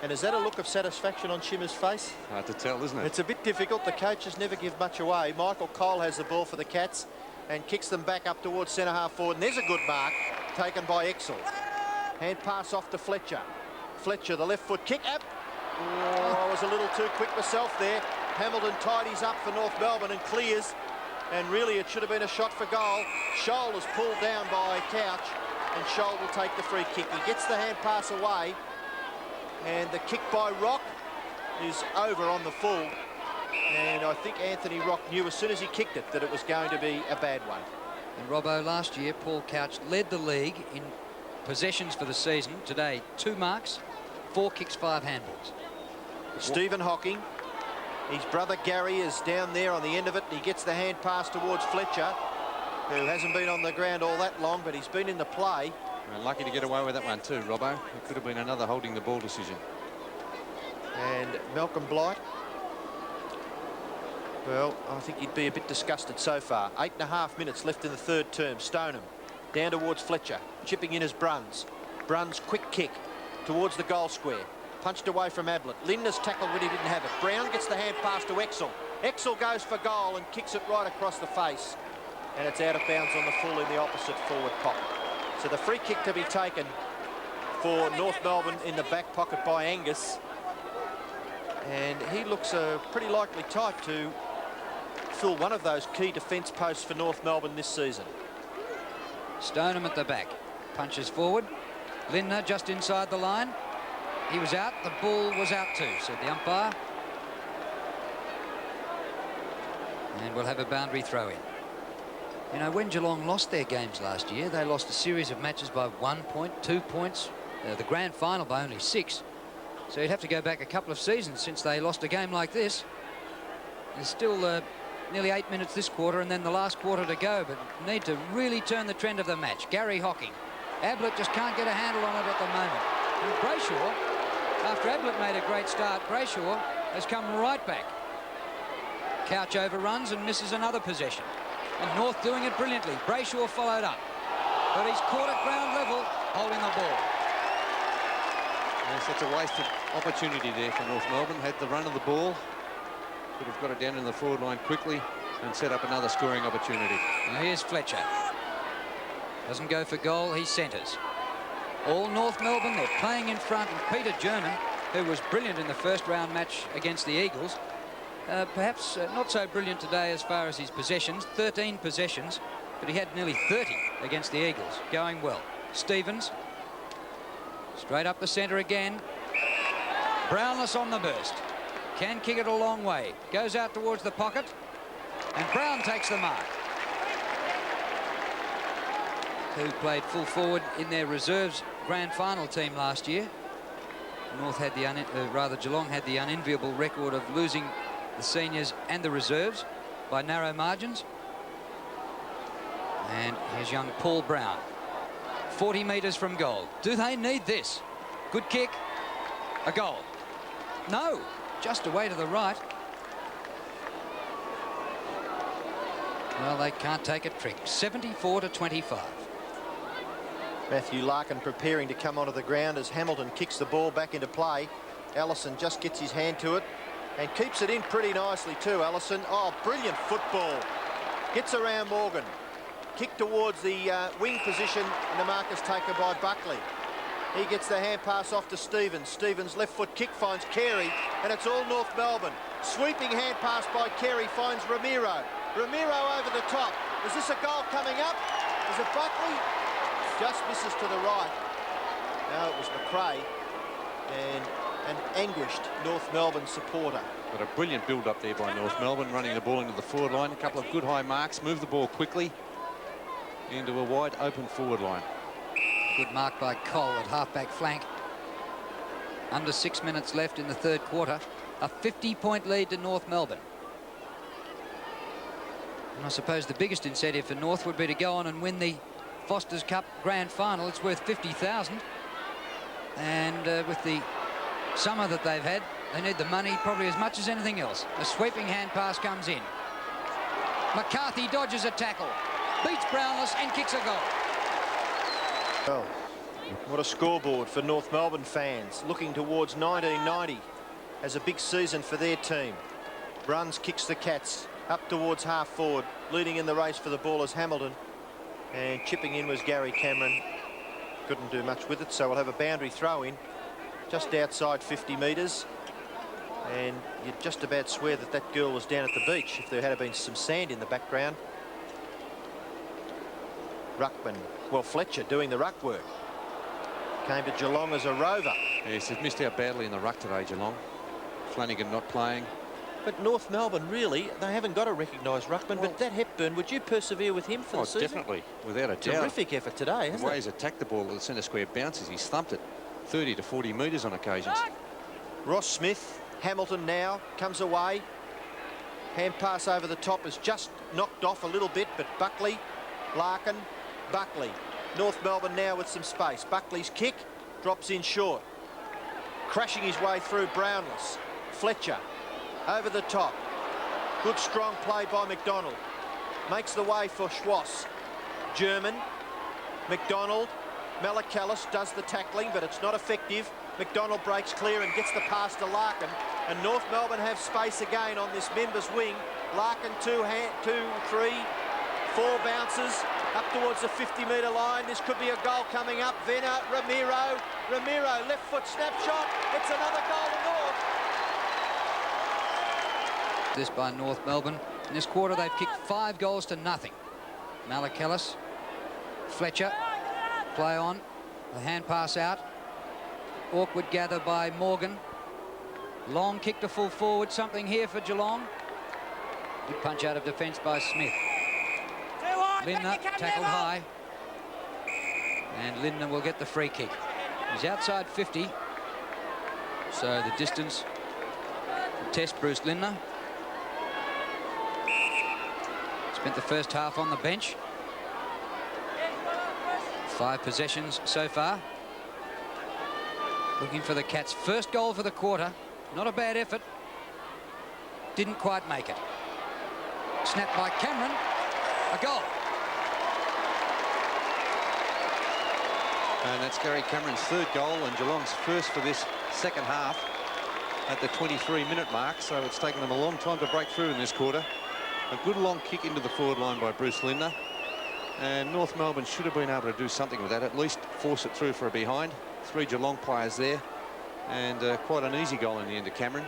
And is that a look of satisfaction on Shimmer's face? Hard to tell, isn't it? It's a bit difficult. The coaches never give much away. Michael Cole has the ball for the Cats and kicks them back up towards centre-half forward. And there's a good mark taken by Exel. Hand pass off to Fletcher. Fletcher, the left foot kick. Oh, I was a little too quick myself there. Hamilton tidies up for North Melbourne and clears. And really, it should have been a shot for goal. Scholl is pulled down by Couch, and Scholl will take the free kick. He gets the hand pass away. And the kick by Rock is over on the full. And I think Anthony Rock knew as soon as he kicked it that it was going to be a bad one. And Robbo, last year, Paul Couch led the league in possessions for the season. Today, 2 marks, 4 kicks, 5 handballs. Stephen Hocking. His brother Gary is down there on the end of it. He gets the hand pass towards Fletcher, who hasn't been on the ground all that long, but he's been in the play. And lucky to get away with that one too, Robbo. It could have been another holding the ball decision. And Malcolm Blight, well, I think he'd be a bit disgusted so far. 8.5 minutes left in the third term. Stoneham down towards Fletcher, chipping in as Bruns. Bruns, quick kick towards the goal square. Punched away from Ablett. Lindner's tackled when he didn't have it. Brown gets the hand pass to Exel. Exel goes for goal and kicks it right across the face. And it's out of bounds on the full in the opposite forward pocket. So the free kick to be taken for North Melbourne in the back pocket by Angus. And he looks a pretty likely type to fill one of those key defence posts for North Melbourne this season. Stoneham at the back. Punches forward. Lindner just inside the line. He was out. The ball was out too, said the umpire. And we'll have a boundary throw in. You know, when Geelong lost their games last year, they lost a series of matches by 1 point, 2 points, the grand final by only 6. So you'd have to go back a couple of seasons since they lost a game like this. There's still nearly 8 minutes this quarter and then the last quarter to go, but need to really turn the trend of the match. Gary Hocking. Ablett just can't get a handle on it at the moment. And Brayshaw, after Ablett made a great start, Brayshaw has come right back. Couch overruns and misses another possession. And North doing it brilliantly. Brayshaw followed up. But he's caught at ground level, holding the ball. Yes, that's a wasted opportunity there for North Melbourne. Had the run of the ball. Could have got it down in the forward line quickly and set up another scoring opportunity. Now here's Fletcher. Doesn't go for goal, he centres. All North Melbourne, they're playing in front. And Peter German, who was brilliant in the first round match against the Eagles, perhaps not so brilliant today as far as his possessions. 13 possessions, but he had nearly 30 against the Eagles. Going well. Stevens. Straight up the centre again. Brownless on the burst. Can kick it a long way. Goes out towards the pocket. And Brown takes the mark. Who played full forward in their reserves grand final team last year. North had the Geelong had the unenviable record of losing the seniors and the reserves by narrow margins. And here's young Paul Brown. 40 metres from goal. Do they need this? Good kick. A goal. No. Just away to the right. Well, they can't take a trick. 74-25. Matthew Larkin preparing to come onto the ground as Hamilton kicks the ball back into play. Allison just gets his hand to it and keeps it in pretty nicely too, Allison. Oh, brilliant football. Gets around Morgan. Kick towards the wing position and the mark is taken by Buckley. He gets the hand pass off to Stevens. Stevens' left foot kick finds Carey, and it's all North Melbourne. Sweeping hand pass by Carey finds Ramiro. Ramiro over the top. Is this a goal coming up? Is it Buckley? Just misses to the right. No, it was McRae and an anguished North Melbourne supporter. But a brilliant build-up there by North Melbourne, running the ball into the forward line. A couple of good high marks, move the ball quickly into a wide open forward line. Good mark by Cole at half-back flank. Under 6 minutes left in the third quarter. A 50-point lead to North Melbourne. And I suppose the biggest incentive for North would be to go on and win the Foster's Cup Grand Final. It's worth 50,000. And with the summer that they've had, they need the money probably as much as anything else. A sweeping hand pass comes in. McCarthy dodges a tackle, beats Brownless and kicks a goal. Well, what a scoreboard for North Melbourne fans looking towards 1990 as a big season for their team. Bruns kicks the Cats up towards half forward, leading in the race for the ball is Hamilton, and chipping in was Gary Cameron. Couldn't do much with it, so we'll have a boundary throw in just outside 50 metres, and you'd just about swear that that girl was down at the beach if there had been some sand in the background. Ruckman, well, Fletcher doing the ruck work. Came to Geelong as a rover. Yes, they've missed out badly in the ruck today, Geelong. Flanagan not playing. But North Melbourne, really, they haven't got a recognised ruckman. Well, but that Hepburn, would you persevere with him for the season? Definitely, without a doubt. Terrific effort today, hasn't it? The way he's attacked the ball at the centre square bounces, he's thumped it 30 to 40 metres on occasions. Ross Smith Hamilton now comes away. Hand pass over the top is just knocked off a little bit, but Buckley, Larkin, Buckley. North Melbourne now with some space. Buckley's kick drops in short. Crashing his way through Brownless. Fletcher over the top. Good strong play by McDonald. Makes the way for Schwass. German, McDonald, Malacallis does the tackling, but it's not effective. McDonald breaks clear and gets the pass to Larkin. And North Melbourne have space again on this members' wing. Larkin, 2, 3, 4 bounces up towards the 50-metre line. This could be a goal coming up. Venner, Ramiro, left foot snapshot. It's another goal to North. This by North Melbourne. In this quarter, they've kicked 5 goals to nothing. Malacallis, Fletcher, play on, the hand pass out. Awkward gather by Morgan. Long kick to full forward, something here for Geelong. Good punch out of defence by Smith. Lindner tackled high. And Lindner will get the free kick. He's outside 50. So the distance to test Bruce Lindner. Spent the first half on the bench. 5 possessions so far. Looking for the Cats' first goal for the quarter. Not a bad effort. Didn't quite make it. Snapped by Cameron. A goal. And that's Gary Cameron's 3rd goal and Geelong's first for this second half at the 23-minute mark. So it's taken them a long time to break through in this quarter. A good long kick into the forward line by Bruce Lindner. And North Melbourne should have been able to do something with that, at least force it through for a behind. 3 Geelong players there. And quite an easy goal in the end of Cameron.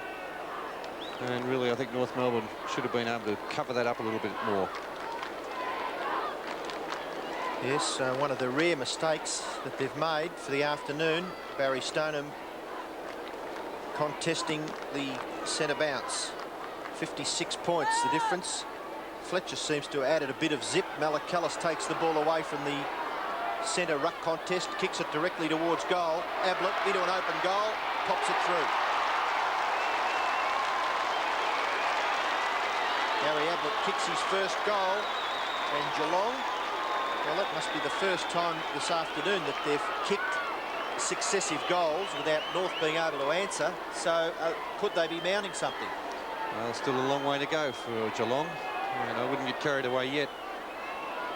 And really, I think North Melbourne should have been able to cover that up a little bit more. Yes, one of the rare mistakes that they've made for the afternoon. Barry Stoneham contesting the centre bounce. 56 points, the difference. Fletcher seems to have added a bit of zip. Malacallis takes the ball away from the centre ruck contest, kicks it directly towards goal. Ablett into an open goal, pops it through. Gary Ablett kicks his first goal, and Geelong, well, that must be the first time this afternoon that they've kicked successive goals without North being able to answer. So could they be mounting something? Well, still a long way to go for Geelong, and I wouldn't get carried away yet.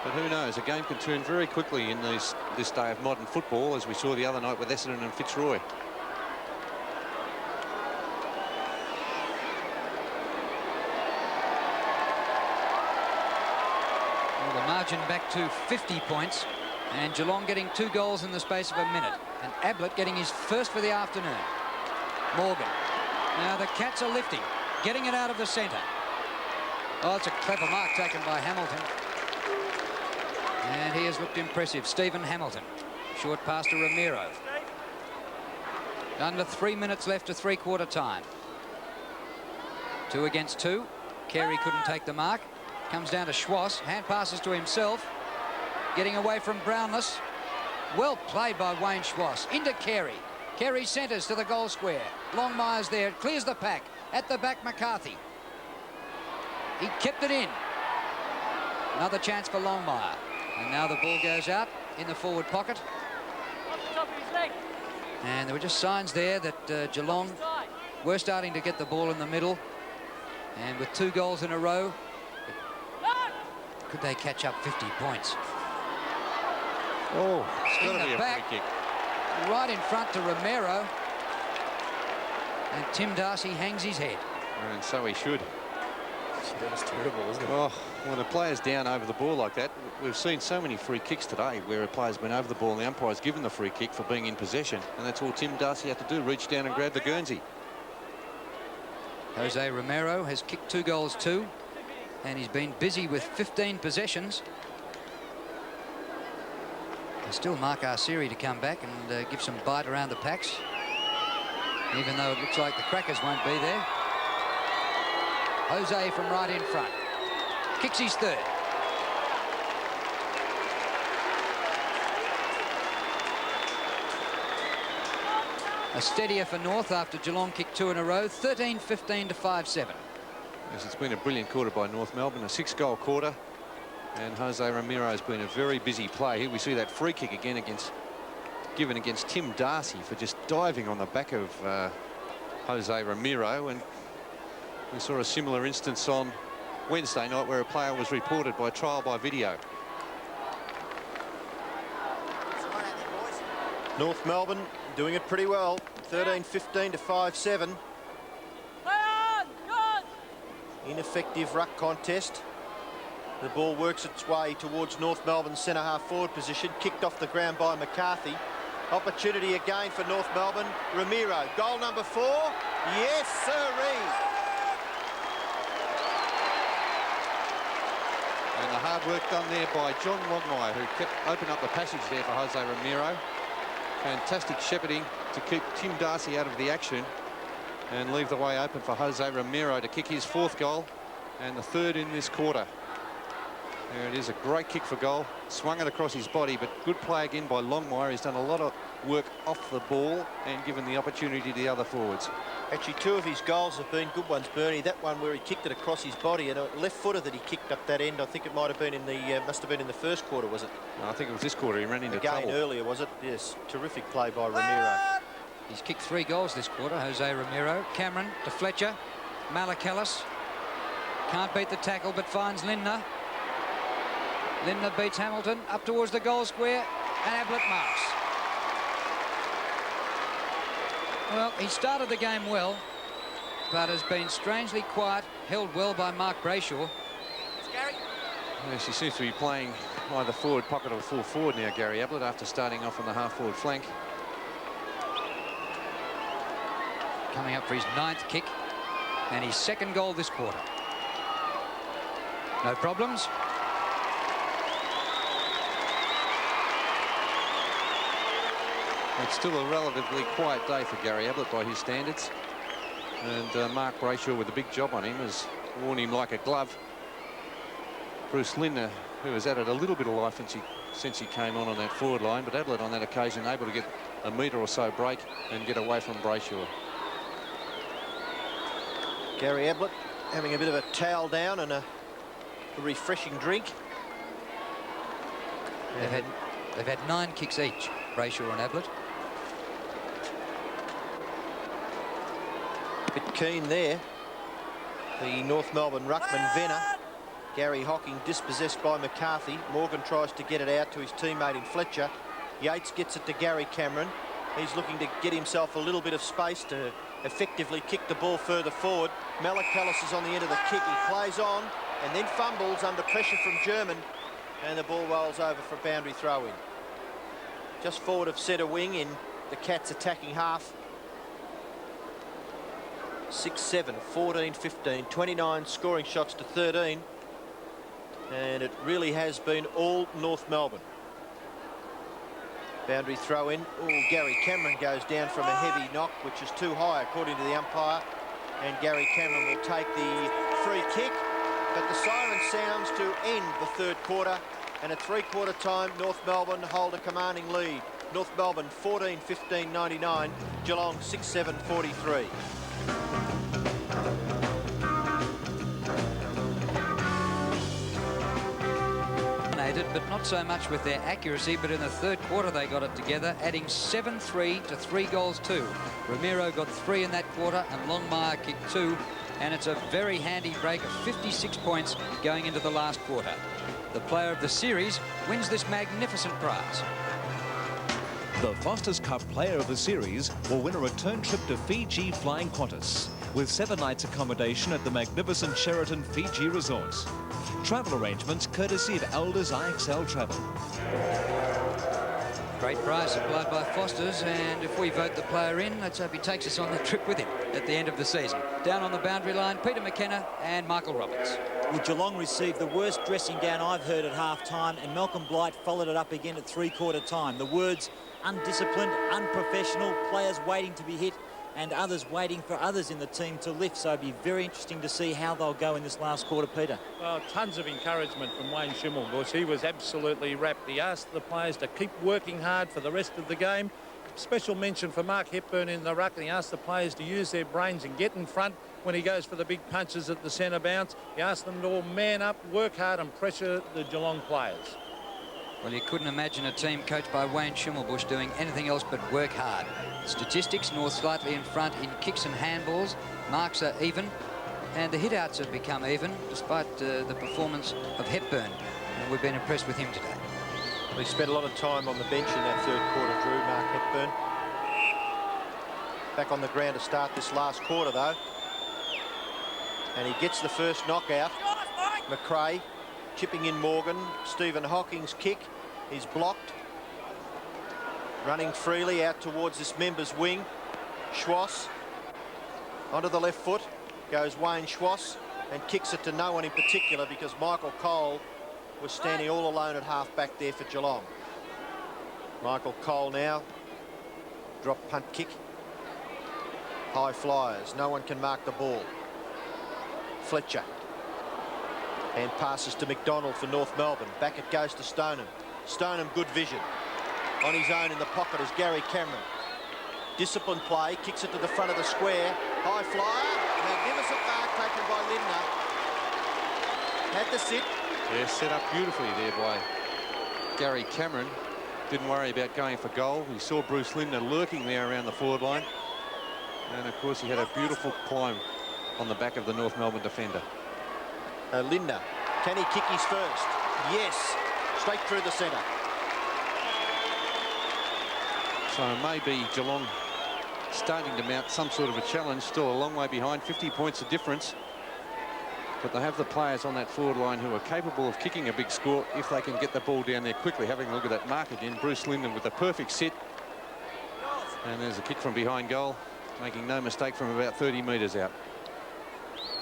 But who knows, a game can turn very quickly in this day of modern football, as we saw the other night with Essendon and Fitzroy. Well, the margin back to 50 points, and Geelong getting 2 goals in the space of a minute. And Ablett getting his first for the afternoon. Morgan. Now the Cats are lifting, getting it out of the centre. Oh, it's a clever mark taken by Hamilton. And he has looked impressive. Stephen Hamilton. Short pass to Ramiro. Under 3 minutes left to 3/4 time. 2 against 2. Carey couldn't take the mark. Comes down to Schwass. Hand passes to himself. Getting away from Brownless. Well played by Wayne Schwass. Into Carey. Carey centres to the goal square. Longmire's there. Clears the pack. At the back, McCarthy. He kept it in. Another chance for Longmire. And now the ball goes out in the forward pocket. Off the top of his leg. And there were just signs there that Geelong were starting to get the ball in the middle. And with 2 goals in a row, could they catch up 50 points? Oh, it's In got to the be a back, free kick. right in front to Romero. And Tim Darcy hangs his head. And so he should. That was terrible, isn't it? Oh, when a player's down over the ball like that, we've seen so many free kicks today where a player's been over the ball and the umpire's given the free kick for being in possession. And that's all Tim Darcy had to do, reach down and grab the Guernsey. Jose Romero has kicked 2 goals too. And he's been busy with 15 possessions. There's still Mark Arceri to come back and give some bite around the packs. Even though it looks like the Crackers won't be there. Jose from right in front. Kicks his 3rd. A steadier for North after Geelong kicked 2 in a row, 13-15 to 5-7. Yes, it's been a brilliant quarter by North Melbourne, a 6-goal quarter. And Jose Ramiro has been a very busy play. Here we see that free kick again given against Tim Darcy for just diving on the back of Jose Ramiro. And we saw a similar instance on Wednesday night where a player was reported by trial by video. North Melbourne doing it pretty well. 13-15 to 5-7. Ineffective ruck contest. The ball works its way towards North Melbourne's centre-half forward position. Kicked off the ground by McCarthy. Opportunity again for North Melbourne. Ramiro, goal number 4. Yes, sirree. And the hard work done there by John Longmire, who kept open up the passage there for Jose Ramiro. Fantastic shepherding to keep Tim Darcy out of the action and leave the way open for Jose Ramiro to kick his 4th goal and the 3rd in this quarter. There it is, a great kick for goal. Swung it across his body, but good play again by Longmire. He's done a lot of work off the ball and given the opportunity to the other forwards. Actually, 2 of his goals have been good ones, Bernie. That one where he kicked it across his body, and a left footer that he kicked up that end. I think it might have been in the must have been in the 1st quarter, was it? No, I think it was this quarter. He ran into again trouble earlier, was it? Yes, terrific play by Ramiro. He's kicked 3 goals this quarter, Jose Ramiro. Cameron to Fletcher. Malakalis can't beat the tackle, but finds Lindner. Lindner beats Hamilton up towards the goal square, and Ablett marks. Well, he started the game well, but has been strangely quiet, held well by Mark Brayshaw. Yes, he seems to be playing either forward pocket or full forward now, Gary Ablett, after starting off on the half-forward flank. Coming up for his 9th kick and his 2nd goal this quarter. No problems. It's still a relatively quiet day for Gary Ablett by his standards. And Mark Brayshaw with a big job on him has worn him like a glove. Bruce Lindner, who has added a little bit of life since he came on that forward line, but Ablett on that occasion able to get a metre or so break and get away from Brayshaw. Gary Ablett having a bit of a towel down and a refreshing drink. They've had 9 kicks each, Brayshaw and Ablett. Bit keen there. The North Melbourne ruckman Venner. Gary Hocking dispossessed by McCarthy. Morgan tries to get it out to his teammate in Fletcher. Yates gets it to Gary Cameron. He's looking to get himself a little bit of space to effectively kick the ball further forward. Malakalis is on the end of the kick. He plays on and then fumbles under pressure from German, and the ball rolls over for a boundary throw-in. Just forward of centre wing in the Cats attacking half. 6-7, 14-15, 29 scoring shots to 13. And it really has been all North Melbourne. Boundary throw in. Oh, Gary Cameron goes down from a heavy knock, which is too high according to the umpire. And Gary Cameron will take the free kick. But the siren sounds to end the 3rd quarter. And at 3-quarter time, North Melbourne hold a commanding lead. North Melbourne 14-15-99, Geelong 6-7-43. But not so much with their accuracy, but in the 3rd quarter they got it together, adding 7-3 to 3-2. Ramiro got 3 in that quarter and Longmire kicked 2, and it's a very handy break of 56 points going into the last quarter. The player of the series wins this magnificent prize. The Foster's Cup Player of the Series will win a return trip to Fiji flying Qantas with 7 nights accommodation at the magnificent Sheraton Fiji Resort. Travel arrangements courtesy of Elders IXL Travel. Great prize supplied by Foster's, and if we vote the player in, let's hope he takes us on the trip with him at the end of the season. Down on the boundary line, Peter McKenna and Michael Roberts. Well, Geelong received the worst dressing down I've heard at half-time, and Malcolm Blight followed it up again at 3-quarter time. The words undisciplined, unprofessional, players waiting to be hit, and others waiting for others in the team to lift. So it'd be very interesting to see how they'll go in this last quarter, Peter. Well, tons of encouragement from Wayne Schimmel, because he was absolutely rapt. He asked the players to keep working hard for the rest of the game. special mention for Mark Hepburn in the ruck, and he asked the players to use their brains and get in front when he goes for the big punches at the centre bounce. He asked them to all man up, work hard and pressure the Geelong players. Well, you couldn't imagine a team coached by Wayne Schimmelbusch doing anything else but work hard. Statistics, North slightly in front in kicks and handballs. Marks are even, and the hit-outs have become even, despite the performance of Hepburn. And we've been impressed with him today. He spent a lot of time on the bench in that third quarter, Drew, Mark Hepburn. Back on the ground to start this last quarter, though. And he gets the first knockout. McRae chipping in Morgan. Stephen Hocking's kick is blocked. Running freely out towards this member's wing. Schwass onto the left foot. Goes Wayne Schwass and kicks it to no one in particular because Michael Cole was standing all alone at half back there for Geelong. Michael Cole now. Drop punt kick. High flyers. No one can mark the ball. Fletcher. And passes to McDonald for North Melbourne. Back it goes to Stoneham. Stoneham, good vision. On his own in the pocket is Gary Cameron. Disciplined play. Kicks it to the front of the square. High flyer. Magnificent mark taken by Lindner. Had to sit. Yeah, set up beautifully there by Gary Cameron. Didn't worry about going for goal. He saw Bruce Lindner lurking there around the forward line. And, of course, he had a beautiful climb on the back of the North Melbourne defender. Lindner, can he kick his first? Yes, straight through the centre. So maybe Geelong starting to mount some sort of a challenge. Still a long way behind, 50 points of difference. But they have the players on that forward line who are capable of kicking a big score if they can get the ball down there quickly. Having a look at that mark again, Bruce Linden with a perfect sit. And there's a kick from behind goal, making no mistake from about 30 metres out.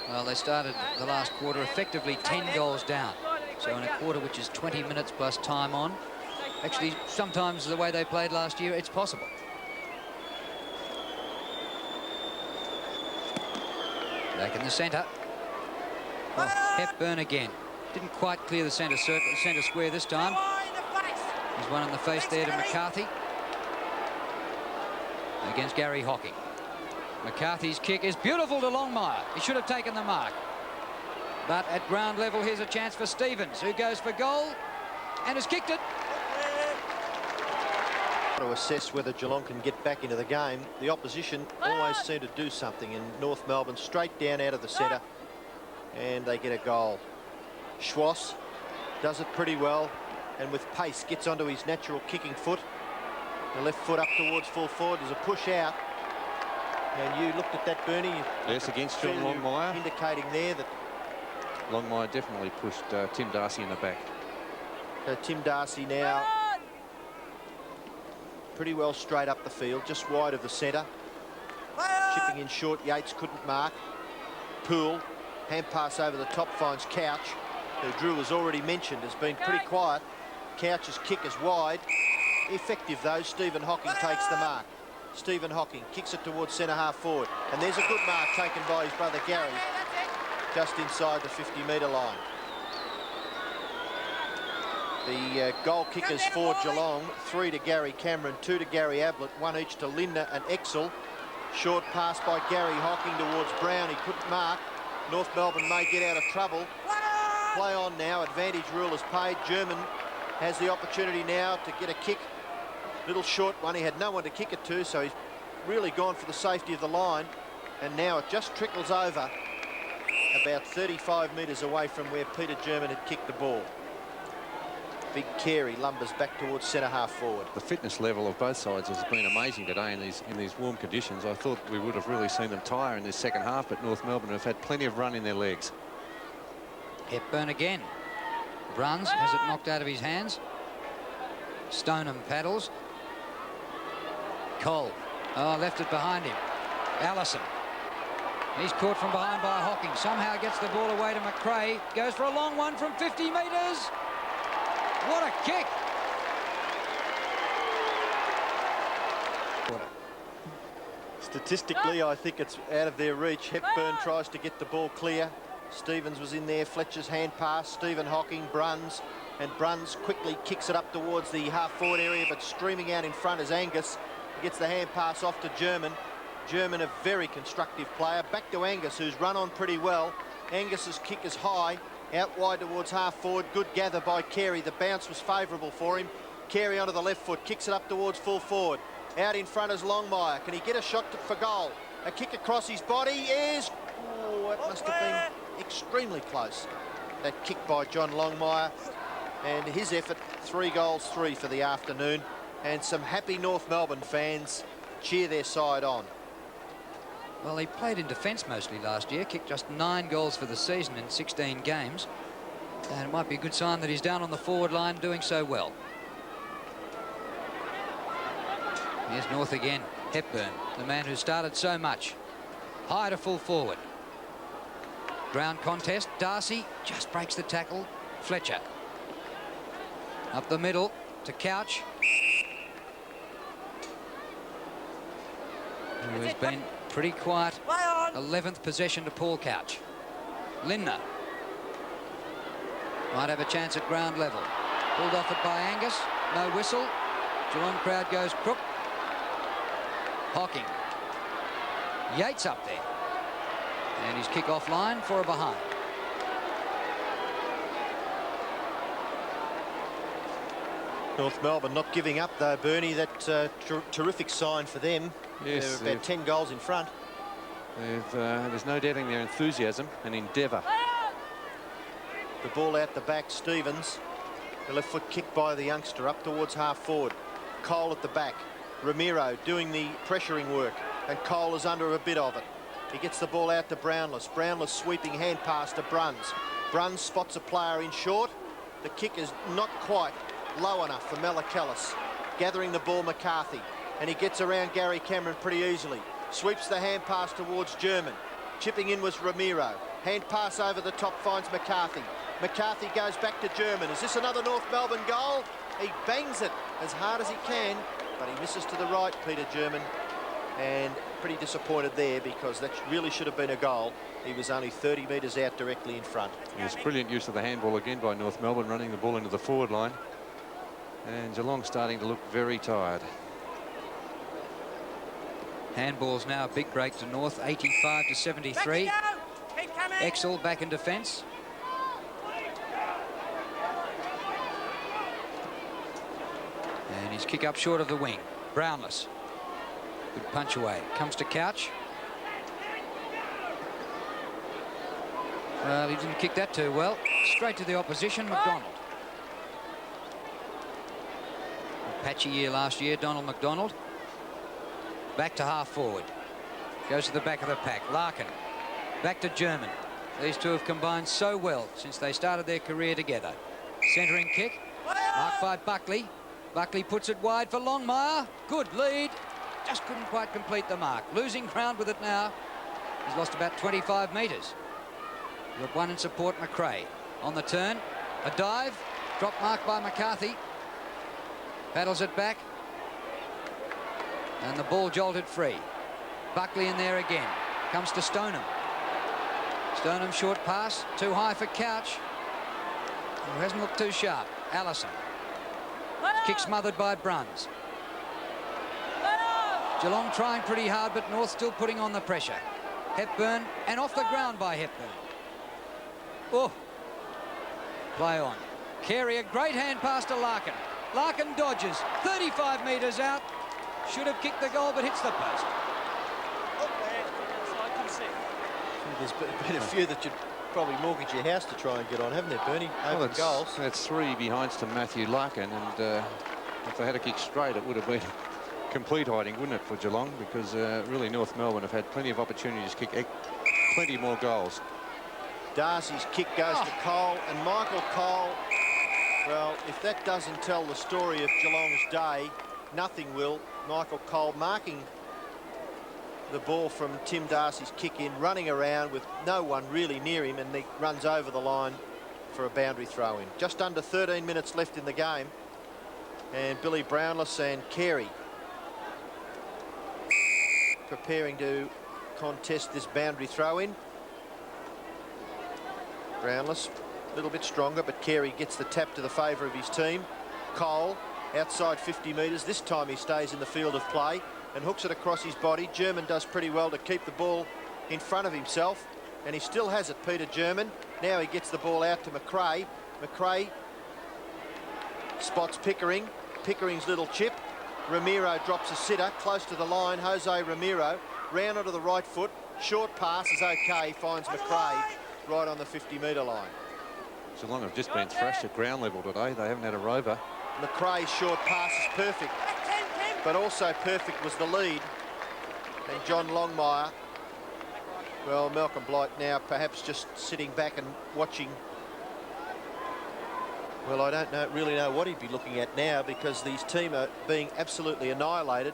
Well, they started the last quarter effectively 10 goals down. So in a quarter which is 20 minutes plus time on, actually sometimes the way they played last year, it's possible. Back in the centre. Well, Hepburn again. Didn't quite clear the centre circle, centre square this time. He's one in the face there to McCarthy. Against Gary Hocking. McCarthy's kick is beautiful to Longmire. He should have taken the mark. But at ground level, here's a chance for Stevens, who goes for goal and has kicked it. To assess whether Geelong can get back into the game, the opposition always seem to do something, and North Melbourne straight down out of the centre, and they get a goal. Schwass does it pretty well, and with pace gets onto his natural kicking foot. The left foot up towards full forward. There's a push out. And you looked at that, Bernie. Yes, against John Longmire. Indicating there that Longmire definitely pushed Tim Darcy in the back. Tim Darcy now pretty well straight up the field, just wide of the centre. Chipping in short, Yates couldn't mark. Poole, hand pass over the top, finds Couch, who Drew has already mentioned has been pretty quiet. Couch's kick is wide. Effective though. Stephen Hocking takes the mark. Stephen Hocking kicks it towards centre half forward, and there's a good mark taken by his brother Gary, just inside the 50-metre line. The goal kickers for Geelong, 3 to Gary Cameron, 2 to Gary Ablett, 1 each to Lindner and Exel. Short pass by Gary Hocking towards Brown. He couldn't mark. North Melbourne may get out of trouble. Play on now. Advantage rule is paid. German has the opportunity now to get a kick. Little short one. He had no one to kick it to, so he's really gone for the safety of the line. And now it just trickles over about 35 metres away from where Peter German had kicked the ball. Big Carey lumbers back towards centre half forward. The fitness level of both sides has been amazing today in these warm conditions. I thought we would have really seen them tire in this second half, but North Melbourne have had plenty of run in their legs. Hepburn again. Bruns has it knocked out of his hands. Stoneham paddles. Cole. Oh, left it behind him. Allison. He's caught from behind by Hocking. Somehow gets the ball away to McRae. Goes for a long one from 50 metres. What a kick. Statistically, I think it's out of their reach. Hepburn tries to get the ball clear. Stevens was in there. Fletcher's hand pass. Stephen Hocking, Bruns. And Bruns quickly kicks it up towards the half-forward area, but streaming out in front is Angus. He gets the hand pass off to German. German, a very constructive player. Back to Angus, who's run on pretty well. Angus's kick is high, out wide towards half forward. Good gather by Carey. The bounce was favourable for him. Carey onto the left foot, kicks it up towards full forward. Out in front is Longmire. Can he get a shot for goal? A kick across his body is... Oh, it must have been extremely close. That kick by John Longmire. And his effort, 3 goals, 3 for the afternoon. And some happy North Melbourne fans cheer their side on. Well, he played in defence mostly last year, kicked just 9 goals for the season in 16 games. And it might be a good sign that he's down on the forward line doing so well. Here's North again. Hepburn, the man who started so much. High to full forward. Ground contest. Darcy just breaks the tackle. Fletcher. Up the middle to Couch. Who has been pretty quiet. 11th possession to Paul Couch. Lindner. Might have a chance at ground level. Pulled off it by Angus. No whistle. Geelong crowd goes crook. Hocking. Yates up there. And his kick-off line for a behind. North Melbourne not giving up though, Bernie. That terrific sign for them. Yes, they're about 10 goals in front. There's no doubting their enthusiasm and endeavour. The ball out the back, Stevens. The left foot kick by the youngster up towards half forward. Cole at the back. Ramiro doing the pressuring work, and Cole is under a bit of it. He gets the ball out to Brownless. Brownless sweeping hand pass to Bruns. Bruns spots a player in short. The kick is not quite low enough for Malakalis. Gathering the ball, McCarthy, and he gets around Gary Cameron pretty easily. Sweeps the hand pass towards German. Chipping in was Ramiro. Hand pass over the top finds McCarthy. McCarthy goes back to German. Is this another North Melbourne goal? He bangs it as hard as he can, but he misses to the right, Peter German, and pretty disappointed there because that really should have been a goal. He was only 30 metres out directly in front. Yes, brilliant use of the handball again by North Melbourne, running the ball into the forward line. And Geelong starting to look very tired. Handball's now a big break to North, 85 to 73. Exel back in defence. And his kick up short of the wing. Brownless. Good punch away. Comes to Couch. Well, he didn't kick that too well. Straight to the opposition, McDonald. Patchy year last year, Donald McDonald. Back to half forward. Goes to the back of the pack. Larkin. Back to German. These two have combined so well since they started their career together. Centering kick. Marked by Buckley. Buckley puts it wide for Longmire. Good lead. Just couldn't quite complete the mark. Losing ground with it now. He's lost about 25 metres. Got one in support, McRae. On the turn. A dive. Drop mark by McCarthy. Paddles it back. And the ball jolted free. Buckley in there again. Comes to Stoneham. Stoneham short pass. Too high for Couch. Who hasn't looked too sharp. Allison. Kick smothered by Bruns. Geelong trying pretty hard, but North still putting on the pressure. Hepburn, and off the ground by Hepburn. Oh. Play on. Carey, a great hand pass to Larkin. Larkin dodges. 35 metres out. Should have kicked the goal, but hits the post. There's been a few that you'd probably mortgage your house to try and get on, haven't there, Bernie? Open goals. That's 3 behinds to Matthew Larkin, and if they had a kick straight, it would have been complete hiding, wouldn't it, for Geelong? Because really North Melbourne have had plenty of opportunities to kick plenty more goals. Darcy's kick goes to Cole, and Michael Cole, well, if that doesn't tell the story of Geelong's day, nothing will. Michael Cole marking the ball from Tim Darcy's kick in, running around with no one really near him, and he runs over the line for a boundary throw in. Just under 13 minutes left in the game, and Billy Brownless and Carey preparing to contest this boundary throw in. Brownless a little bit stronger, but Carey gets the tap to the favour of his team. Cole outside 50 metres. This time he stays in the field of play and hooks it across his body. German does pretty well to keep the ball in front of himself, and he still has it, Peter German. Now he gets the ball out to McRae. McRae spots Pickering. Pickering's little chip. Ramiro drops a sitter close to the line. Jose Ramiro round onto the right foot. Short pass is okay, finds McRae right on the 50-metre line. Geelong have just been thrashed at ground level today. They haven't had a rover. McRae's short pass is perfect, but also perfect was the lead. And John Longmire, well, Malcolm Blight now perhaps just sitting back and watching. Well, I don't really know what he'd be looking at now, because these team are being absolutely annihilated.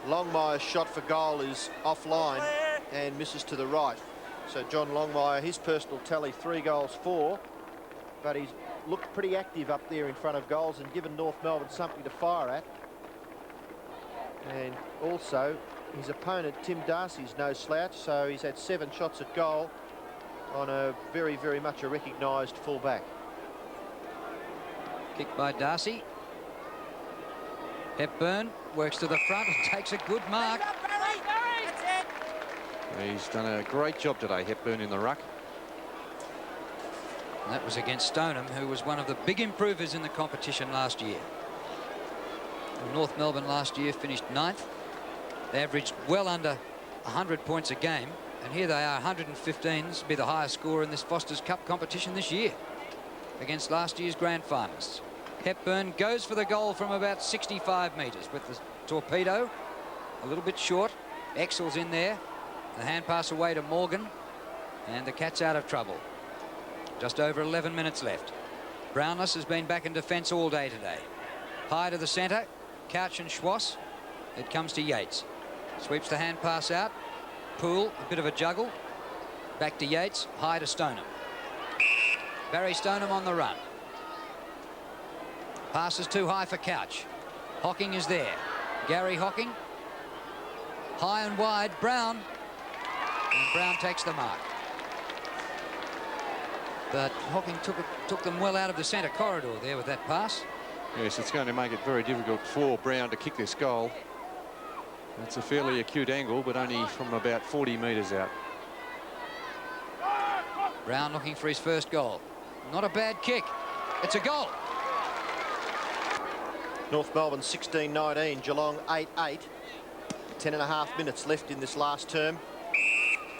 Longmire's shot for goal is offline and misses to the right. So John Longmire, his personal tally, 3 goals, 4. But he's looked pretty active up there in front of goals and given North Melbourne something to fire at. And also, his opponent, Tim Darcy's no slouch, so he's had 7 shots at goal on a very, very much a recognised full-back. Kick by Darcy. Hepburn works to the front and takes a good mark. He's done a great job today, Hepburn, in the ruck. And that was against Stoneham, who was one of the big improvers in the competition last year. And North Melbourne last year finished 9th. They averaged well under 100 points a game, and here they are, 115. This will be the highest score in this Foster's Cup competition this year against last year's grand finalists. Hepburn goes for the goal from about 65 metres with the torpedo, a little bit short. Exel's in there. The hand pass away to Morgan, and the Cats out of trouble. Just over 11 minutes left. Brownless has been back in defence all day today. High to the centre, Couch and Schwass. It comes to Yates. Sweeps the hand pass out. Poole, a bit of a juggle. Back to Yates, high to Stoneham. Barry Stoneham on the run. Passes too high for Couch. Hocking is there. Gary Hocking. High and wide, Brown. And Brown takes the mark. But Hocking took them well out of the centre corridor there with that pass. Yes, it's going to make it very difficult for Brown to kick this goal. It's a fairly acute angle, but only from about 40 metres out. Brown looking for his first goal. Not a bad kick. It's a goal. North Melbourne 16-19, Geelong 8-8. 10.5 minutes left in this last term.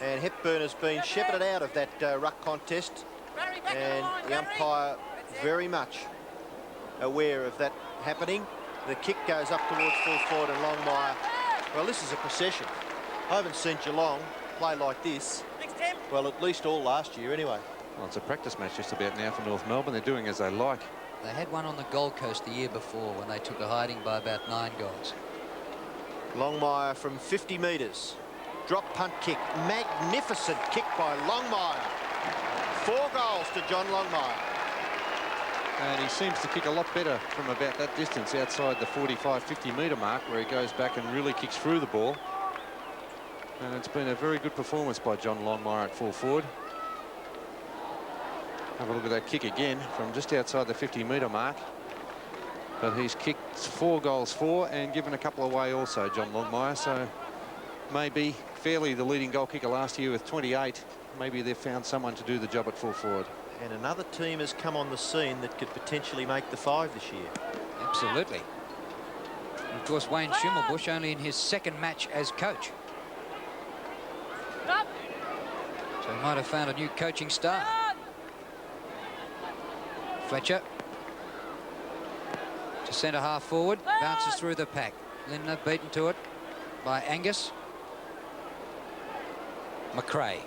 And Hepburn has been shepherded out of that ruck contest. And the umpire very much aware of that happening. The kick goes up towards full forward, and Longmire, well, this is a procession. I haven't seen Geelong play like this, well, at least all last year anyway. Well, it's a practice match just about now for North Melbourne. They're doing as they like. They had one on the Gold Coast the year before when they took a hiding by about 9 goals. Longmire from 50 metres. Drop punt kick. Magnificent kick by Longmire. 4 goals to John Longmire. And he seems to kick a lot better from about that distance outside the 45-50 metre mark, where he goes back and really kicks through the ball. And it's been a very good performance by John Longmire at full forward. Have a look at that kick again from just outside the 50 metre mark. But he's kicked 4 goals for and given a couple away also, John Longmire. So maybe fairly the leading goal kicker last year with 28. Maybe they've found someone to do the job at full forward. And another team has come on the scene that could potentially make the 5 this year. Absolutely. And of course, Wayne Schimmelbusch only in his 2nd match as coach. So he might have found a new coaching star. Fletcher. To centre half forward. Bounces through the pack. Lindner beaten to it by Angus. McRae.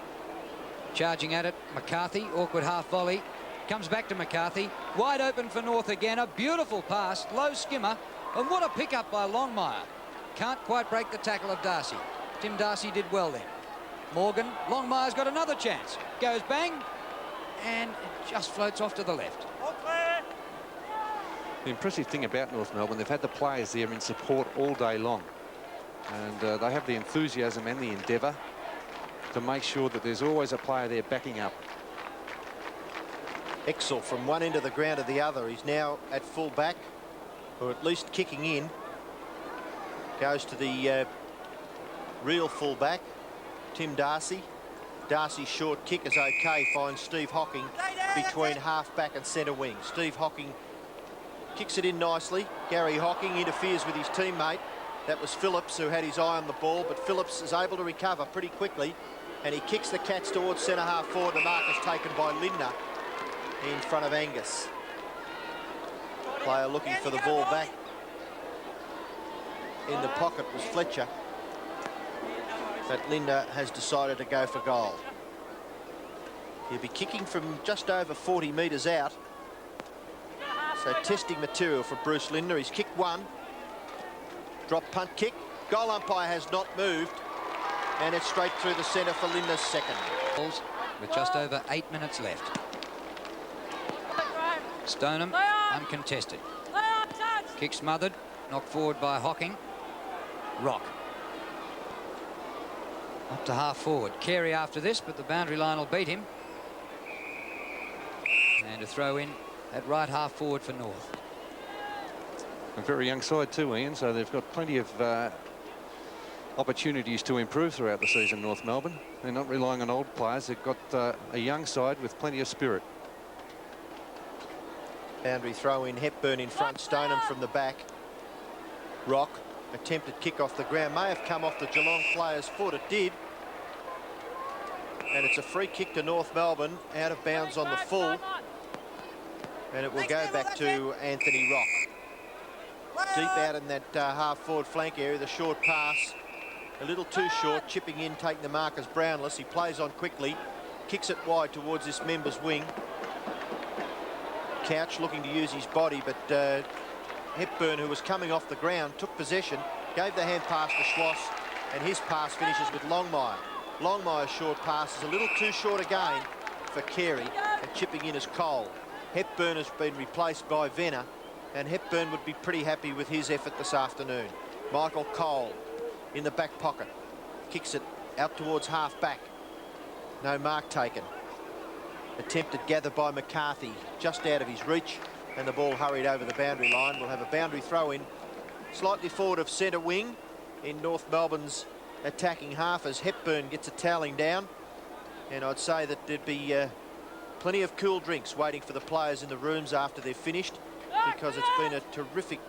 Charging at it, McCarthy, awkward half volley. Comes back to McCarthy. Wide open for North again. A beautiful pass, low skimmer. And what a pickup by Longmire. Can't quite break the tackle of Darcy. Tim Darcy did well then. Morgan, Longmire's got another chance. Goes bang, and it just floats off to the left. The impressive thing about North Melbourne, they've had the players there in support all day long. And they have the enthusiasm and the endeavour to make sure that there's always a player there backing up. Exel from one end of the ground to the other. He's now at full back. or at least kicking in. Goes to the real fullback, Tim Darcy. Darcy's short kick is okay, finds Steve Hocking between half-back and centre wing. Steve Hocking kicks it in nicely. Gary Hocking interferes with his teammate. That was Phillips, who had his eye on the ball, but Phillips is able to recover pretty quickly, and he kicks the Cats towards centre-half forward. The mark is taken by Lindner in front of Angus. Player looking for the ball back. In the pocket was Fletcher, but Lindner has decided to go for goal. He'll be kicking from just over 40 metres out. So testing material for Bruce Lindner. He's kicked one. Drop punt kick. Goal umpire has not moved. And it's straight through the centre for Lindner's second. With just over 8 minutes left. Stoneham uncontested. Kick smothered. Knocked forward by Hocking. Rock. Up to half forward. Carey after this, but the boundary line will beat him. And a throw in at right half forward for North. A very young side too, Ian, so they've got plenty of opportunities to improve throughout the season, North Melbourne. They're not relying on old players. They've got a young side with plenty of spirit. Boundary throw in, Hepburn in front, Stoneham from the back. Rock, attempted kick off the ground, may have come off the Geelong player's foot. It did. And it's a free kick to North Melbourne, out of bounds on the full. And it will go back to Anthony Rock. Deep out in that half-forward flank area, the short pass, a little too short, chipping in, taking the mark as Brownless. He plays on quickly, kicks it wide towards this member's wing. Couch looking to use his body, but Hepburn, who was coming off the ground, took possession, gave the hand pass to Schwass, and his pass finishes with Longmire. Longmire's short pass is a little too short again for Carey, and chipping in as Cole. Hepburn has been replaced by Venner, and Hepburn would be pretty happy with his effort this afternoon. Michael Cole in the back pocket, kicks it out towards half-back. No mark taken. Attempted gather by McCarthy, just out of his reach, and the ball hurried over the boundary line. We'll have a boundary throw in slightly forward of centre wing in North Melbourne's attacking half as Hepburn gets a toweling down. And I'd say that there'd be plenty of cool drinks waiting for the players in the rooms after they've finished, because it's been a terrific,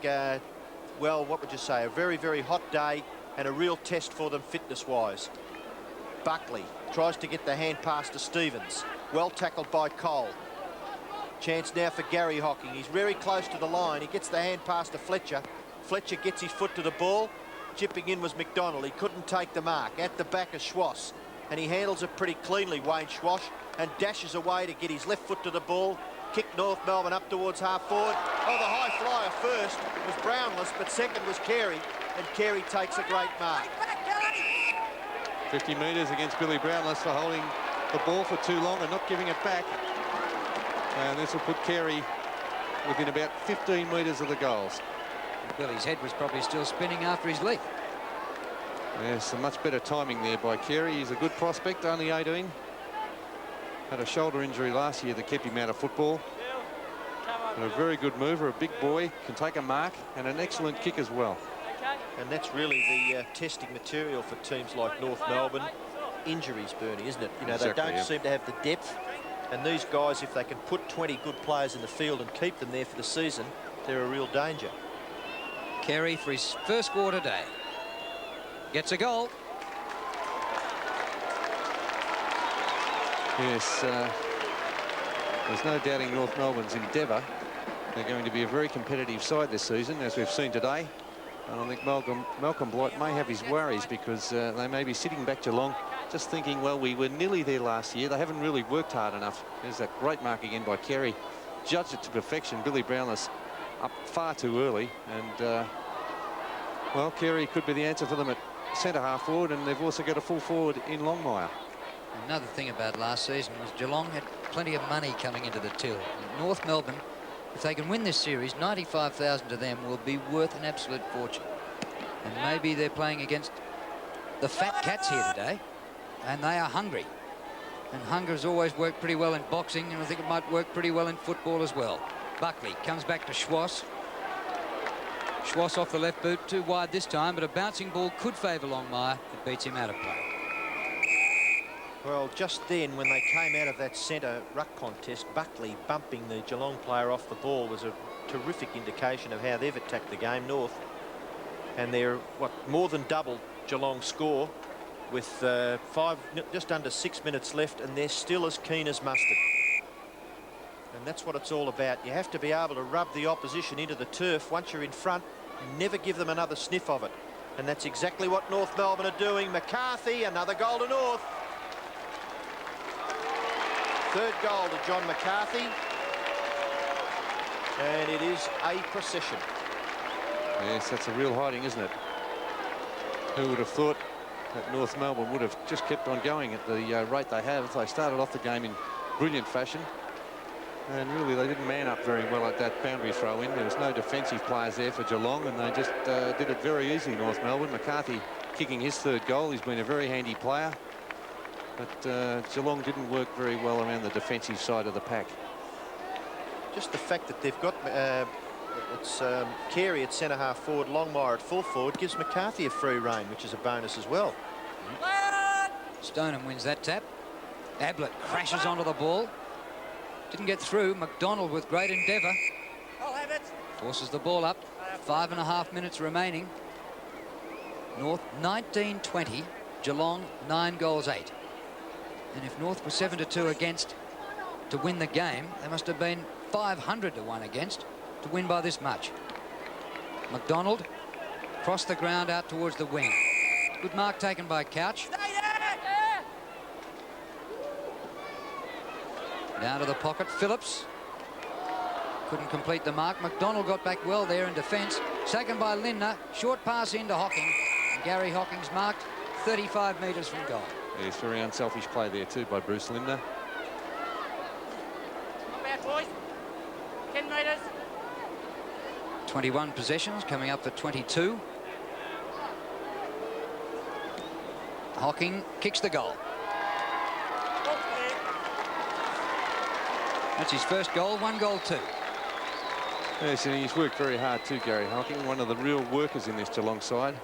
well, what would you say, a very, very hot day and a real test for them fitness-wise. Buckley tries to get the hand pass to Stevens. Well tackled by Cole. Chance now for Gary Hocking. He's very close to the line. He gets the hand pass to Fletcher. Fletcher gets his foot to the ball. Chipping in was McDonald. He couldn't take the mark. At the back is Schwass, and he handles it pretty cleanly, Wayne Schwass, and dashes away to get his left foot to the ball. Kick North Melbourne up towards half forward. Oh, the high flyer first was Brownless, but second was Carey, and Carey takes a great mark. 50 metres against Billy Brownless for holding the ball for too long and not giving it back. And this will put Carey within about 15 metres of the goals. Billy's head was probably still spinning after his leap. Yes, some much better timing there by Carey. He's a good prospect, only 18. Had a shoulder injury last year that kept him out of football. And a very good mover, a big boy, can take a mark, and an excellent kick as well. And that's really the testing material for teams like North Melbourne. Injuries, Bernie, isn't it? You know, exactly, they don't seem to have the depth. And these guys, if they can put 20 good players in the field and keep them there for the season, they're a real danger. Carey for his first score today. Gets a goal. Yes, there's no doubting North Melbourne's endeavour. They're going to be a very competitive side this season, as we've seen today. And I think Malcolm Blight may have his worries, because they may be sitting back Geelong just thinking, well, we were nearly there last year. They haven't really worked hard enough. There's that great mark again by Carey. Judged it to perfection. Billy Brownless up far too early. And, well, Carey could be the answer for them at centre half forward, and they've also got a full forward in Longmire. Another thing about last season was Geelong had plenty of money coming into the till. North Melbourne, if they can win this series, 95,000 to them will be worth an absolute fortune. And maybe they're playing against the fat cats here today, and they are hungry. And hunger has always worked pretty well in boxing, and I think it might work pretty well in football as well. Buckley comes back to Schwass. Schwass off the left boot, too wide this time, but a bouncing ball could favour Longmire. It beats him out of play. Well, just then, when they came out of that centre ruck contest, Buckley bumping the Geelong player off the ball was a terrific indication of how they've attacked the game, North. And they're, more than double Geelong's score with just under 6 minutes left, and they're still as keen as mustard. And that's what it's all about. You have to be able to rub the opposition into the turf once you're in front, never give them another sniff of it. And that's exactly what North Melbourne are doing. McCarthy, another goal to North. Third goal to John McCarthy. And it is a procession. Yes, that's a real hiding, isn't it? Who would have thought that North Melbourne would have just kept on going at the rate they have? They started off the game in brilliant fashion. And really, they didn't man up very well at that boundary throw-in. There was no defensive players there for Geelong, and they just did it very easily, North Melbourne. McCarthy kicking his third goal. He's been a very handy player. But Geelong didn't work very well around the defensive side of the pack. Just the fact that they've got Carey at centre-half forward, Longmire at full forward, gives McCarthy a free rein, which is a bonus as well. Stoneham wins that tap. Ablett crashes onto the ball. Didn't get through. McDonald with great endeavour. I'll have it. Forces the ball up. 5.5 minutes remaining. North 19-20. Geelong 9 goals 8. And if North were 7-2 against to win the game, they must have been 500-1 against to win by this much. McDonald crossed the ground out towards the wing. Good mark taken by Couch. Down to the pocket, Phillips. Couldn't complete the mark. McDonald got back well there in defence. Taken by Lindner. Short pass into Hocking. And Gary Hocking's marked 35 metres from goal. Yes, very unselfish play there too by Bruce Lindner. Not bad, boys. 10 metres. 21 possessions, coming up for 22. Hocking kicks the goal. That's his first goal, 1 goal 2. Yes, and he's worked very hard too, Gary Hocking, one of the real workers in this Geelong side.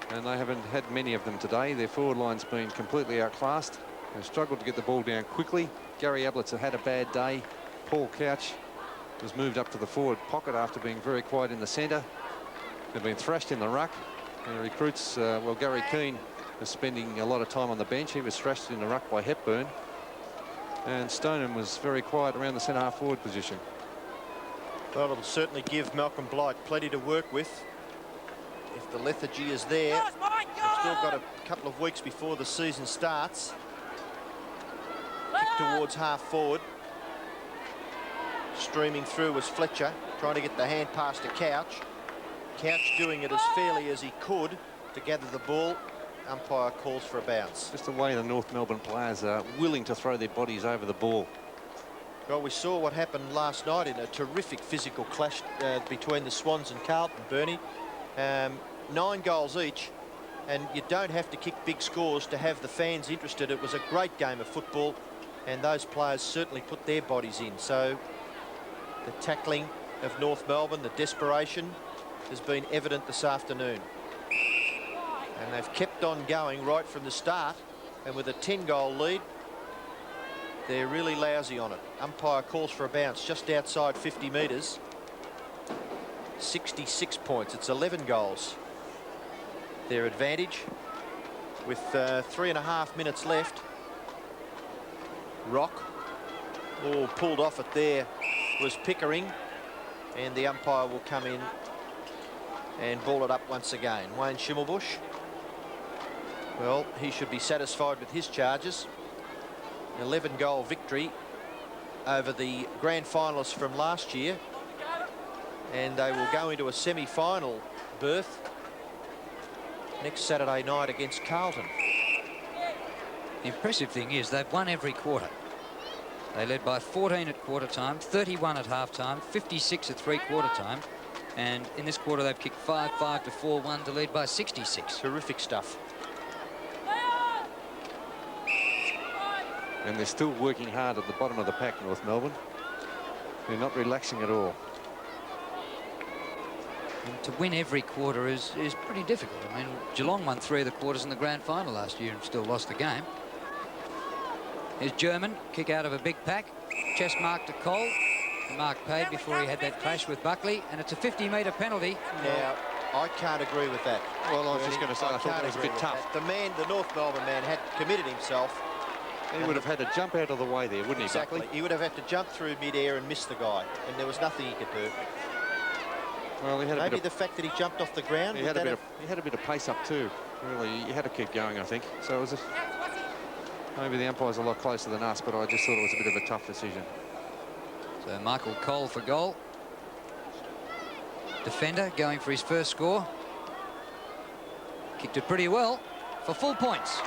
And they haven't had many of them today. Their forward line's been completely outclassed. They've struggled to get the ball down quickly. Gary Ablett's had a bad day. Paul Couch was moved up to the forward pocket after being very quiet in the centre. They've been thrashed in the ruck. And the recruits, well, Gary Keane was spending a lot of time on the bench. He was thrashed in the ruck by Hepburn. And Stoneham was very quiet around the centre-half forward position. Well, it'll certainly give Malcolm Blight plenty to work with. If the lethargy is there, they've still got a couple of weeks before the season starts. Kick towards half forward. Streaming through was Fletcher, trying to get the hand pass to Couch. Couch doing it as fairly as he could to gather the ball. Umpire calls for a bounce. Just the way the North Melbourne players are willing to throw their bodies over the ball. Well, we saw what happened last night in a terrific physical clash between the Swans and Carlton, Bernie. 9 goals each, and you don't have to kick big scores to have the fans interested. It was a great game of football, and those players certainly put their bodies in. So the tackling of North Melbourne, the desperation, has been evident this afternoon. And they've kept on going right from the start, and with a 10-goal lead, they're really lousy on it. Umpire calls for a bounce just outside 50 metres. 66 points. It's 11 goals. Their advantage with 3.5 minutes left. Rock, pulled off it there was Pickering, and the umpire will come in and ball it up once again. Wayne Schimmelbusch, well, he should be satisfied with his charges. 11-goal victory over the grand finalists from last year, and they will go into a semi-final berth next Saturday night against Carlton. The impressive thing is they've won every quarter. They led by 14 at quarter time, 31 at half time, 56 at three-quarter time, and in this quarter they've kicked 5-5 to 4-1 to lead by 66. Terrific stuff. And they're still working hard at the bottom of the pack, North Melbourne. They're not relaxing at all. And to win every quarter is pretty difficult. I mean, Geelong won 3 of the quarters in the grand final last year and still lost the game. Here's German, kick out of a big pack. Chest mark to Cole. The mark paid before he had that clash with Buckley, and it's a 50-metre penalty. Now, I can't agree with that. Well, I was just going to say, I thought that was a bit tough. The North Melbourne man, had committed himself. He would have had to jump out of the way there, wouldn't he, Exactly. Buckley? He would have had to jump through mid-air and miss the guy, and there was nothing he could do. Well, he had maybe the fact that he jumped off the ground. He had a bit of pace up too. Really, he had to keep going, I think. So it was maybe the umpire's a lot closer than us, but I just thought it was a bit of a tough decision. So Michael Cole for goal. Defender going for his first score. Kicked it pretty well for full points.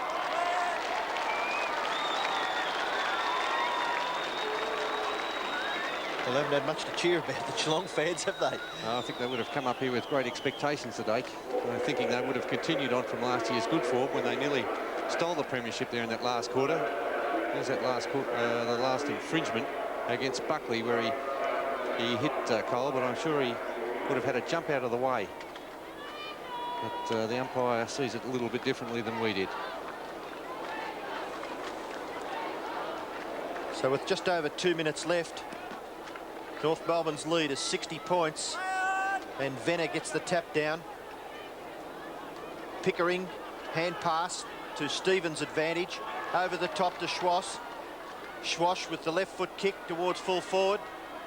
Well, they haven't had much to cheer about, the Geelong fans, have they? I think they would have come up here with great expectations today, thinking they would have continued on from last year's good form when they nearly stole the premiership there in that last quarter. There's that last the last infringement against Buckley where he hit Cole, but I'm sure he would have had to jump out of the way. But the umpire sees it a little bit differently than we did. So with just over 2 minutes left, North Melbourne's lead is 60 points, and Venner gets the tap down. Pickering, hand pass to Stevens' advantage, over the top to Schwass. Schwass with the left foot kick towards full forward.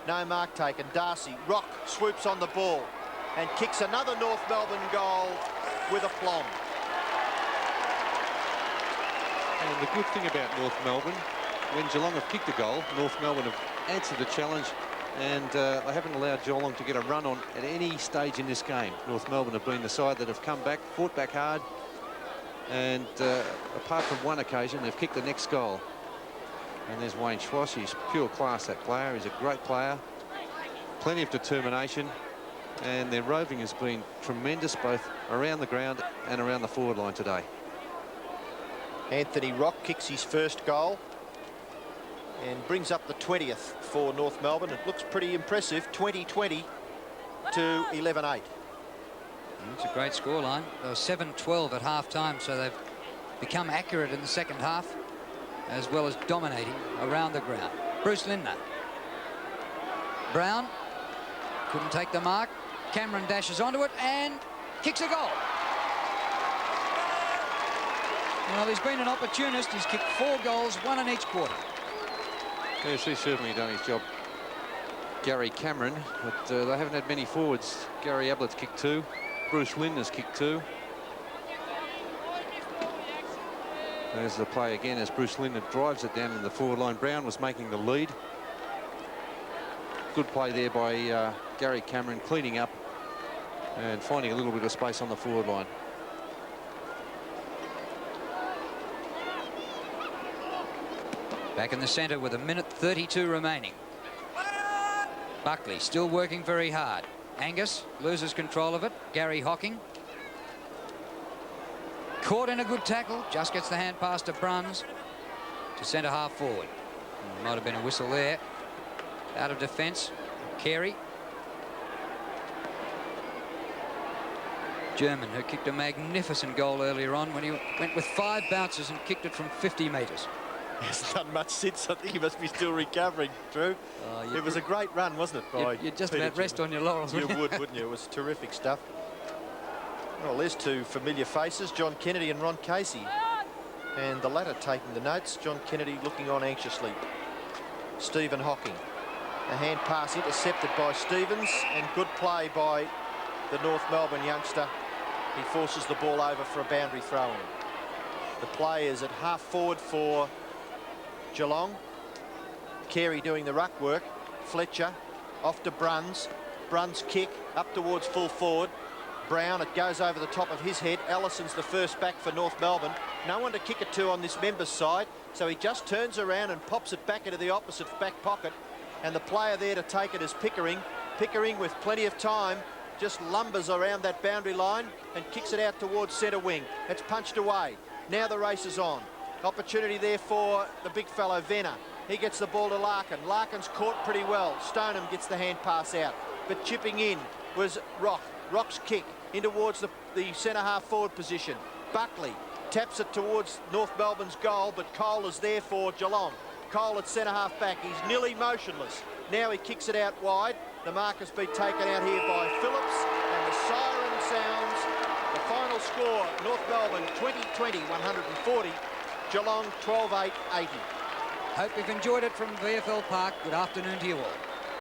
No mark taken. Darcy, Rock swoops on the ball and kicks another North Melbourne goal with aplomb. And the good thing about North Melbourne, when Geelong have kicked a goal, North Melbourne have answered the challenge, and they haven't allowed Geelong to get a run on at any stage in this game. North Melbourne have been the side that have come back, fought back hard, and apart from one occasion, they've kicked the next goal. And there's Wayne Schwass. He's pure class, that player. He's a great player. Plenty of determination. And their roving has been tremendous, both around the ground and around the forward line today. Anthony Rock kicks his first goal and brings up the 20th for North Melbourne. It looks pretty impressive, 20-20 to 11-8. It's a great scoreline. They were 7-12 at half-time, so they've become accurate in the second half, as well as dominating around the ground. Bruce Lindner. Brown couldn't take the mark. Cameron dashes onto it and kicks a goal. Well, he's been an opportunist. He's kicked 4 goals, 1 in each quarter. Yes, he's certainly done his job, Gary Cameron, but they haven't had many forwards. Gary Ablett's kicked 2. Bruce Lindner's kicked 2. There's the play again as Bruce Lindner drives it down in the forward line. Brown was making the lead. Good play there by Gary Cameron, cleaning up and finding a little bit of space on the forward line. Back in the centre with 1:32 remaining. Buckley still working very hard. Angus loses control of it. Gary Hocking. Caught in a good tackle. Just gets the hand pass to Bruns to centre half forward. Might have been a whistle there. Out of defence. Carey. German, who kicked a magnificent goal earlier on when he went with 5 bounces and kicked it from 50 metres. He hasn't done much since. I think he must be still recovering, Drew. It was a great run, wasn't it? You'd just about rest on your laurels. You would, wouldn't you? It was terrific stuff. Well, there's 2 familiar faces, John Kennedy and Ron Casey. And the latter taking the notes. John Kennedy looking on anxiously. Stephen Hocking. A hand pass intercepted by Stevens, and good play by the North Melbourne youngster. He forces the ball over for a boundary throw-in. The play is at half forward for Geelong. Carey doing the ruck work. Fletcher off to Bruns. Bruns kick up towards full forward. Brown, it goes over the top of his head. Ellison's the first back for North Melbourne. No one to kick it to on this member's side, so he just turns around and pops it back into the opposite back pocket. And the player there to take it is Pickering. Pickering, with plenty of time, just lumbers around that boundary line and kicks it out towards centre wing. It's punched away. Now the race is on. Opportunity there for the big fellow, Venner. He gets the ball to Larkin. Larkin's caught pretty well. Stoneham gets the hand pass out. But chipping in was Rock. Rock's kick in towards the centre-half forward position. Buckley taps it towards North Melbourne's goal, but Cole is there for Geelong. Cole at centre-half back. He's nearly motionless. Now he kicks it out wide. The mark has been taken out here by Phillips, and the siren sounds. The final score, North Melbourne 20-20, 140. Geelong 12-8, 80. Hope you've enjoyed it from VFL Park. Good afternoon to you all.